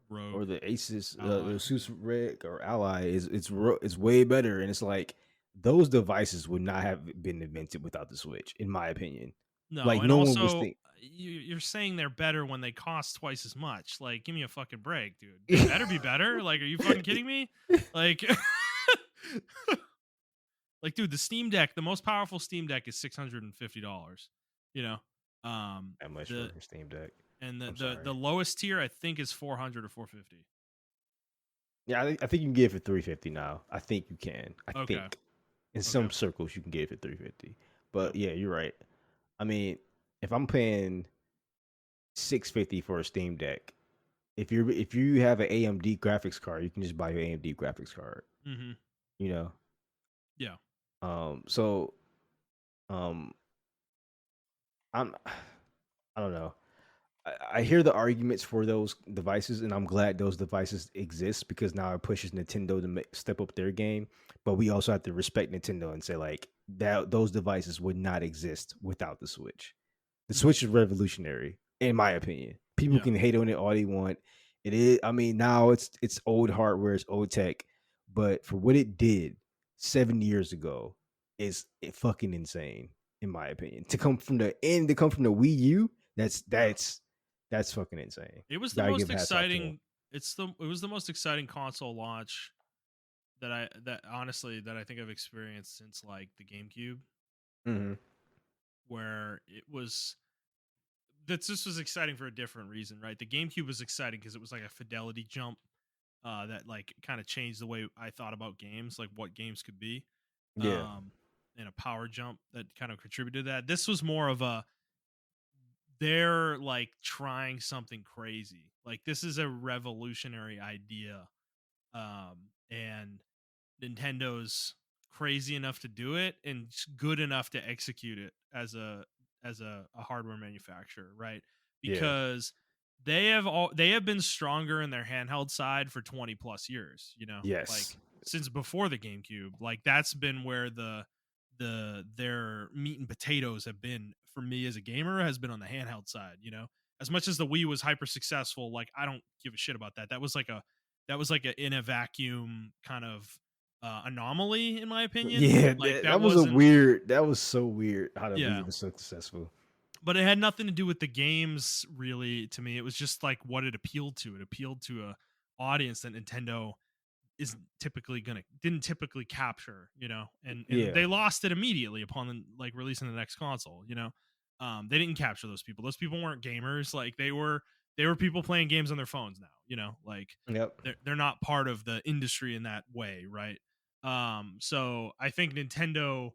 Speaker 2: Rogue
Speaker 1: the Asus the
Speaker 2: Ally,
Speaker 1: Asus Rig or Ally is way better, and it's like those devices would not have been invented without the Switch, in my opinion.
Speaker 2: no,
Speaker 1: Like
Speaker 2: and
Speaker 1: no one was
Speaker 2: also
Speaker 1: think.
Speaker 2: you're saying they're better when they cost twice as much. Like, give me a fucking break, dude. They better be better. Like, are you fucking kidding me? Like, like, dude, the Steam Deck, the most powerful Steam Deck is $650. You know,
Speaker 1: That much for
Speaker 2: the
Speaker 1: a Steam Deck.
Speaker 2: and
Speaker 1: I'm
Speaker 2: the
Speaker 1: sorry.
Speaker 2: lowest tier I think is 400 or 450.
Speaker 1: Yeah, I think you can get it for 350 now. I think you can. I
Speaker 2: Okay,
Speaker 1: think in
Speaker 2: okay,
Speaker 1: some circles you can get it for 350.
Speaker 2: yeah,
Speaker 1: But yeah, you're right. I mean, if I'm paying 650 for a Steam Deck, if you have an AMD graphics card, you can just buy your AMD graphics card.
Speaker 2: mm-hmm,
Speaker 1: You know.
Speaker 2: yeah,
Speaker 1: So um, I'm I don't know. I hear the arguments for those devices, and I'm glad those devices exist because now it pushes Nintendo to step up their game. But we also have to respect Nintendo and say like that those devices would not exist without the Switch. The
Speaker 2: mm-hmm,
Speaker 1: Switch is revolutionary, in my opinion. People
Speaker 2: yeah.
Speaker 1: can hate on it all they want. It is. I mean, now it's old hardware, it's old tech, but for what it did 7 years ago, is it fucking insane, in my opinion. To come from the Wii U,
Speaker 2: Yeah.
Speaker 1: that's fucking insane.
Speaker 2: It was
Speaker 1: You
Speaker 2: the
Speaker 1: gotta give
Speaker 2: most
Speaker 1: hats off to them.
Speaker 2: exciting. It was the most exciting console launch that honestly that I think I've experienced since like the GameCube,
Speaker 1: Hmm.
Speaker 2: where it was that this was exciting for a different reason, right? The GameCube was exciting because it was like a fidelity jump that like kind of changed the way I thought about games, like what games could be,
Speaker 1: Yeah.
Speaker 2: um, and a power jump that kind of contributed to that. This was more of a they're like trying something crazy. Like this is a revolutionary idea. And Nintendo's crazy enough to do it and good enough to execute it as a hardware manufacturer, right?
Speaker 1: Yeah.
Speaker 2: Because they have been stronger in their handheld side for 20 plus years, like
Speaker 1: Yes.
Speaker 2: since before the GameCube. Like that's been where their meat and potatoes have been for me as a gamer has been on the handheld side, as much as the Wii was hyper successful, like I don't give a shit about that. That was like a in a vacuum kind of anomaly, in my opinion.
Speaker 1: Yeah,
Speaker 2: Like that
Speaker 1: that was a
Speaker 2: wasn't,
Speaker 1: weird. That was so weird how the
Speaker 2: yeah,
Speaker 1: Wii was so successful.
Speaker 2: but it had nothing to do with the games, really. To me, it was just like what it appealed to. It appealed to a audience that Nintendo isn't typically gonna didn't typically capture, and
Speaker 1: Yeah.
Speaker 2: they lost it immediately upon like releasing the next console. They didn't capture those people. Those people weren't gamers. Like they were people playing games on their phones now. Like
Speaker 1: Yep.
Speaker 2: they're not part of the industry in that way, right? So I think Nintendo,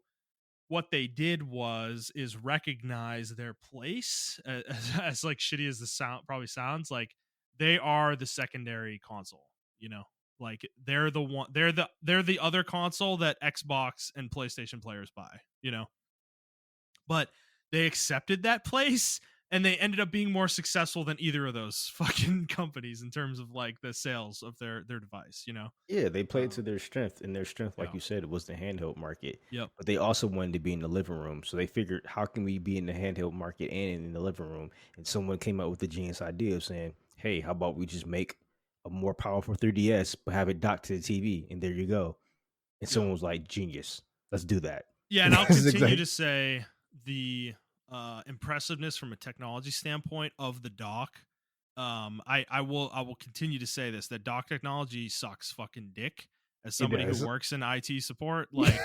Speaker 2: what they did was is recognize their place as like shitty as the sound probably sounds, like they are the secondary console, like they're the one they're the other console that Xbox and PlayStation players buy, but they accepted that place and they ended up being more successful than either of those fucking companies in terms of like the sales of their device.
Speaker 1: Yeah, they played to
Speaker 2: um
Speaker 1: their strength, and their strength, like
Speaker 2: yeah,
Speaker 1: you said, it was the handheld market.
Speaker 2: yep,
Speaker 1: But they also wanted to be in the living room, so they figured, how can we be in the handheld market and in the living room? And someone came up with the genius idea of saying, "Hey, how about we just make a more powerful 3DS, but have it docked to the TV, and there you go." And
Speaker 2: yeah.
Speaker 1: someone was like, "Genius, let's do that."
Speaker 2: Yeah, and I'll
Speaker 1: That's
Speaker 2: continue
Speaker 1: exactly.
Speaker 2: to say the impressiveness from a technology standpoint of the dock. I will continue to say this, that dock technology sucks fucking dick. As
Speaker 1: It
Speaker 2: somebody who
Speaker 1: does.
Speaker 2: works in IT support, like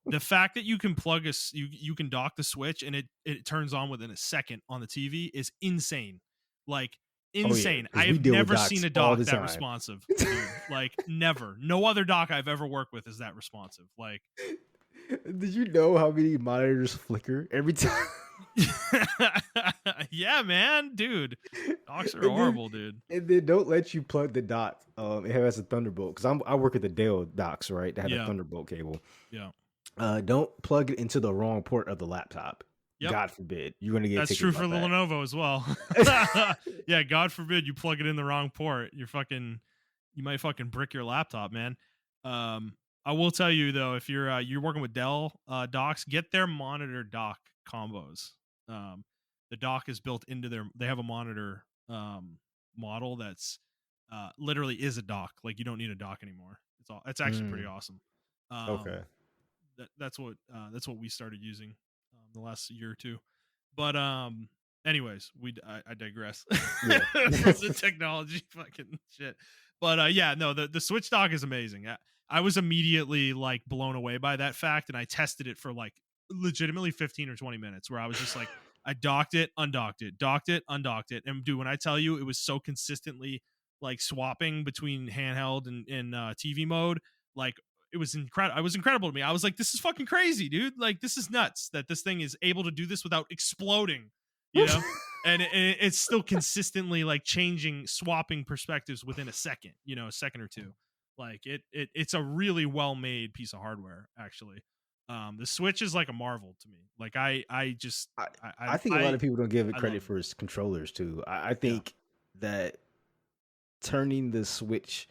Speaker 2: the fact that you can plug you can dock the switch and it turns on within a second on the TV is insane. Like
Speaker 1: Oh yeah,
Speaker 2: insane. I
Speaker 1: because we
Speaker 2: have
Speaker 1: deal with
Speaker 2: never seen
Speaker 1: docs
Speaker 2: a
Speaker 1: all
Speaker 2: dock
Speaker 1: the
Speaker 2: that
Speaker 1: time.
Speaker 2: responsive, dude. Like never. No other dock I've ever worked with is that responsive. Like
Speaker 1: Did you know how many monitors flicker every time?
Speaker 2: yeah, man, dude. Docs are
Speaker 1: and then
Speaker 2: horrible, dude.
Speaker 1: and then don't let you plug the dock. It has a Thunderbolt because I work at the Dell docks, right? They had a
Speaker 2: Yeah,
Speaker 1: Thunderbolt cable.
Speaker 2: yeah,
Speaker 1: Don't plug it into the wrong port of the laptop.
Speaker 2: yep.
Speaker 1: God forbid you're gonna get
Speaker 2: That's
Speaker 1: ticketed
Speaker 2: true
Speaker 1: about
Speaker 2: for the
Speaker 1: that.
Speaker 2: Lenovo as well. Yeah, God forbid you plug it in the wrong port. You might fucking brick your laptop, man. Um, I will tell you though, if you're working with Dell docks, get their monitor dock combos. Um, the dock is built into their. They have a monitor model that's literally is a dock. Like you don't need a dock anymore. It's actually pretty
Speaker 1: Mm,
Speaker 2: awesome. Um,
Speaker 1: okay.
Speaker 2: that's what we started using the last year or two. But anyways, I digress
Speaker 1: Yeah.
Speaker 2: from the technology fucking shit. But yeah, no, the Switch dock is amazing. I was immediately like blown away by that fact, and I tested it for like legitimately 15 or 20 minutes, where I was just like, I docked it, undocked it, and dude, when I tell you, it was so consistently like swapping between handheld and TV mode, like it was incredible. It was incredible to me. I was like, this is fucking crazy, dude. Like, this is nuts that this thing is able to do this without exploding, you know? And it's still consistently like changing, swapping perspectives within a second, a second or two. Like it's a really well made piece of hardware, actually. The Switch is like a marvel to me. Like I just
Speaker 1: I,
Speaker 2: I
Speaker 1: I
Speaker 2: I
Speaker 1: think a lot
Speaker 2: I,
Speaker 1: of people don't give it
Speaker 2: I
Speaker 1: credit
Speaker 2: love it.
Speaker 1: for its controllers too. I
Speaker 2: Yeah,
Speaker 1: think that turning the Switch,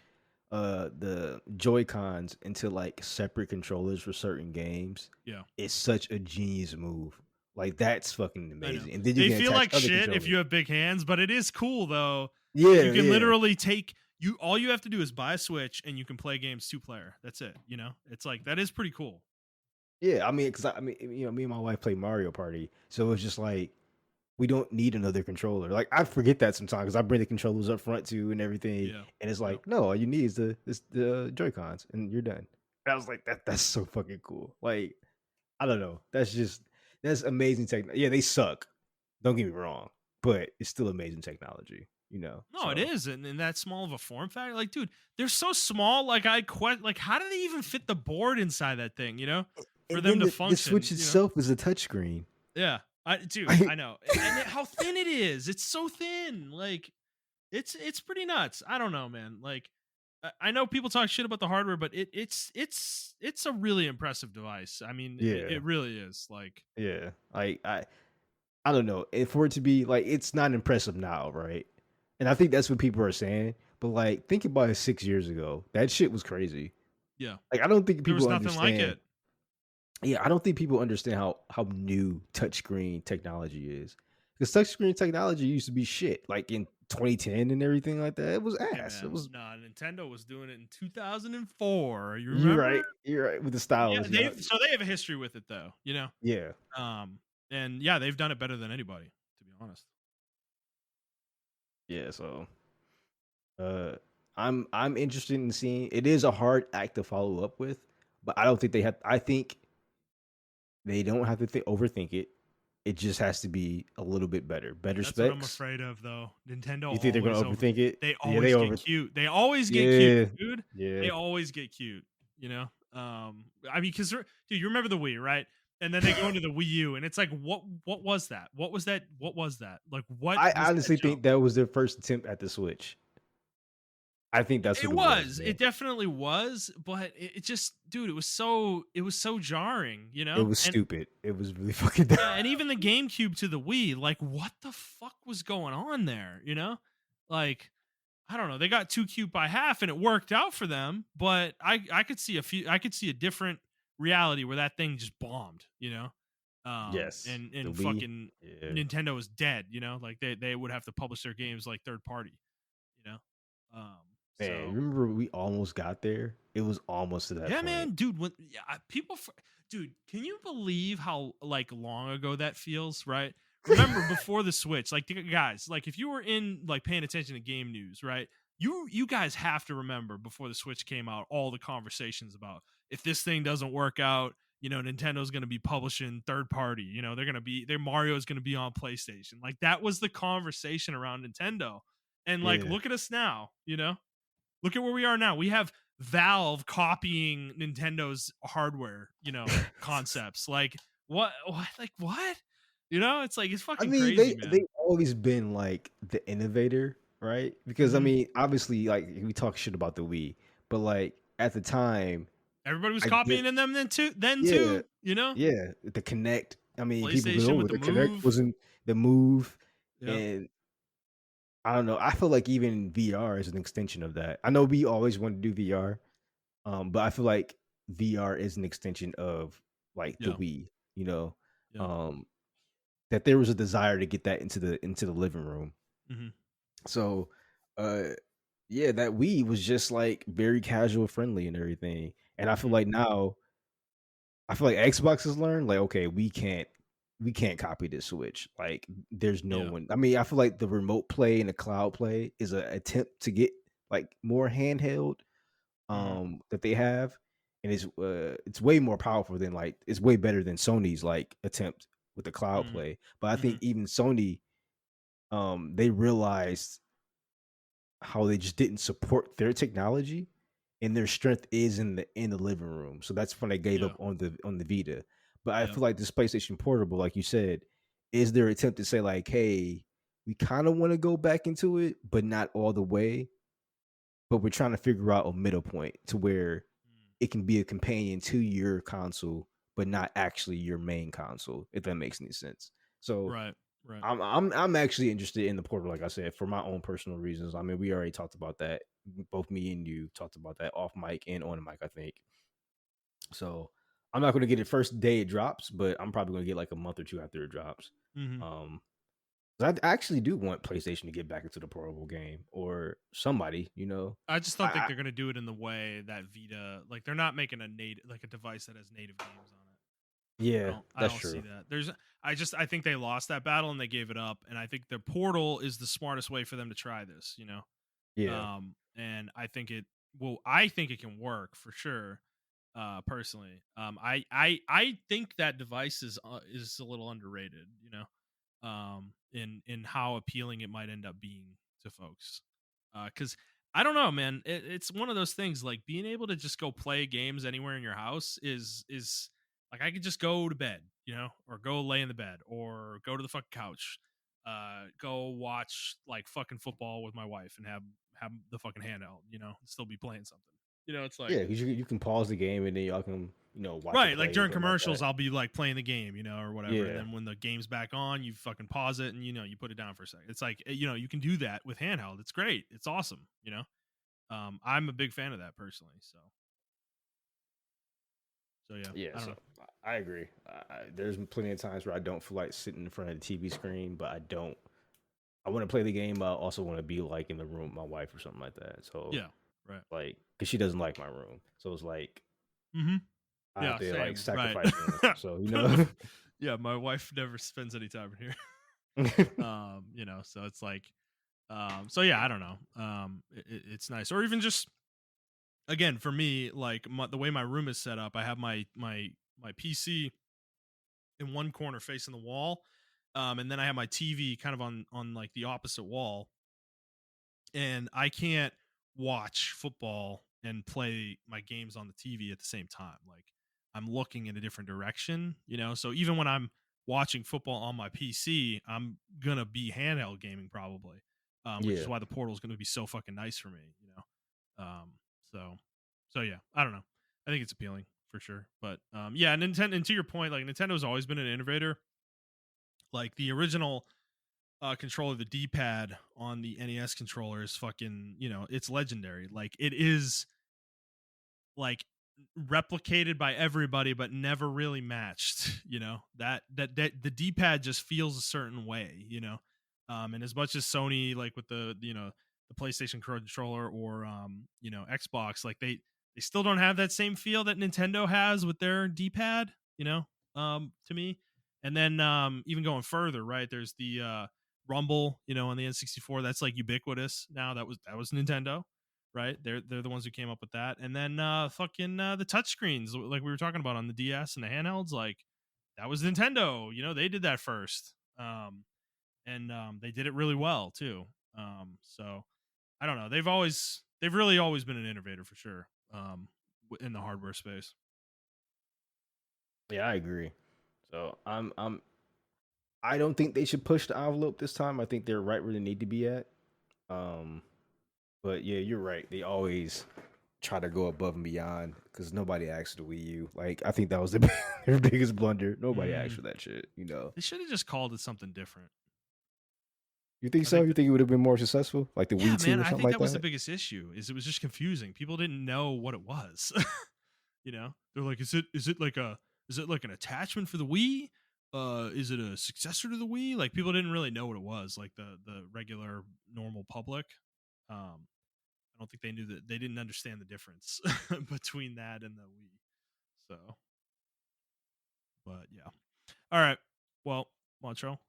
Speaker 1: the Joy Cons into like separate controllers for certain games
Speaker 2: yeah.
Speaker 1: is such a genius move. Like that's fucking
Speaker 2: I know.
Speaker 1: amazing. And then you
Speaker 2: They
Speaker 1: can
Speaker 2: feel
Speaker 1: attach
Speaker 2: like
Speaker 1: other
Speaker 2: shit if
Speaker 1: controllers.
Speaker 2: you have big hands, but it is cool though that you
Speaker 1: Yeah,
Speaker 2: can
Speaker 1: yeah,
Speaker 2: literally take you all you have to do is buy a Switch and you can play games two player. That's it. It's like that is pretty cool.
Speaker 1: yeah. I mean, me and my wife play Mario Party, so it's just like we don't need another controller. Like I forget that sometimes because I bring the controllers up front too and everything,
Speaker 2: Yeah.
Speaker 1: and it's
Speaker 2: Yep.
Speaker 1: like, no, all you need is the Joy Cons, and you're done. And I was like, that's so fucking cool. Like I don't know, that's amazing technology. Yeah, they suck. Don't get me wrong, but it's still amazing technology.
Speaker 2: No, it
Speaker 1: So
Speaker 2: is, and that small of a form factor. Like, dude, they're so small. Like, like, how do they even fit the board inside that thing? For
Speaker 1: and
Speaker 2: them
Speaker 1: then
Speaker 2: to
Speaker 1: the
Speaker 2: function.
Speaker 1: Switch itself is a touchscreen.
Speaker 2: Yeah, dude, I know, and how thin it is. It's so thin. Like, it's pretty nuts. I don't know, man. Like, I know people talk shit about the hardware, but it's a really impressive device. I mean,
Speaker 1: Yeah,
Speaker 2: it really is. Like,
Speaker 1: yeah. Like I don't know. And for it to be like it's not impressive now, right? And I think that's what people are saying. But like think about it 6 years ago. That shit was crazy.
Speaker 2: yeah,
Speaker 1: Like I don't think
Speaker 2: there was
Speaker 1: people
Speaker 2: nothing like
Speaker 1: understand.
Speaker 2: it.
Speaker 1: Yeah, I don't think people understand how new touchscreen technology is. Because touchscreen technology used to be shit, like in 2010 and everything like that. It was
Speaker 2: Hey,
Speaker 1: ass. It
Speaker 2: man,
Speaker 1: was
Speaker 2: nah, Nintendo was doing it in 2004. You
Speaker 1: you're
Speaker 2: remember?
Speaker 1: right. You're right with the
Speaker 2: Yeah,
Speaker 1: stylus. Yeah.
Speaker 2: they have a history with it though.
Speaker 1: Yeah.
Speaker 2: Um, and yeah, they've done it better than anybody, to be honest.
Speaker 1: Yeah. So uh I'm interested in seeing it is a hard act to follow up with, but I don't think they have I think they don't have to overthink it. It just has to be a little bit better. Better
Speaker 2: That's what I'm
Speaker 1: specs.
Speaker 2: afraid of, though. Nintendo
Speaker 1: You think they're gonna
Speaker 2: always
Speaker 1: overthink it?
Speaker 2: they
Speaker 1: Yeah, they
Speaker 2: always get
Speaker 1: over.
Speaker 2: cute. They always get cute,
Speaker 1: Yeah,
Speaker 2: dude.
Speaker 1: yeah.
Speaker 2: They always get cute. I mean, because dude, you remember the Wii, right? And then they go into the Wii U, and it's like, what was that? What was that? What was that? Like, what
Speaker 1: I
Speaker 2: was that
Speaker 1: honestly
Speaker 2: jump?
Speaker 1: think that was their first attempt at the Switch. I think that's
Speaker 2: It
Speaker 1: what it was,
Speaker 2: was.
Speaker 1: man.
Speaker 2: It definitely was, but it just, dude, it was so jarring,
Speaker 1: It was
Speaker 2: And
Speaker 1: stupid. It was really fucking dumb.
Speaker 2: yeah, and even the GameCube to the Wii, like, what the fuck was going on there? Like, I don't know. They got too cute by half, and it worked out for them. But I could see I could see a different reality where that thing just bombed.
Speaker 1: Yes, the
Speaker 2: And
Speaker 1: Wii.
Speaker 2: fucking
Speaker 1: Yeah,
Speaker 2: Nintendo is dead. Like they would have to publish their games like third party. You know, um,
Speaker 1: Man,
Speaker 2: So
Speaker 1: remember we almost got there? It was almost to that
Speaker 2: yeah,
Speaker 1: point.
Speaker 2: man, dude. When people, dude, can you believe how like long ago that feels? Right? Remember before the Switch, like guys, like if you were in like paying attention to game news, right? You guys have to remember before the Switch came out, all the conversations about if this thing doesn't work out, Nintendo's going to be publishing third party. They're going to be their Mario is going to be on PlayStation. Like that was the conversation around Nintendo. And like,
Speaker 1: Yeah.
Speaker 2: look at us now. Look at where we are now. We have Valve copying Nintendo's hardware, concepts. Like what like what? It's like it's
Speaker 1: I
Speaker 2: fucking
Speaker 1: mean,
Speaker 2: crazy,
Speaker 1: they
Speaker 2: man.
Speaker 1: always been like the innovator, right? Because I
Speaker 2: hmm
Speaker 1: mean, obviously, like we talk shit about the Wii, but like at the time,
Speaker 2: Everybody was
Speaker 1: I get,
Speaker 2: copying in them then too. Then
Speaker 1: yeah,
Speaker 2: too,
Speaker 1: yeah, the Connect. I mean, people go
Speaker 2: PlayStation with
Speaker 1: over
Speaker 2: the
Speaker 1: the Connect
Speaker 2: Move.
Speaker 1: wasn't the move,
Speaker 2: Yep.
Speaker 1: and I don't know. I feel like even VR is an extension of that. I know we always wanted to do VR, but I feel like VR is an extension of like the
Speaker 2: Yeah.
Speaker 1: Wii. You know,
Speaker 2: Yeah.
Speaker 1: um, that there was a desire to get that into the living room.
Speaker 2: hmm
Speaker 1: So, uh, yeah, that Wii was just like very casual friendly and everything. And
Speaker 2: hmm
Speaker 1: I feel like Xbox has learned like, okay, we can't copy this Switch. Like, there's no
Speaker 2: Yeah.
Speaker 1: one. I mean, I feel like the remote play and the cloud play is an attempt to get like more handheld
Speaker 2: hmm
Speaker 1: that they have, and it's way more powerful than like it's way better than Sony's like attempt with the cloud
Speaker 2: hmm
Speaker 1: play. But I
Speaker 2: hmm
Speaker 1: think even Sony, they realized how they just didn't support their technology, and their strength is in the living room. So that's when they gave
Speaker 2: Yeah.
Speaker 1: up on the Vita. But I
Speaker 2: Yeah.
Speaker 1: feel like this PlayStation Portable, like you said, is their attempt to say like, hey, we kind of want to go back into it, but not all the way. But we're trying to figure out a middle point to where
Speaker 2: Mm.
Speaker 1: it can be a companion to your console, but not actually your main console, if that makes any sense. So
Speaker 2: Right. Right.
Speaker 1: I'm actually interested in the portal, like I said, for my own personal reasons. I mean, we already talked about that. Both me and you talked about that off mic and on the mic, I think. So I'm not going to get it first day it drops, but I'm probably going to get like a month or two after it drops.
Speaker 2: hmm
Speaker 1: Um, 'Cause I actually do want PlayStation to get back into the portable game or somebody, you know.
Speaker 2: I just don't think
Speaker 1: I
Speaker 2: they're gonna do it in the way that Vita. Like they're not making a native like a device that has native games on it. I
Speaker 1: yeah,
Speaker 2: don't I
Speaker 1: that's
Speaker 2: don't see
Speaker 1: true.
Speaker 2: that. I think they lost that battle and they gave it up. And I think the portal is the smartest way for them to try this.
Speaker 1: Yeah,
Speaker 2: And I think it can work for sure. Personally. I think that device is a little underrated. In how appealing it might end up being to folks. Because I don't know, man. It's one of those things like being able to just go play games anywhere in your house is like I could just go to bed, or go lay in the bed, or go to the fucking couch, go watch like fucking football with my wife and have the fucking handheld, and still be playing something. It's like
Speaker 1: yeah, because you can pause the game and then y'all can watch it
Speaker 2: right, like
Speaker 1: play or
Speaker 2: during
Speaker 1: something like
Speaker 2: commercials,
Speaker 1: that.
Speaker 2: I'll be like playing the game, or whatever, and
Speaker 1: Yeah,
Speaker 2: then when the game's back on, you fucking pause it and you put it down for a second. It's like you can do that with handheld. It's great. It's awesome. I'm a big fan of that personally. So yeah,
Speaker 1: yeah.
Speaker 2: I don't
Speaker 1: So
Speaker 2: know.
Speaker 1: I agree. There's plenty of times where I don't feel like sitting in front of the TV screen, but I don't. I want to play the game. But I also want to be like in the room with my wife or something like that. So
Speaker 2: Yeah, right.
Speaker 1: like, because she doesn't like my room, so it's like
Speaker 2: Mm-hmm.
Speaker 1: I have
Speaker 2: Yeah,
Speaker 1: to like
Speaker 2: same. Right.
Speaker 1: sacrifice one. So you know,
Speaker 2: Yeah, my wife never spends any time in here. So it's like, so yeah, I don't know. It's nice, or even just again for me, like the way my room is set up, I have my PC in one corner facing the wall, and then I have my TV kind of on like the opposite wall, and I can't watch football and play my games on the TV at the same time. Like I'm looking in a different direction. So even when I'm watching football on my PC, I'm gonna be handheld gaming probably, which is
Speaker 1: yeah,
Speaker 2: why the portal is gonna be so fucking nice for me. So yeah, I don't know. I think it's appealing for sure, but yeah, Nintendo. And to your point, like Nintendo's always been an innovator. Like the original controller, the D-pad on the NES controller is fucking, it's legendary. Like it is like replicated by everybody but never really matched, that the D-pad just feels a certain way. And as much as Sony like with the the PlayStation controller or Xbox, like they still don't have that same feel that Nintendo has with their D-pad, to me. And then even going further, right? There's the Rumble, on the N64. That's like ubiquitous now. That was Nintendo, right? They're the ones who came up with that. And then fucking the touchscreens, like we were talking about on the DS and the handhelds, like that was Nintendo. They did that first, and they did it really well too. So I don't know. They've really always been an innovator for sure. In the hardware space.
Speaker 1: Yeah, I agree. So I don't think they should push the envelope this time. I think they're right where they need to be at. Um, but yeah, you're right. They always try to go above and beyond because nobody asked for the Wii U. Like I think that was their biggest blunder. Nobody asked
Speaker 2: Mm,
Speaker 1: for that shit.
Speaker 2: they should have just called it something different.
Speaker 1: You think
Speaker 2: I
Speaker 1: so?
Speaker 2: think
Speaker 1: You
Speaker 2: that,
Speaker 1: think it would have been more successful, like the
Speaker 2: yeah,
Speaker 1: Wii Two
Speaker 2: man,
Speaker 1: or
Speaker 2: I
Speaker 1: something
Speaker 2: think
Speaker 1: like
Speaker 2: that was the
Speaker 1: that?
Speaker 2: biggest issue. Is it was just confusing. People didn't know what it was. They're like, is it like an attachment for the Wii? Is it a successor to the Wii? Like people didn't really know what it was. Like the regular normal public. I don't think they knew that they didn't understand the difference between that and the Wii. So, but yeah. All right. Well, Montreal,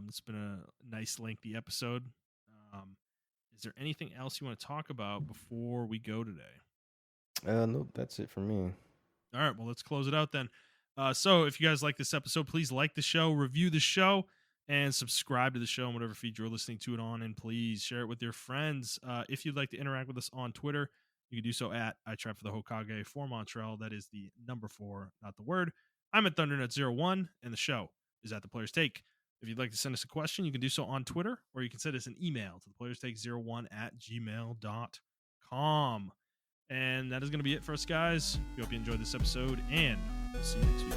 Speaker 2: it's been a nice lengthy episode. Um, is there anything else you want to talk about before we go today?
Speaker 1: No, that's it for me.
Speaker 2: All right, well, let's close it out then. So, if you guys like this episode, please like the show, review the show, and subscribe to the show on whatever feed you're listening to it on. And please share it with your friends. If you'd like to interact with us on Twitter, you can do so at I Trap for the Hokage for Montreal. That is the number 4, not the word. I'm at ThunderNut01, and the show is at The Player's Take. If you'd like to send us a question, you can do so on Twitter, or you can send us an email to theplayerstake01@gmail.com. And that is going to be it for us, guys. We hope you enjoyed this episode, and we'll see you next week.